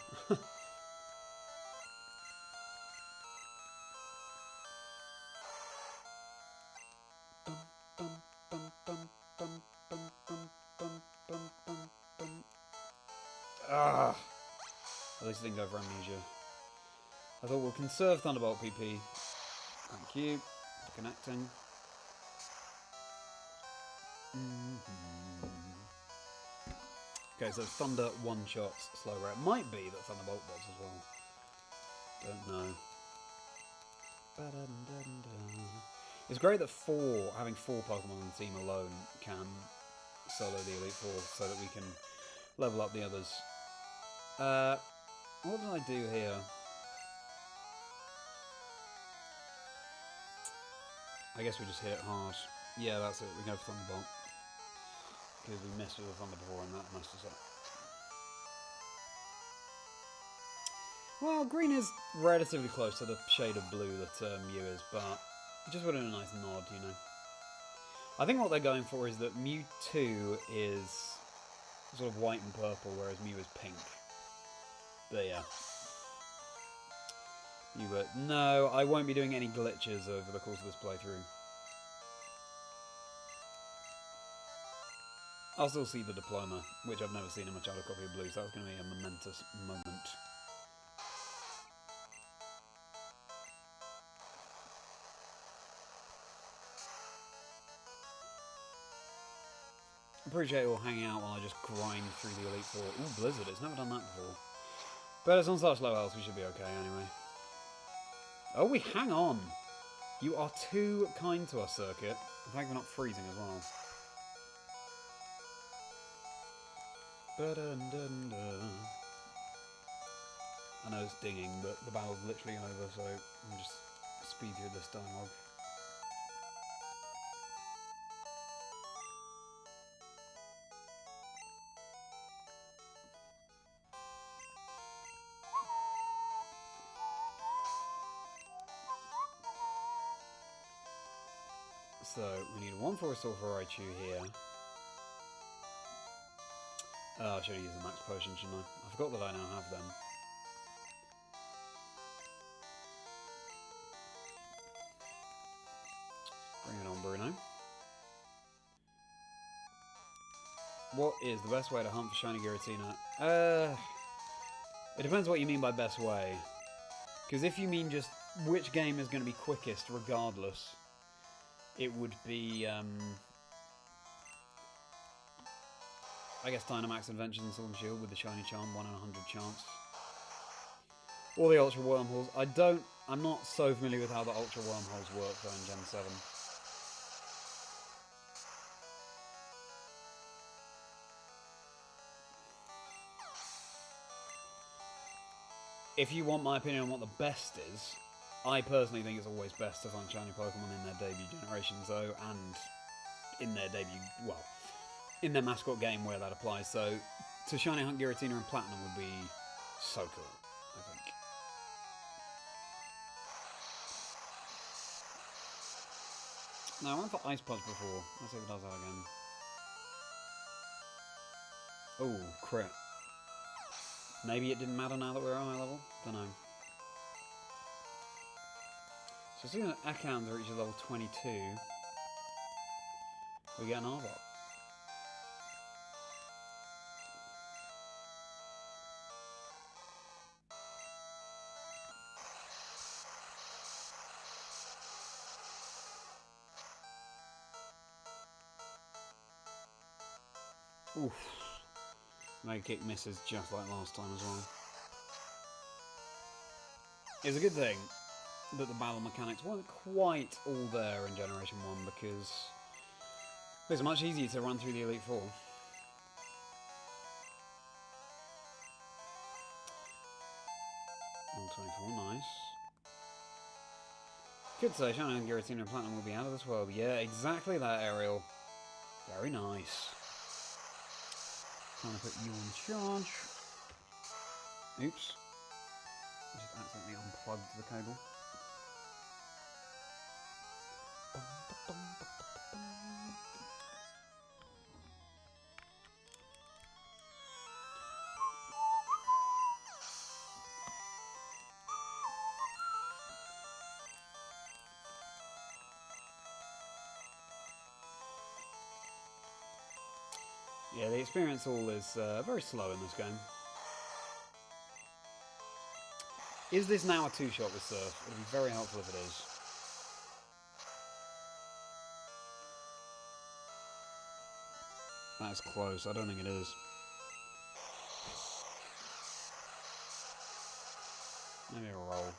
Ah! At least it didn't go for Amnesia. I thought we'll conserve Thunderbolt PP. Thank you for connecting. Okay, so Thunder one-shots slow rare. It might be that Thunderbolt does as well. Don't know. It's great that having 4 Pokemon on the team alone can solo the Elite Four so that we can level up the others. What did I do here? I guess we just hit it hard. Yeah, that's it. We go for Thunderbolt. Because we missed with the Thunder before and that messed us up. Well, green is relatively close to the shade of blue that Mew is, but just wanted a nice nod, you know. I think what they're going for is that Mewtwo is sort of white and purple, whereas Mew is pink. But yeah. No, I won't be doing any glitches over the course of this playthrough. I'll still see the diploma, which I've never seen in my childhood copy of Blue, so that's going to be a momentous moment. Appreciate you all hanging out while I just grind through the Elite Four. Ooh, Blizzard, it's never done that before. But it's on such low health, we should be okay anyway. Oh, we hang on! You are too kind to us, Circuit. Thank you for not freezing as well. I know it's dinging, but the battle's literally over, so I'll just speed through this dialogue. So, we need one Forest Sword for Raichu here. Oh, I should have used the max potion, shouldn't I? I forgot that I now have them. Bring it on, Bruno. What is the best way to hunt for shiny Giratina? It depends what you mean by best way. Because if you mean just which game is going to be quickest regardless, it would be, I guess Dynamax Adventure and Sword and Shield with the Shiny Charm, 1 in 100 chance. Or the Ultra Wormholes. I'm not so familiar with how the Ultra Wormholes work though in Gen 7. If you want my opinion on what the best is, I personally think it's always best to find shiny Pokemon in their debut generation, though, and in their debut, well, in their mascot game where that applies. So, to shiny hunt Giratina and Platinum would be so cool, I think. Now, I went for Ice Punch before. Let's see if it does that again. Oh, crit. Maybe it didn't matter now that we're at high level? Don't know. So as soon as Ekans reaches level 22, we get an Arbok. Oof. Mega Kick misses just like last time as well. It's a good thing that the battle mechanics weren't quite all there in Generation 1 because it's much easier to run through the Elite Four. Level 24, nice. Could say Shiny and Giratina and Platinum will be out of this world. Yeah, exactly that, Ariel. Very nice. Trying to put you on charge. Oops. I just accidentally unplugged the cable. Yeah, the experience all is very slow in this game. Is this now a two-shot with Surf? It would be very helpful if it is. That is close. I don't think it is. Maybe a roll.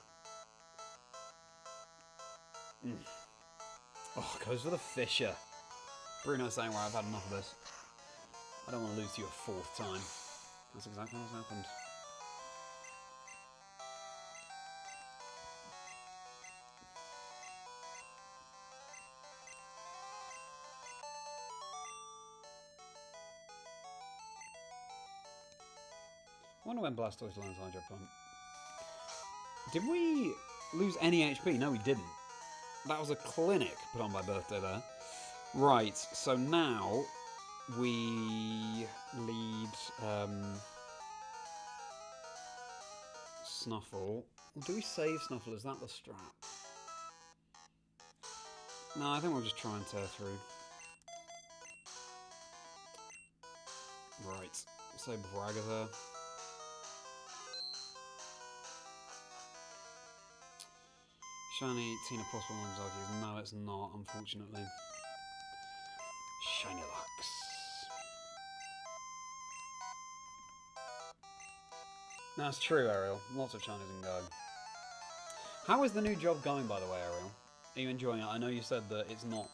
Oh, goes for the Fisher. Bruno's saying, well, I've had enough of this. I don't want to lose to you a fourth time. That's exactly what's happened. I wonder when Blastoise learns Hydro Pump. Did we lose any HP? No, we didn't. That was a clinic put on by Birthday there. Right, so now we lead Snuffle. Do we save Snuffle? Is that the strat? No, I think we'll just try and tear through. Right, save before Agatha. Shiny, Tina possible names argues. No, it's not, unfortunately. Shiny Lux. That's true, Ariel. Lots of shinies in Go. How is the new job going, by the way, Ariel? Are you enjoying it? I know you said that it's not...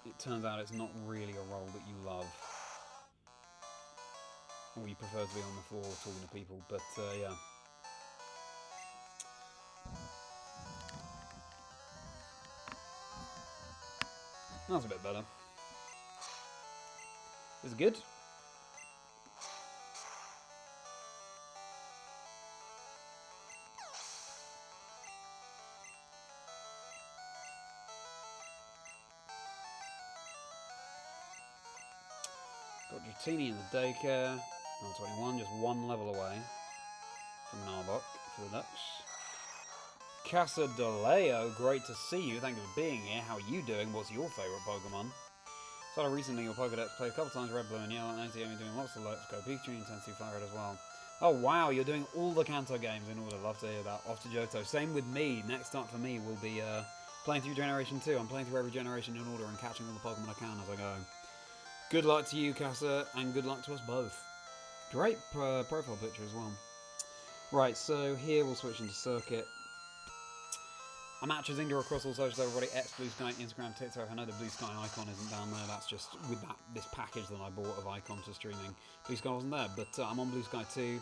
It turns out it's not really a role that you love. Or you prefer to be on the floor talking to people, but yeah. That's a bit better. Is it good? Got Dratini in the daycare. Level 21, just one level away from Narbok for the Dutch. Casa DeLeo, great to see you. Thank you for being here. How are you doing? What's your favourite Pokemon? Started recently your Pokédex, played a couple times Red, Blue and Yellow, and NCM doing lots of Let's Go Pikachu and Intensity FireRed as well. Oh wow, you're doing all the Kanto games in order. Love to hear that. Off to Johto. Same with me. Next up for me will be playing through Generation 2. I'm playing through every generation in order and catching all the Pokemon I can as I go. Good luck to you, Casa, and good luck to us both. Great profile picture as well. Right, so here we'll switch into Circuit. I'm at Chazingdra across all socials, everybody. X, Blue Sky, Instagram, TikTok. I know the Blue Sky icon isn't down there. That's just with this package that I bought of icons for streaming. Blue Sky wasn't there, but I'm on Blue Sky too.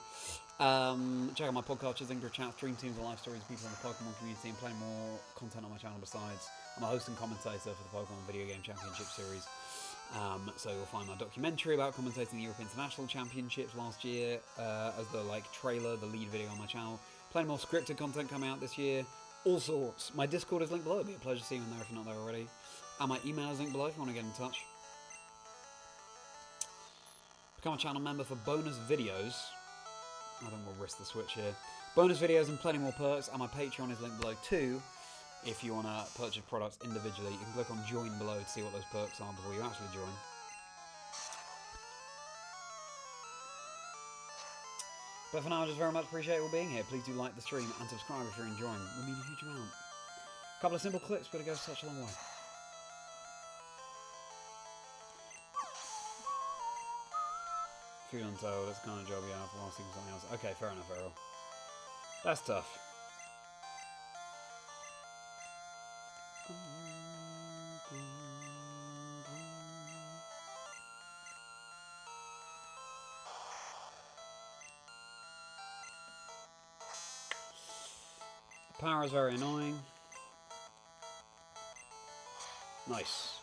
Check out my podcast, Chazingdra Chat, stream teams and live stories of people in the Pokemon community, and play more content on my channel besides. I'm a host and commentator for the Pokemon Video Game Championship Series. So you'll find my documentary about commentating the European International Championships last year as the trailer, the lead video on my channel. Plenty more scripted content coming out this year. All sorts. My Discord is linked below. It'd be a pleasure to see you in there if you're not there already. And my email is linked below if you want to get in touch. Become a channel member for bonus videos. I think we'll risk the switch here. Bonus videos and plenty more perks. And my Patreon is linked below too. If you want to purchase products individually, you can click on join below to see what those perks are before you actually join. But for now, I just very much appreciate you all being here. Please do like the stream and subscribe if you're enjoying. It would mean a huge amount. A couple of simple clicks, but it goes such a long way. Food untold, that's the kind of job you have while seeing something else. Okay, fair enough, Errol. That's tough. Power is very annoying. Nice.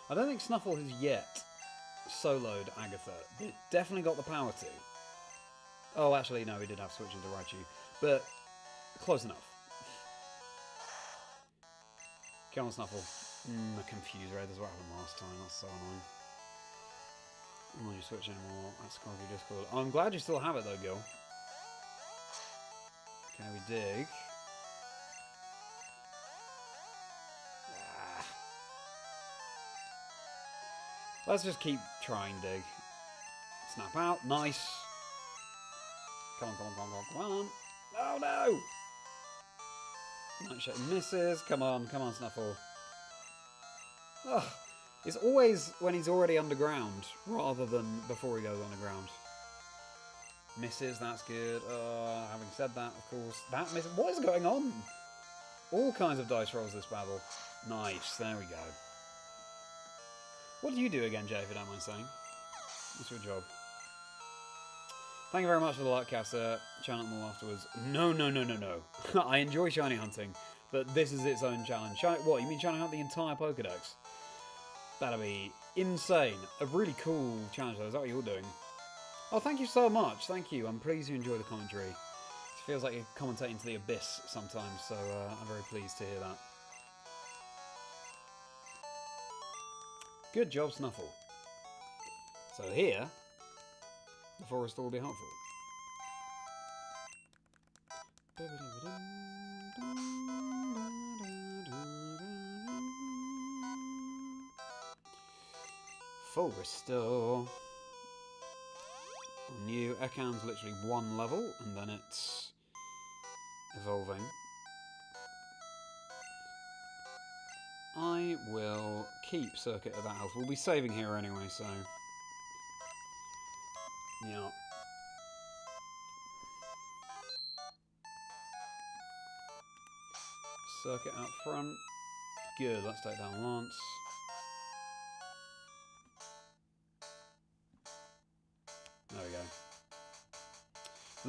I don't think Snuffle has yet soloed Agatha. It definitely got the power to. Oh, actually, no, he did have switching to Raichu. But close enough. Come on, Snuffle. I'm confused, right? That's what happened last time. That's so annoying. I'm not just switching anymore. That's going through Discord. Oh, I'm glad you still have it though, Gil. Okay, we dig. Ah. Let's just keep trying, dig. Snap out. Nice. Come on, come on, come on, come on. Oh no! Nightshade misses. Come on, Snuffle. Ugh. It's always when he's already underground, rather than before he goes underground. Misses, that's good. Having said that, of course, that misses. What is going on? All kinds of dice rolls this battle. Nice, there we go. What do you do again, Jay, if you don't mind saying? What's your job? Thank you very much for the like, Casa. Channel more afterwards. No. I enjoy shiny hunting, but this is its own challenge. What, you mean shiny hunt the entire Pokédex? That'll be insane. A really cool challenge though. Is that what you're doing? Oh, thank you so much. Thank you. I'm pleased you enjoy the commentary. It's Feels like you're commentating to the abyss sometimes, so I'm very pleased to hear that. Good job, Snuffle. So here, the forest will be helpful. Full restore. New Ekan's literally 1 level, and then it's evolving. I will keep Circuit at that health. We'll be saving here anyway, so yeah. Circuit out front. Good, let's take down Lance. There we go.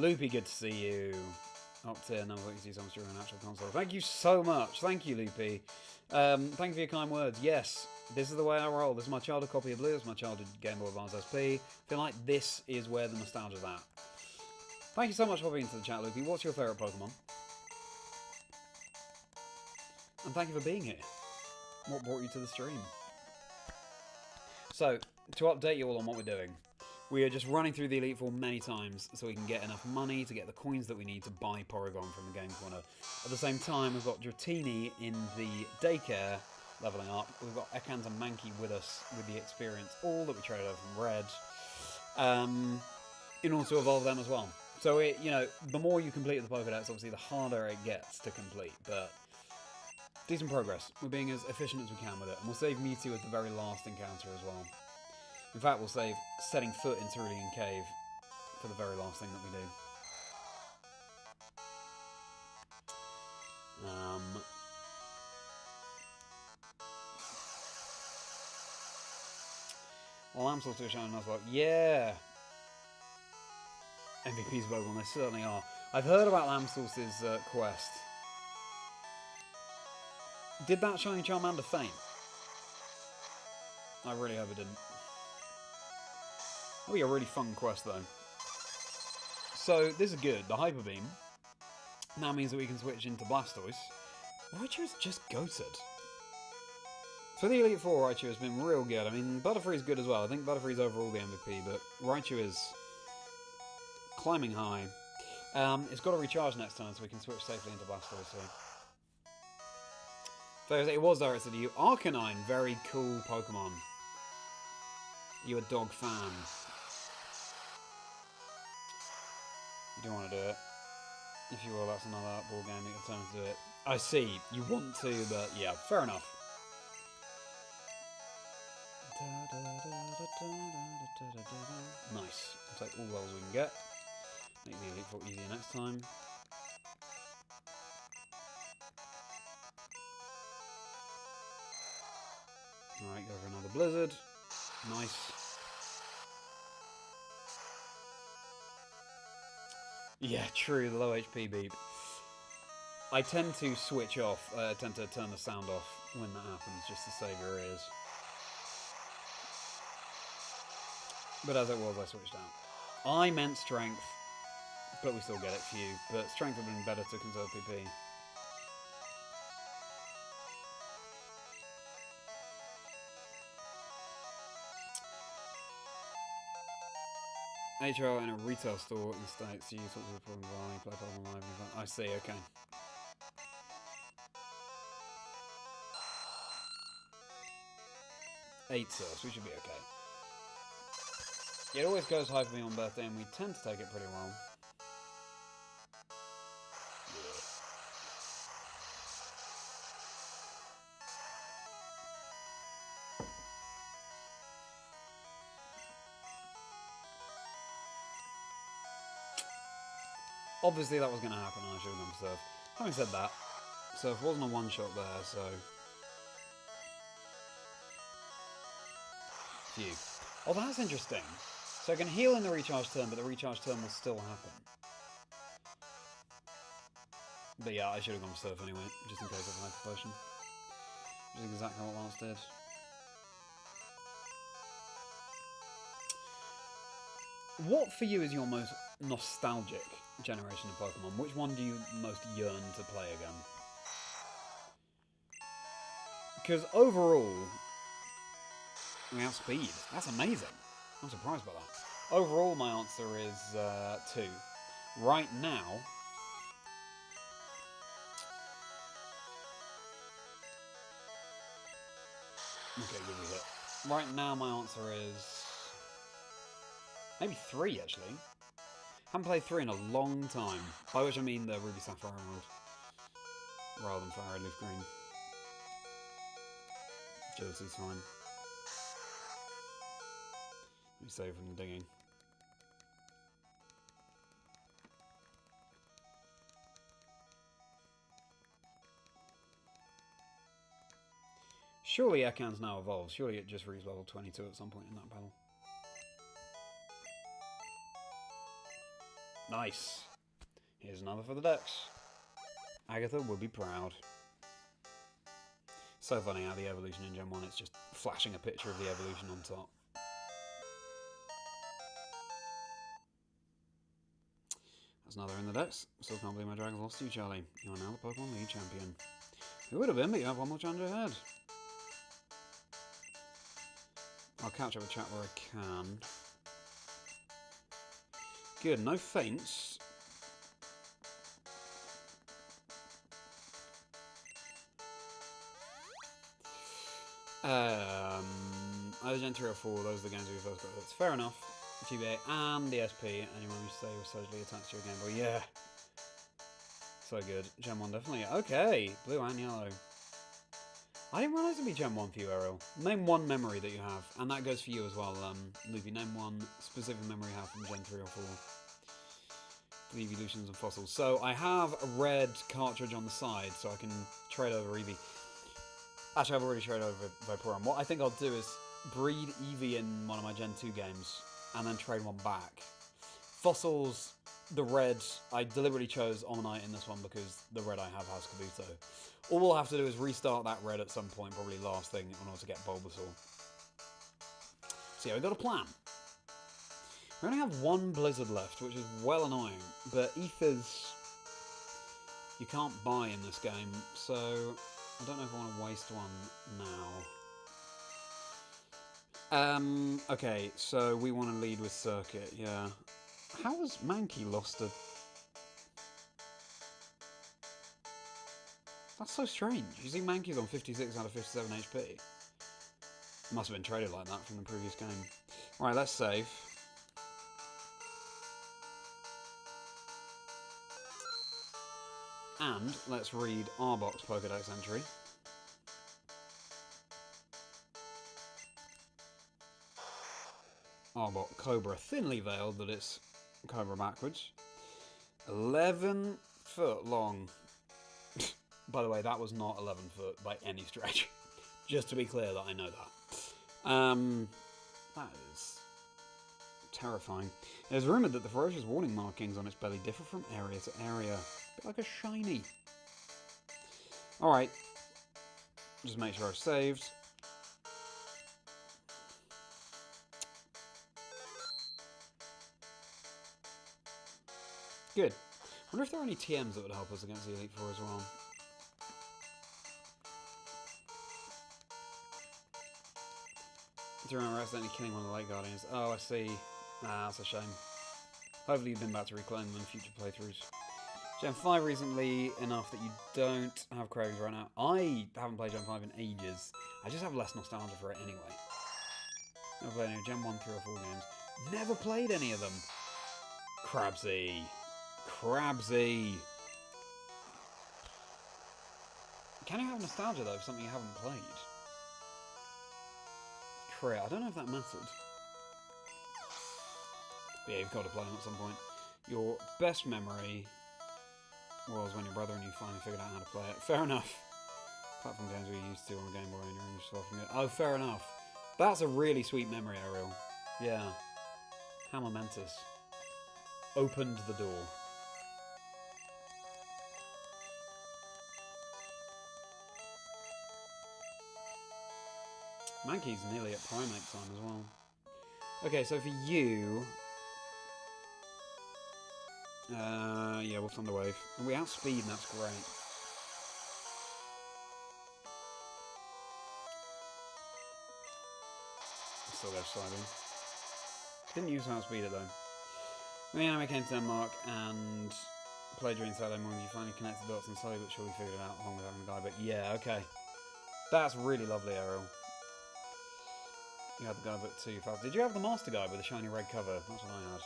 Loopy, good to see you. Up tier, never thought you see someone during an actual console. Thank you so much. Thank you, Loopy. Thank you for your kind words. Yes, this is the way I roll. This is my childhood copy of Blue. This is my childhood Game Boy Advance SP. I feel like this is where the nostalgia's at. Thank you so much for being to the chat, Loopy. What's your favourite Pokemon? And thank you for being here. What brought you to the stream? So, to update you all on what we're doing, we are just running through the Elite Four many times so we can get enough money to get the coins that we need to buy Porygon from the Game Corner. At the same time, we've got Dratini in the daycare leveling up. We've got Ekans and Mankey with us with the experience, all that we traded over from Red, in order to evolve them as well. So, the more you complete the Pokédex, obviously the harder it gets to complete, but decent progress. We're being as efficient as we can with it, and we'll save Mewtwo at the very last encounter as well. In fact, we'll save setting foot in Cerulean Cave for the very last thing that we do. Lamsels to a Shining Nuzlocke. Yeah! MVP's Pokemon, they certainly are. I've heard about Lamsels' quest. Did that Shiny Charmander faint? I really hope it didn't. That'll be a really fun quest, though. So, this is good. The Hyper Beam now means that we can switch into Blastoise. Raichu is just goated. For the Elite Four, Raichu has been real good. I mean, Butterfree's good as well. I think Butterfree's overall the MVP, but Raichu is climbing high. It's got to recharge next turn, so we can switch safely into Blastoise. So it was directed to you. Arcanine, very cool Pokemon. You a dog fan. You don't want to do it. If you will, that's another ball game. You can turn to do it. I see. You want to, but yeah, fair enough. Nice. We'll take all the levels we can get. Make the Elite Four easier next time. Alright, go for another Blizzard. Nice. Yeah, true, the low HP beep. I tend to switch off, I tend to turn the sound off when that happens, just to save your ears. But as it was, I switched out. I meant strength, but we still get it for you. But strength would have been better to conserve PP. HO in a retail store in the States, you talk to people online, play Pokemon Live. I see, okay. Eight Surfs, we should be okay. It always goes Hyper Beam on birthday, and we tend to take it pretty well. Obviously that was going to happen and I should have gone for Surf. Having said that, Surf wasn't a one-shot there, so... Phew. Oh, that's interesting. So I can heal in the recharge turn, but the recharge turn will still happen. But yeah, I should have gone for Surf anyway, just in case of an Hyper Potion. Which is exactly what Lance did. What for you is your most nostalgic generation of Pokemon, which one do you most yearn to play again? Because overall, we outspeed. That's amazing. I'm surprised by that. Overall, my answer is 2. Right now, okay, good we hit. Right now, my answer is maybe 3 actually. Haven't played 3 in a long time. By which I mean the Ruby Sapphire Emerald, rather than FireRed LeafGreen. Jealousy's fine. Let me save from the digging. Surely Ekans now evolves. Surely it just reaches level 22 at some point in that battle. Nice. Here's another for the Dex. Agatha would be proud. So funny how the evolution in Gen 1, it's just flashing a picture of the evolution on top. That's another in the Dex. Still can't believe my dragons lost to you, Charlie. You are now the Pokemon League champion. Who would have been, but you have one more challenge ahead. I'll catch up with chat where I can. Good, no feints. Either Gen 3 or 4, those are the games we first got. That's fair enough. GBA and the SP, anyone you say was socially attached to your Game Boy. Yeah. So good. Gen 1 definitely. Okay, blue and yellow. I didn't realise it'd be Gen 1 for you, Ariel. Name one memory that you have, and that goes for you as well, Loopy. Name one specific memory you have from Gen 3 or 4. The evolutions and fossils. So I have a red cartridge on the side, so I can trade over Eevee. Actually, I've already traded over Vaporeon. What I think I'll do is breed Eevee in one of my Gen 2 games, and then trade one back. Fossils, the red, I deliberately chose Omanyte in this one because the red I have has Kabuto. All we'll have to do is restart that red at some point, probably last thing, in order to get Bulbasaur. So yeah, we've got a plan. We only have one Blizzard left, which is well annoying, but Ethers you can't buy in this game, so I don't know if I want to waste one now. Okay, so we want to lead with Circuit, yeah. How has Mankey lost a... That's so strange. You see Mankey's on 56 out of 57 HP. Must have been traded like that from the previous game. Right, let's save. And let's read Arbok's Pokédex entry. Arbok Cobra, thinly veiled that it's Cobra backwards. 11 foot long. By the way, that was not 11 foot by any stretch. Just to be clear that I know that. That is terrifying. It is rumoured that the ferocious warning markings on its belly differ from area to area. A bit like a shiny. Alright. Just make sure I've saved. Good. I wonder if there are any TMs that would help us against the Elite Four as well. Do you remember accidentally killing one of the Lake Guardians? Oh, I see. Ah, that's a shame. Hopefully you've been back to reclaim them in future playthroughs. Gen 5 recently enough that you don't have cravings right now. I haven't played Gen 5 in ages. I just have less nostalgia for it anyway. Never played any Gen 1, 3 or 4 games. Never played any of them. Crabsy. Crabsy. Can you have nostalgia though for something you haven't played? I don't know if that mattered. But yeah, you've got to play them at some point. Your best memory was when your brother and you finally figured out how to play it. Fair enough. Platform games we used to on the Game Boy and your English stuff. Oh, fair enough. That's a really sweet memory, Ariel. Yeah. How momentous. Opened the door. Mankey's nearly at primate time as well. Okay, so for you... Yeah, we'll Thunder Wave. And we outspeed, and that's great. Still go slowly. Didn't use outspeed it though. We anyway came to Denmark and played during Saturday morning. You finally connected the dots and slowly but surely figured it out along with having a guy. But yeah, okay. That's really lovely, Ariel. You had the guidebook too fast. Did you have the master guide with the shiny red cover? That's what I had.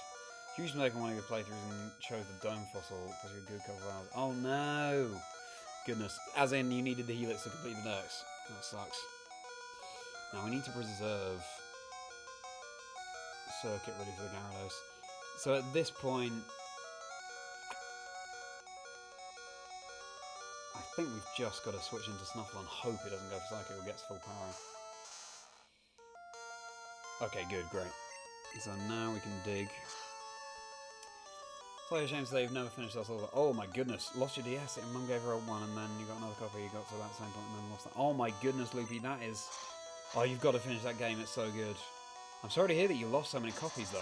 You used to make one of your playthroughs and chose the dome fossil because you're a good couple of hours. Oh no! Goodness. As in, you needed the helix to complete the dex. That sucks. Now we need to preserve circuit ready for the Gyarados. So at this point, I think we've just got to switch into Snuffle and hope it doesn't go for Psychic or gets full power. Okay, good, great. So now we can dig. It's like a shame to say you've never finished that silver. Oh my goodness, lost your DS and Mum gave her one and then you got another copy, you got to that same point and then lost that. Oh my goodness, Loopy, that is... Oh, you've got to finish that game, it's so good. I'm sorry to hear that you lost so many copies though.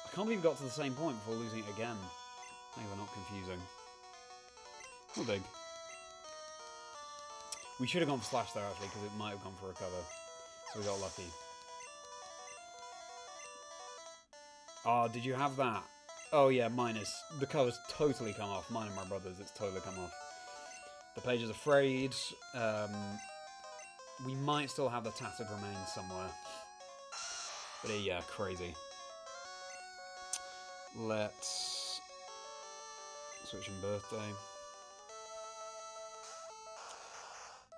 I can't believe you got to the same point before losing it again. Maybe we're not confusing. We'll dig. We should have gone for Slash there actually, because it might have gone for Recover. So we got lucky. Oh, did you have that? Oh yeah, mine is. The cover's totally come off. Mine and my brother's, it's totally come off. The page is afraid. We might still have the tattered remains somewhere. But yeah, crazy. Let's switch in birthday.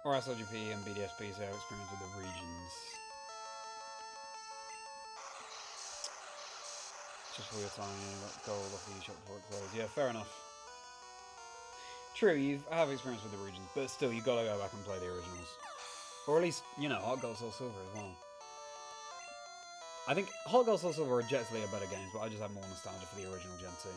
Or SLGP and BDSP, so experience with the regions. Just for your time, you got gold off the shop before it closed. Yeah, fair enough. True, you have experience with the regions, but still, you gotta go back and play the originals. Or at least, you know, Hot Gold, Soul Silver as well. I think Hot Gold, Soul Silver are objectively are better games, but I just have more nostalgia for the original Gen 2.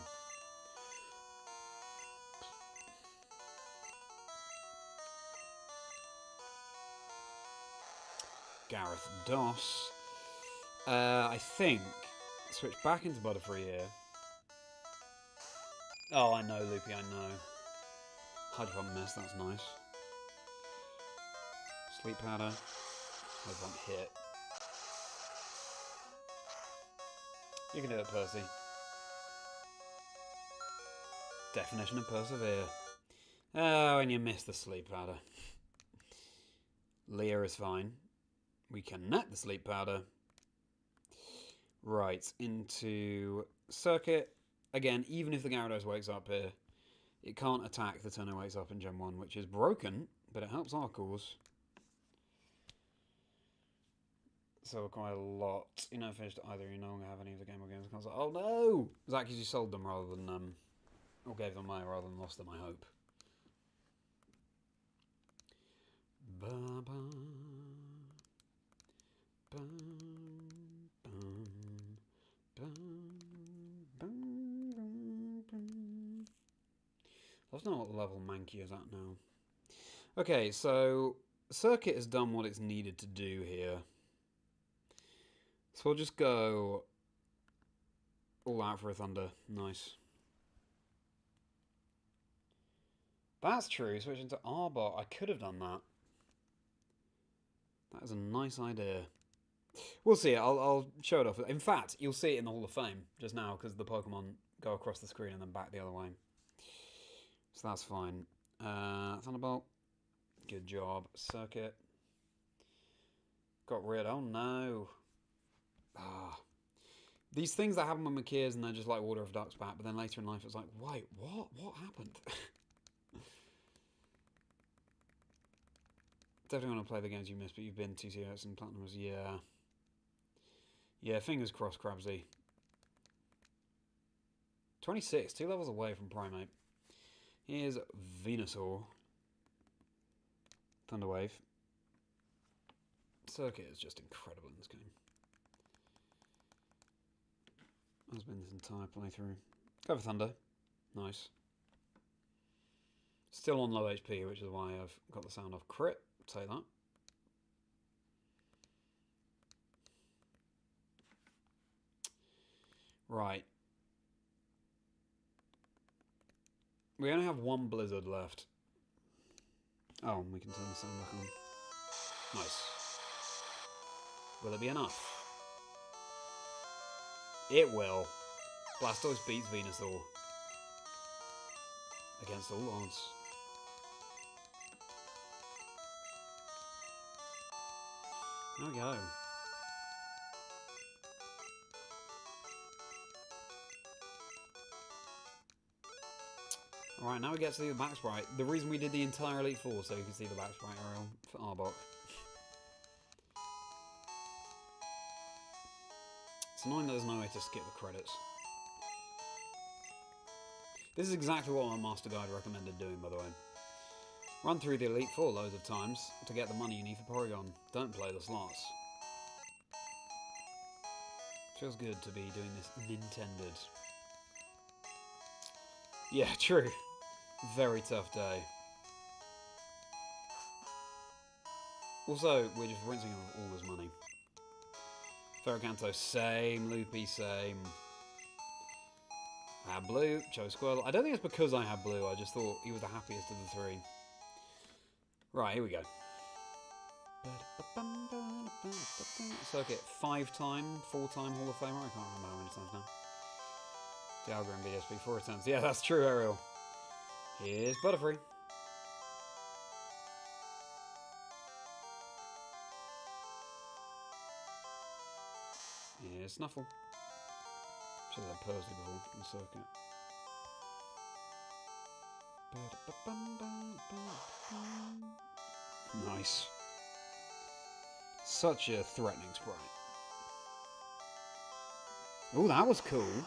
Gareth Doss. I think switch back into Butterfree here. Oh, I know, Loopy, I know. Hydro Pump miss, that's nice. Sleep Powder. Hydro Pump hit. You can do it, Percy. Definition of persevere. Oh, and you missed the Sleep Powder. Leah is fine. We can net the Sleep Powder. Right, into Circuit. Again, even if the Gyarados wakes up here, it can't attack the turn it wakes up in Gen 1, which is broken, but it helps our cause. So quite a lot. You know, finished either. You no longer have any of the Game Boy games on console. Oh no! Is that because you sold them rather than, or gave them away rather than lost them, I hope. Ba-ba. Let's know what level Mankey is at now. Okay, so Circuit has done what it's needed to do here. So we'll just go all out for a Thunder. Nice. That's true. Switching to Arbok. I could have done that. That is a nice idea. We'll see it. I'll show it off. In fact, you'll see it in the Hall of Fame just now because the Pokemon go across the screen and then back the other way. So that's fine. Thunderbolt. Good job. Circuit. Got rid. Oh no. Ah. These things that happen when we're kids and they're just like Water of Ducks back, but then later in life it's like, wait, what? What happened? Definitely want to play the games you missed, but you've been TCS and Platinum. Yeah. Yeah, fingers crossed, Crabsy. 26, 2 levels away from Primate. Here's Venusaur. Thunderwave. Circuit is just incredible in this game. Has been this entire playthrough. Go for Thunder. Nice. Still on low HP, which is why I've got the sound off. Crit. Say that. Right. We only have one blizzard left. Oh, we can turn the sound back on. Nice. Will it be enough? It will. Blastoise beats Venusaur. Against all odds. There we go. Alright, now we get to the back sprite. The reason we did the entire Elite Four, so you can see the back sprite aerial for Arbok. It's annoying that there's no way to skip the credits. This is exactly what my Master Guide recommended doing, by the way. Run through the Elite Four loads of times to get the money you need for Porygon. Don't play the slots. Feels good to be doing this Nintended. Yeah, true. Very tough day. Also, we're just rinsing all this money. Ferrocanto, same. Loopy, same. I have Blue, chose Squirtle. I don't think it's because I have Blue, I just thought he was the happiest of the three. Right, here we go. Circuit 5-time, 4-time Hall of Famer. I can't remember how many times now. Dialga and BSB 4 attempts. Yeah, that's true, Ariel. Here's Butterfree. Here's Snuffle. Should have had Percy before in the circuit. Nice. Such a threatening sprite. Oh, that was cool.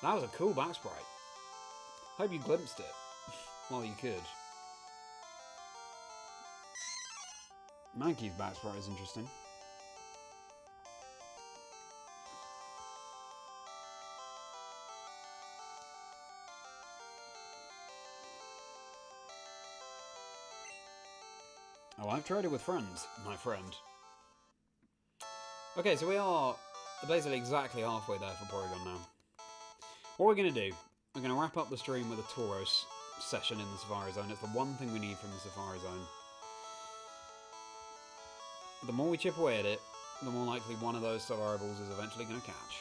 That was a cool back sprite. Hope you glimpsed it while you could. Mankey's back sprite is interesting. Oh, I've tried it with friends, my friend. Okay, so we are basically exactly halfway there for Porygon now. What we're going to do, we're going to wrap up the stream with a Tauros session in the Safari Zone. It's the one thing we need from the Safari Zone. The more we chip away at it, the more likely one of those Safari Balls is eventually going to catch.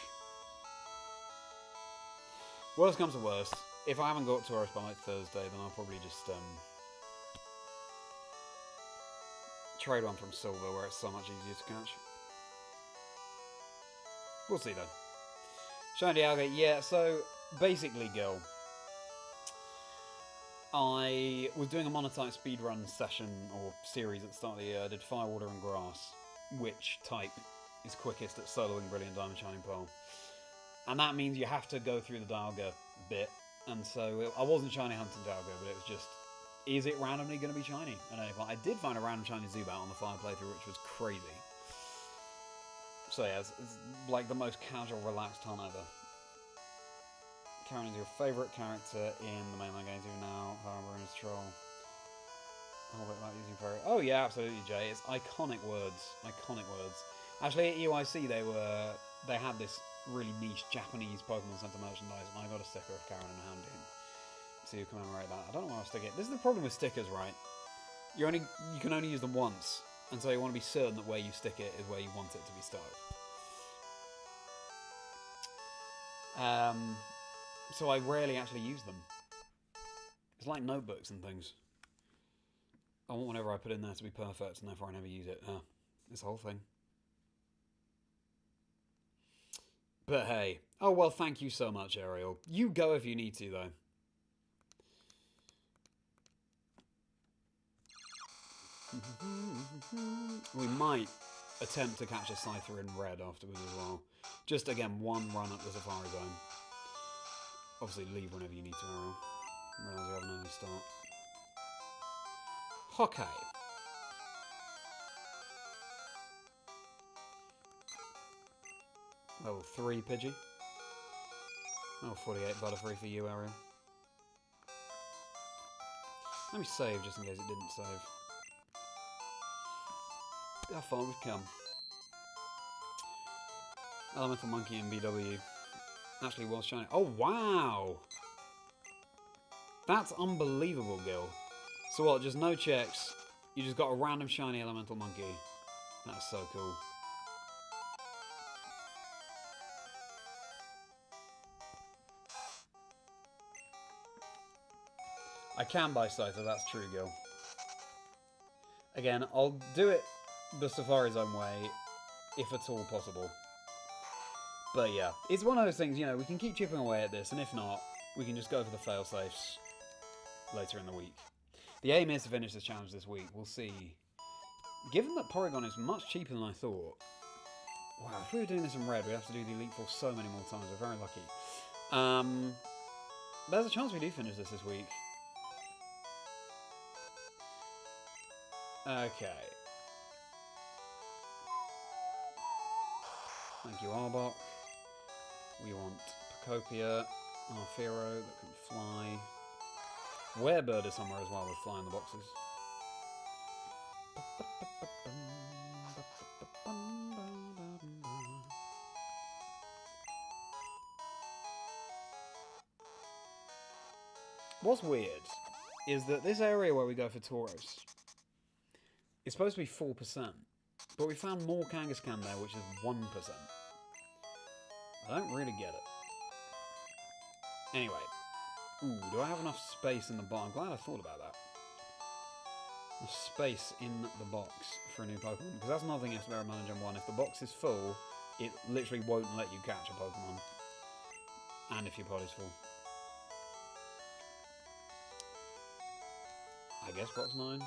Worst comes to worst, if I haven't got Tauros by like Thursday, then I'll probably just trade one from Silver, where it's so much easier to catch. We'll see though. Shiny Dialga, yeah, so basically, Gil, I was doing a Monotype speedrun session or series at the start of the year. I did Fire, Water and Grass. Which type is quickest at soloing Brilliant Diamond, Shining Pearl? And that means you have to go through the Dialga bit. And so I wasn't shiny hunting Dialga, but it was just, is it randomly going to be shiny? And I did find a random shiny Zubat on the Fire playthrough, which was crazy. So yeah, it's like the most casual, relaxed hunt ever. Karen is your favourite character in the mainline games even now. However, is Troll. A whole bit about using fairy. Oh yeah, absolutely, Jay. It's iconic words. Iconic words. Actually, at EYC they had this really niche Japanese Pokemon Center merchandise, and I got a sticker of Karen and Handy to commemorate that. I don't know where I'll stick it. This is the problem with stickers, right? You can only use them once, and so you want to be certain that where you stick it is where you want it to be stuck. So I rarely actually use them. It's like notebooks and things. I want whatever I put in there to be perfect, and therefore I never use it. This whole thing. But hey. Oh, well, thank you so much, Ariel. You go if you need to, though. We might attempt to catch a Scyther in red afterwards as well. Just, again, one run up the Safari Zone. Obviously, leave whenever you need to, Ariel. Realise you have an early start. Hockey. Level 3 Pidgey. Oh, 48 Butterfree for you, Ariel. Let me save just in case it didn't save. How far we've come. Elemental Monkey and BW. actually was shiny. Oh, wow! That's unbelievable, Gil. So what, just no checks. You just got a random shiny elemental monkey. That's so cool. I can buy Scyther, that's true, Gil. Again, I'll do it the Safari Zone way, if at all possible. But yeah, it's one of those things, you know, we can keep chipping away at this, and if not, we can just go for the fail-safes later in the week. The aim is to finish this challenge this week. We'll see. Given that Porygon is much cheaper than I thought... Wow, if we were doing this in red, we'd have to do the Elite Four so many more times. We're very lucky. There's a chance we do finish this week. Okay. Thank you, Arbok. We want Pocopia, Alfiro that can fly. Werebird is somewhere as well with fly in the boxes. What's weird is that this area where we go for Tauros is supposed to be 4%, but we found more Kangaskhan there, which is 1%. I don't really get it. Anyway. Ooh, do I have enough space in the box? I'm glad I thought about that. Enough space in the box for a new Pokemon. Because that's another thing you have to bear in mind in Gen 1. If the box is full, it literally won't let you catch a Pokemon. And if your body's full. I guess box 9.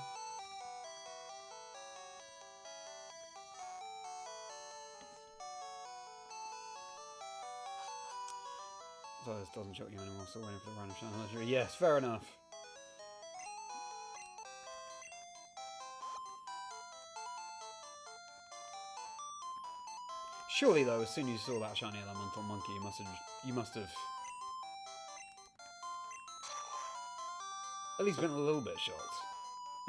So this doesn't shock you anymore, still waiting for the random shiny legendary. Yes, fair enough. Surely though, as soon as you saw that shiny elemental monkey, you must have at least been a little bit shocked.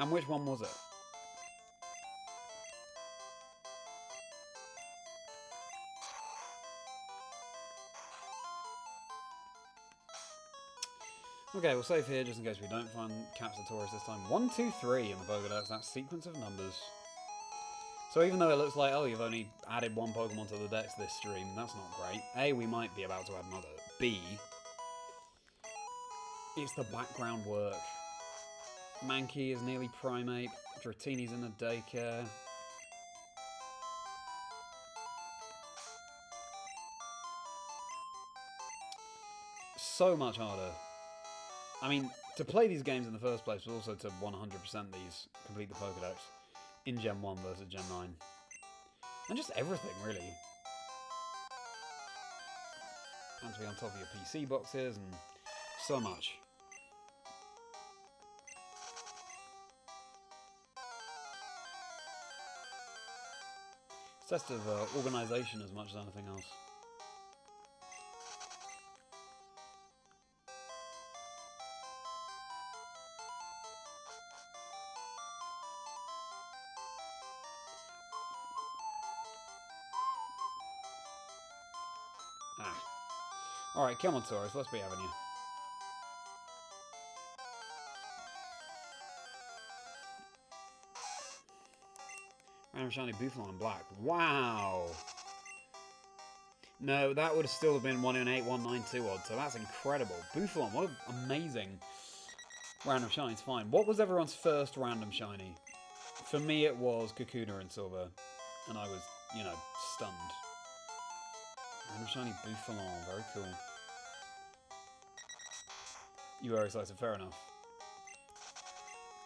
And which one was it? Okay, we'll save here just in case we don't find Capsatoris this time. 1, 2, 3 in the Pokédex, that sequence of numbers. So even though it looks like, oh, you've only added one Pokemon to the Dex this stream, that's not great. A, we might be about to add another. B, it's the background work. Mankey is nearly Primate. Dratini's in the daycare. So much harder. I mean, to play these games in the first place was also to 100% these, complete the Pokédex, in Gen 1 versus Gen 9. And just everything, really. And to be on top of your PC boxes, and so much. It's a test of organisation as much as anything else. Alright, come on, Taurus, let's be having you. Random shiny Buffalo in black. Wow! No, that would still have been 1 in 8, 192 odd, so that's incredible. Buffalo, what an amazing random shiny, it's fine. What was everyone's first random shiny? For me, it was Kakuna in silver, and I was, you know, stunned. Random shiny Buffalo, very cool. You were excited, fair enough.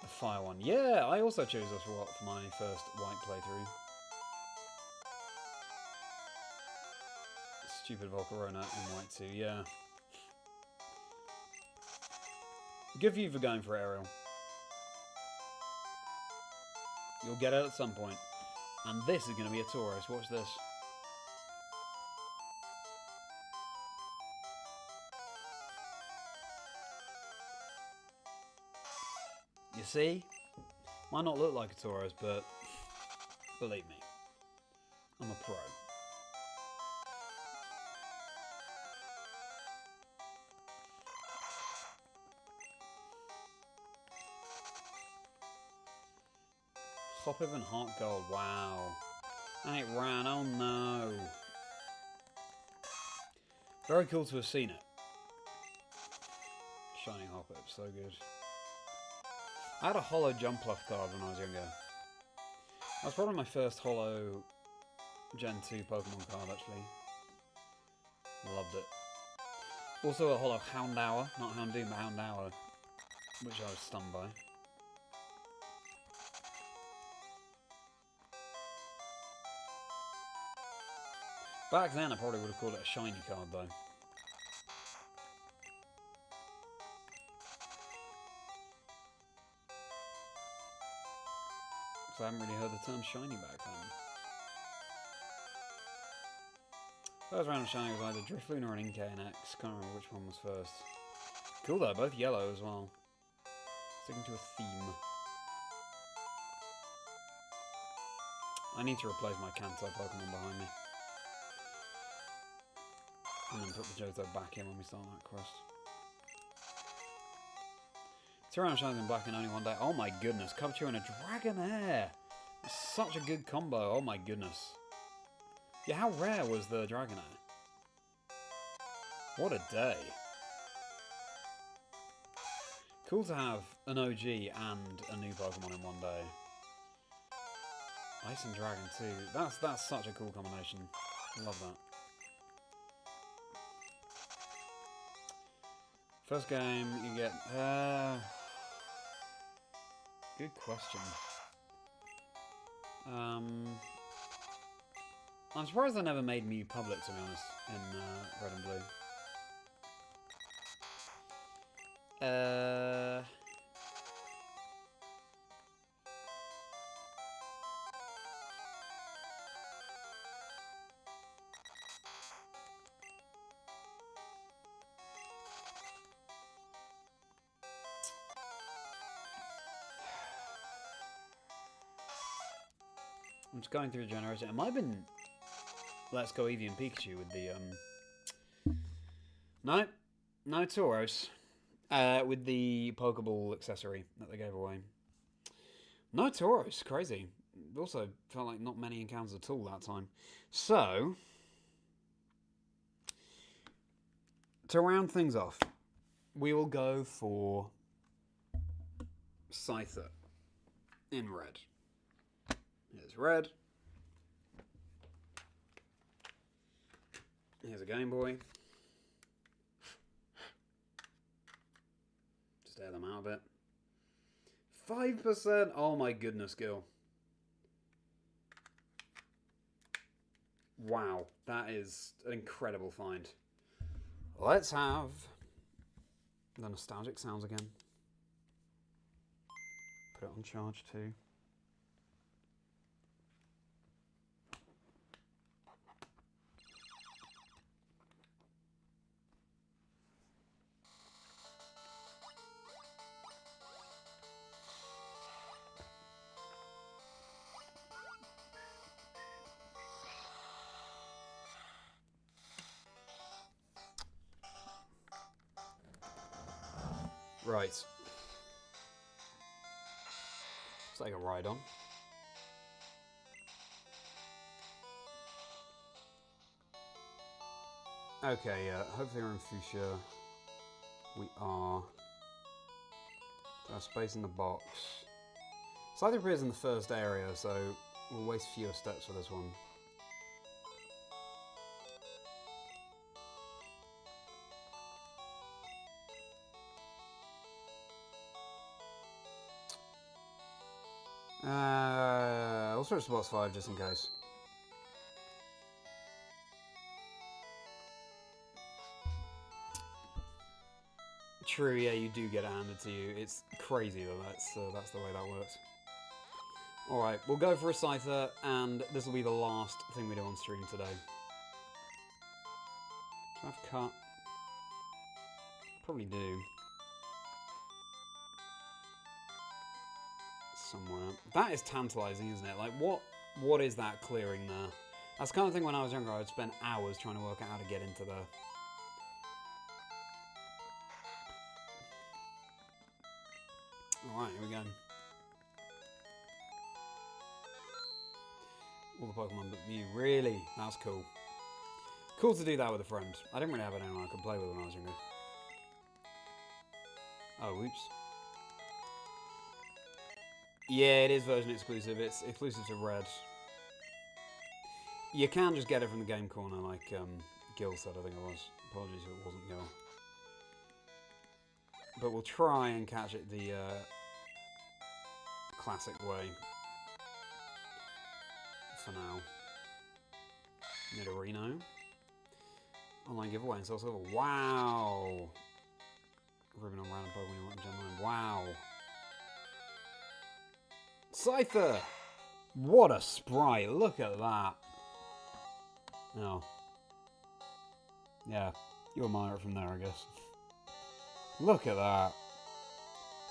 The fire one. Yeah, I also chose this for my first white playthrough. Stupid Volcarona in white too, yeah. Good for you for going for Aerial. You'll get it at some point. And this is going to be a Tauros, watch this. You see? Might not look like a Tauros, but believe me, I'm a pro. top of and hot gold. Wow. And it ran. Oh no. Very cool to have seen it. Shiny Hoppip, so good. I had a holo Jumpluff card when I was younger. That was probably my first holo Gen 2 Pokemon card, actually. Loved it. Also a holo Houndour, not Houndoom, but Houndour, which I was stunned by. Back then I probably would have called it a shiny card though. Because I haven't really heard the term shiny back then. First round of shiny was either Drifloon or an Inkay and X. Can't remember which one was first. Cool though, both yellow as well. Sticking to a theme. I need to replace my Kanto Pokemon behind me. And then put the Johto back in when we start that quest. 2 round shines in black in only one day. Oh my goodness, Cubchoo and a Dragonair! Such a good combo, oh my goodness. Yeah, how rare was the Dragonair? What a day. Cool to have an OG and a new Pokemon in one day. Ice and Dragon too. That's such a cool combination. Love that. First game you get... good question. I'm surprised they never made Mew public, to be honest, in Red and Blue. I'm just going through the generation. It might have been Let's Go Eevee and Pikachu with the no Tauros. With the Pokeball accessory that they gave away. No Tauros, crazy. Also felt like not many encounters at all that time. So to round things off, we will go for Scyther in red. Here's red. Here's a Game Boy. Just air them out a bit. 5%! Oh my goodness, Gil. Wow, that is an incredible find. Let's have the nostalgic sounds again. Put it on charge too. Right. Let's take a ride on. Okay, yeah, hopefully we're in Fuchsia. We are. Got space in the box. Scyther appears in the first area, so we'll waste fewer steps for this one. We'll switch to box 5 just in case. True, yeah, you do get it handed to you. It's crazy though, that's the way that works. Alright, we'll go for a Scyther, and this will be the last thing we do on stream today. Do I have cut? Probably do. Somewhere. That is tantalising, isn't it? Like, what is that clearing there? That's the kind of thing when I was younger, I would spend hours trying to work out how to get into there. Alright, here we go. all the Pokemon but Mew. Really? That's cool. Cool to do that with a friend. I didn't really have anyone I could play with when I was younger. Oh, oops. Yeah, it is version exclusive. It's exclusive to Red. You can just get it from the game corner, like Gil said, I think it was. Apologies if it wasn't Gil. But we'll try and catch it the classic way. For now. Nidorino. Online giveaway and Soul. Wow! Ribbon on random Pokemon you want in general. Wow! Scyther! What a sprite! Look at that! Oh. Yeah, you admire it from there, I guess. Look at that.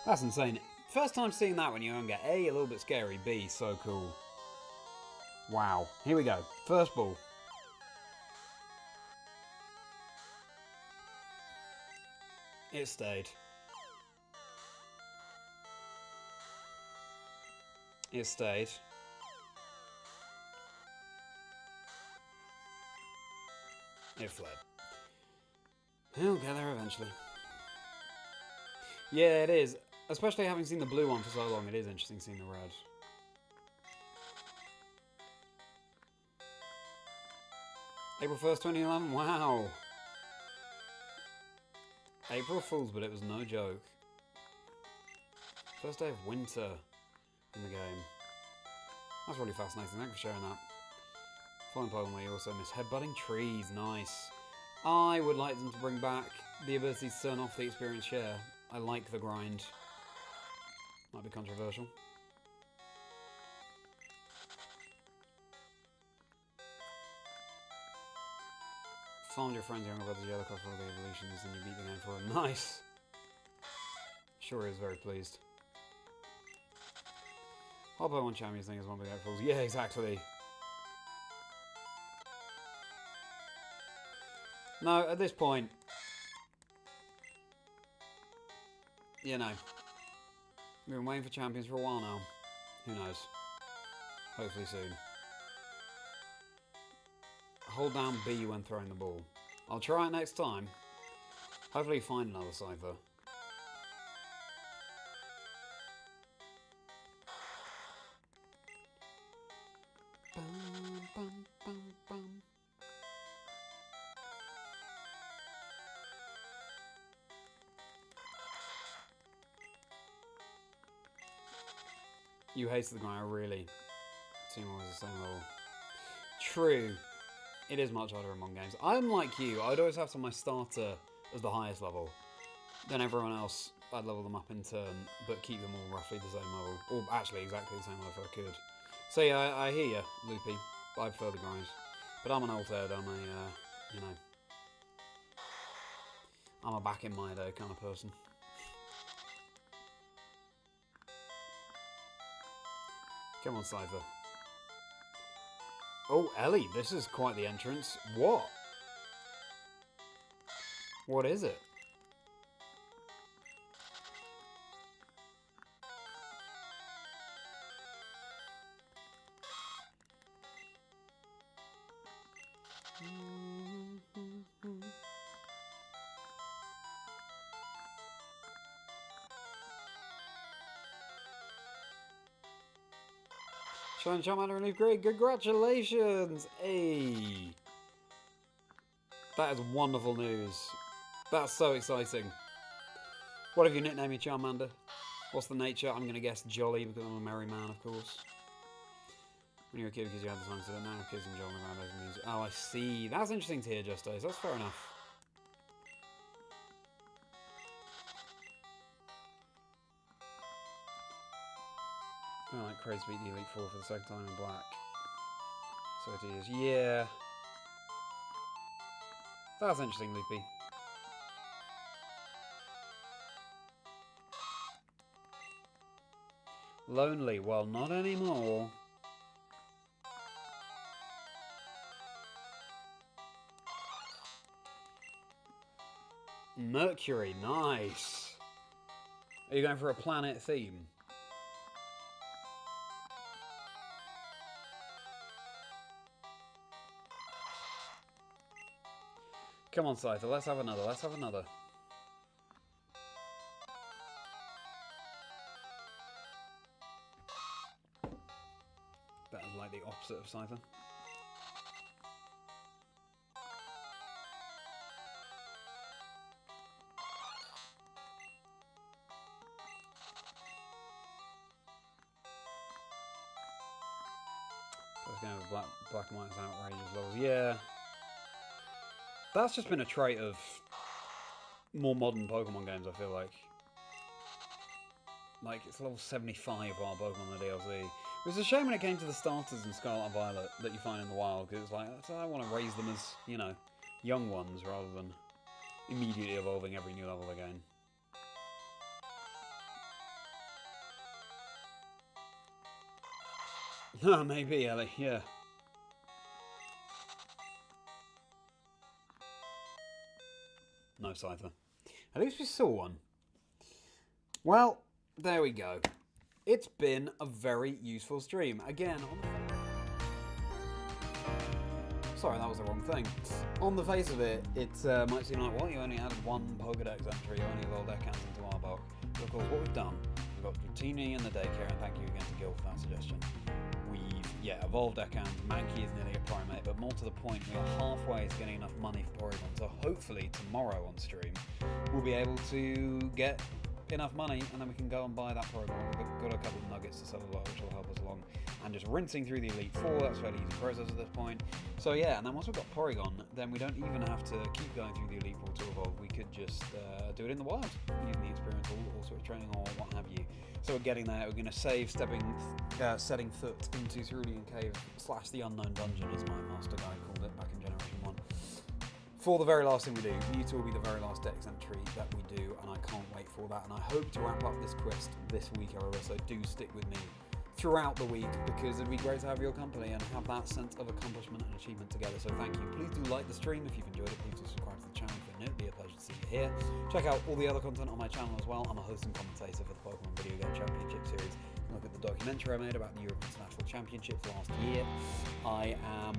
That's insane. First time seeing that when you're younger. A little bit scary. B, so cool. Wow. Here we go. First ball. It stayed. It stayed. It fled. He'll get there eventually. Yeah, it is. Especially having seen the blue one for so long, it is interesting seeing the red. April 1st, 2011? Wow! April Fool's, but it was no joke. First day of winter in the game. That's really fascinating. Thank you for sharing that. Flying Pokemon, you also miss headbutting trees. Nice. I would like them to bring back the ability to turn off the experience share. I like the grind. Might be controversial. Found your friend's younger brother's yellow card for all the evolutions, and you beat the game for him. Nice! Sure is very pleased. Hot Pokemon Champions thing is one big Aprils. Yeah, exactly. No, at this point, you know, we've been waiting for champions for a while now. Who knows? Hopefully soon. Hold down B when throwing the ball. I'll try it next time. Hopefully find another Scyther. Bum, bum, bum, bum. You hated the grind, really. Team always the same level. True. It is much harder among games. I'm like you. I'd always have to my starter as the highest level. Then everyone else, I'd level them up in turn, but keep them all roughly the same level. Or actually exactly the same level if I could. So yeah, I hear you, Loopy. I prefer the grind. But I'm an old head. I'm a, you know... I'm a back in my day kind of person. Come on, Scyther. Oh, Ellie, this is quite the entrance. What? What is it? Shine Charmander and LeafGreen, congratulations! Hey! That is wonderful news. That's so exciting. What have you nicknamed your Charmander? What's the nature? I'm going to guess Jolly because I'm a Merriman, of course. When you were a kid because you had the time to do it. Now kids enjoy the ground over music. Oh, I see. That's interesting to hear, Justice. That's fair enough. I like Crazy beat the Elite Four for the second time in black. So it is. Yeah. That's interesting, Loopy. Lonely. Well, not anymore. Mercury. Nice. Are you going for a planet theme? Come on, Scyther, let's have another, let's have another. Better like the opposite of Scyther. First game of Black and White's outrageous levels. Yeah. That's just been a trait of more modern Pokemon games, I feel like. Like, it's level 75 while Pokemon the DLC. It was a shame when it came to the starters in Scarlet and Violet that you find in the wild, because it's like, I want to raise them as, you know, young ones rather than immediately evolving every new level again. Maybe, Ellie, yeah. No Scyther. At least we saw one. Well, there we go. It's been a very useful stream. Again, on the... Sorry, that was the wrong thing. On the face of it, it might seem like, well, you only added one Pokédex entry, you only evolved their counts into Arbok. But of course, what we've done, we've got Dratini in the daycare, and thank you again to Gil for that suggestion. We've, evolved Deckhand. Mankey is nearly a primate, but more to the point, we are halfway to getting enough money for Porygon. So hopefully tomorrow on stream, we'll be able to get enough money, and then we can go and buy that Porygon. We've got a couple of nuggets to sell as well, which will help us along. And just rinsing through the Elite Four, that's a fairly easy process at this point. So yeah, and then once we've got Porygon, then we don't even have to keep going through the Elite Four to evolve. We could just do it in the wild, using the experience or sort of training or what have you. So we're getting there. We're going to save setting foot into Cerulean Cave / the Unknown Dungeon, as my master guy called it back in Generation 1. For the very last thing we do, Mewtwo will be the very last Dex entry that we do, and I can't wait for that. And I hope to wrap up this quest this week, however, so do stick with me throughout the week, because it'd be great to have your company and have that sense of accomplishment and achievement together. So thank you. Please do like the stream if you've enjoyed it. Please do subscribe to the channel if you're new. It'd be a pleasure to see you here. Check out all the other content on my channel as well. I'm a host and commentator for the Pokemon Video Game Championship Series. Look at the documentary I made about the Europe International Championships last year. I am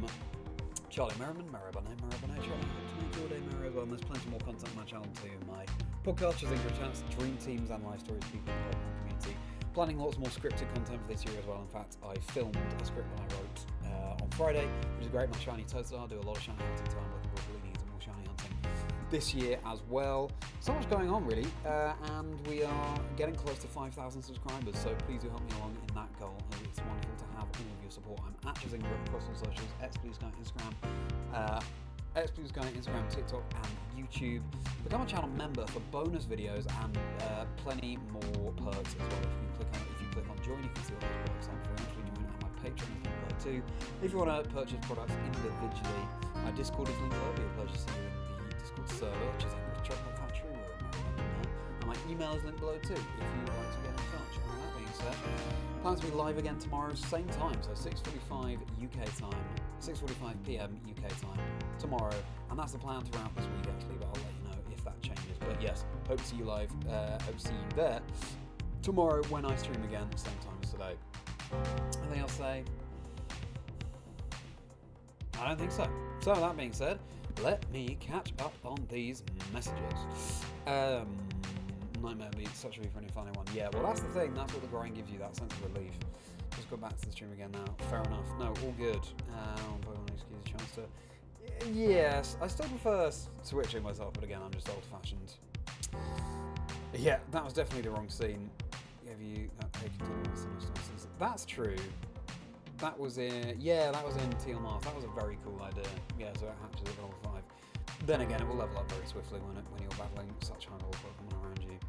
Charlie Merriman, Merriman, Merriman. I hope to make your day merry as well. And there's plenty more content on my channel too. My podcast, Chazingdra chats, dream teams, and life stories of people in the Pokemon community. Planning lots more scripted content for this year as well. In fact, I filmed a script that I wrote on Friday, which is great. My shiny Totodile, I do a lot of shiny hunting, so I'm looking forward to leaning into more shiny hunting this year as well. So much going on really, and we are getting close to 5,000 subscribers, so please do help me along in that goal. It's wonderful to have all of your support. I'm at Chazingdra across all socials, xBlueSky Instagram, xBlueSky Instagram, TikTok, and YouTube. Become a channel member for bonus videos and plenty more perks as well. If you click on join, you can see all those perks. I'm financially joined, and my Patreon is linked below too. If you want to purchase products individually, my Discord is linked below. It'll be a pleasure to see you in the Discord server, which is a chocolate factory where and my email is linked below too if you would like to get in touch. And that being said, plans to be live again tomorrow, same time, so 6:45 UK time, 6:45 PM UK time tomorrow, and that's the plan throughout this week actually, but I'll let you know if that changes. But yes, hope to see you live, hope to see you there tomorrow when I stream again, same time as today. Anything else to say? I don't think so. So that being said, let me catch up on these messages. Nightmare beats, such a really funny one. Yeah, well that's the thing, that's what the grind gives you, that sense of relief. Just go back to the stream again now. Fair enough. No, all good. Pokemon excuse a chance to... Yes, I still prefer switching myself, but again, I'm just old-fashioned. Yeah, that was definitely the wrong scene. Have you... That's true. That was in... Yeah, that was in Teal Mars. That was a very cool idea. Yeah, so it hatches at level 5. Then again, it will level up very swiftly when you're battling such high-level Pokemon around you.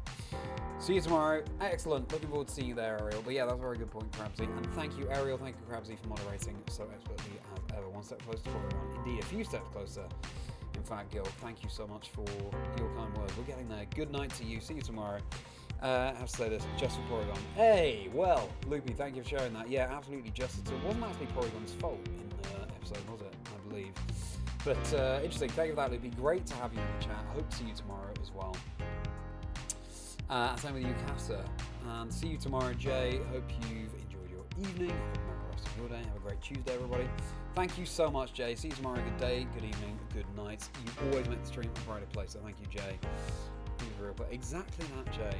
See you tomorrow. Excellent. Looking forward to seeing you there, Ariel. But yeah, that's a very good point, Crabsy. And thank you, Ariel. Thank you, Crabsy, for moderating so expertly as ever. One step closer to everyone. Indeed, a few steps closer. In fact, Gil, thank you so much for your kind words. We're getting there. Good night to you. See you tomorrow. I have to say this, just for Porygon. Hey, well, Loopy, thank you for sharing that. Yeah, absolutely justice. It wasn't actually Porygon's fault in the episode, was it? I believe. But interesting. Thank you for that, Loopy. Great to have you in the chat. Hope to see you tomorrow as well. Same with you, Casa. And see you tomorrow, Jay. Hope you've enjoyed your evening. Have a merry rest of your day. Have a great Tuesday, everybody. Thank you so much, Jay. See you tomorrow. Good day, good evening, good night. You always make the stream a brighter place, so thank you, Jay. Exactly that, Jay.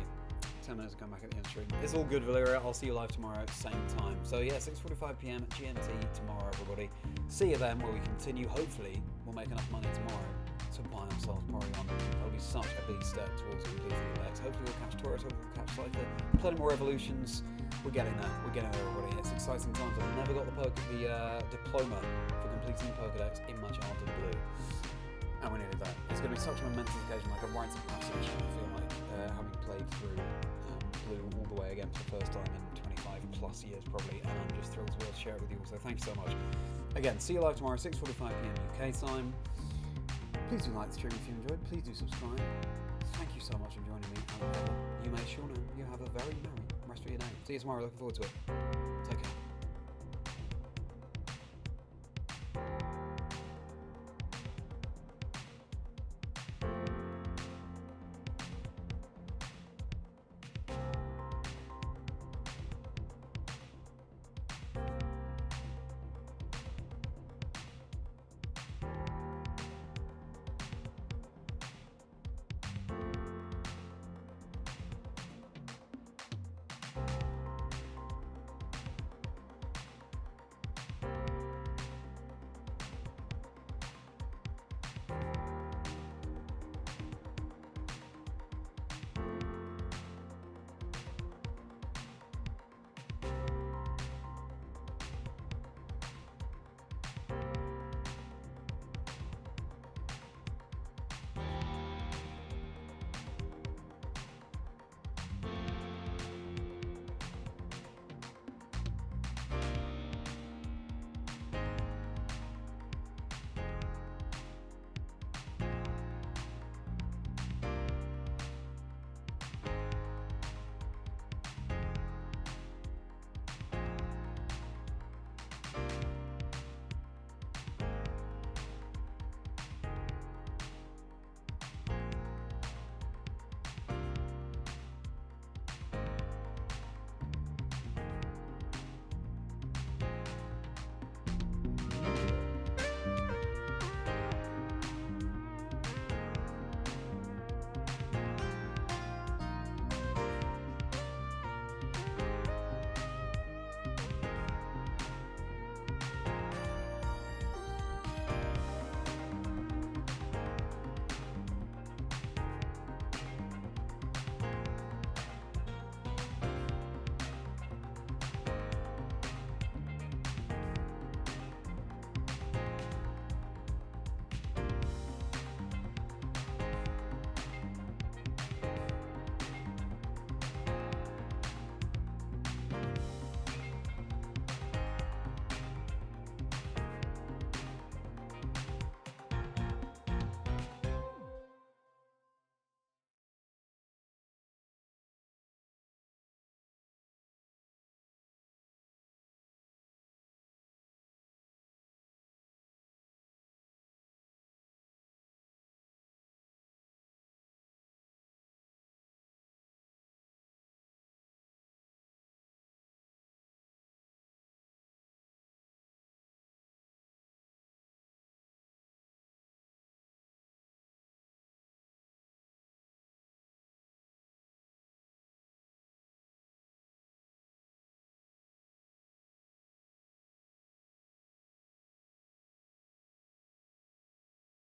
10 minutes to come back at the end stream. It's all good, Valeria. I'll see you live tomorrow, same time. So yeah, 6:45 p.m. GMT tomorrow, everybody. See you then, where we continue. Hopefully, we'll make enough money tomorrow to buy ourselves Porygon. That'll be such a big step towards completing the decks. Hopefully we'll catch Taurus, hopefully we'll catch Cypher. Plenty more evolutions. We're getting there. We're getting there, everybody. It's exciting times. I've never got the diploma for completing the Pokédex in my childhood Blue. And we needed that. It's going to be such a momentous occasion, like a rites of passage. I feel like having played through Blue all the way again for the first time in 25 plus years probably, and I'm just thrilled to be able to share it with you all. So thank you so much. Again, see you live tomorrow, 6:45 p.m. UK time. Please do like the stream if you enjoyed. Please do subscribe. Thank you so much for joining me. And you may sure know you have a very merry rest of your day. See you tomorrow. Looking forward to it.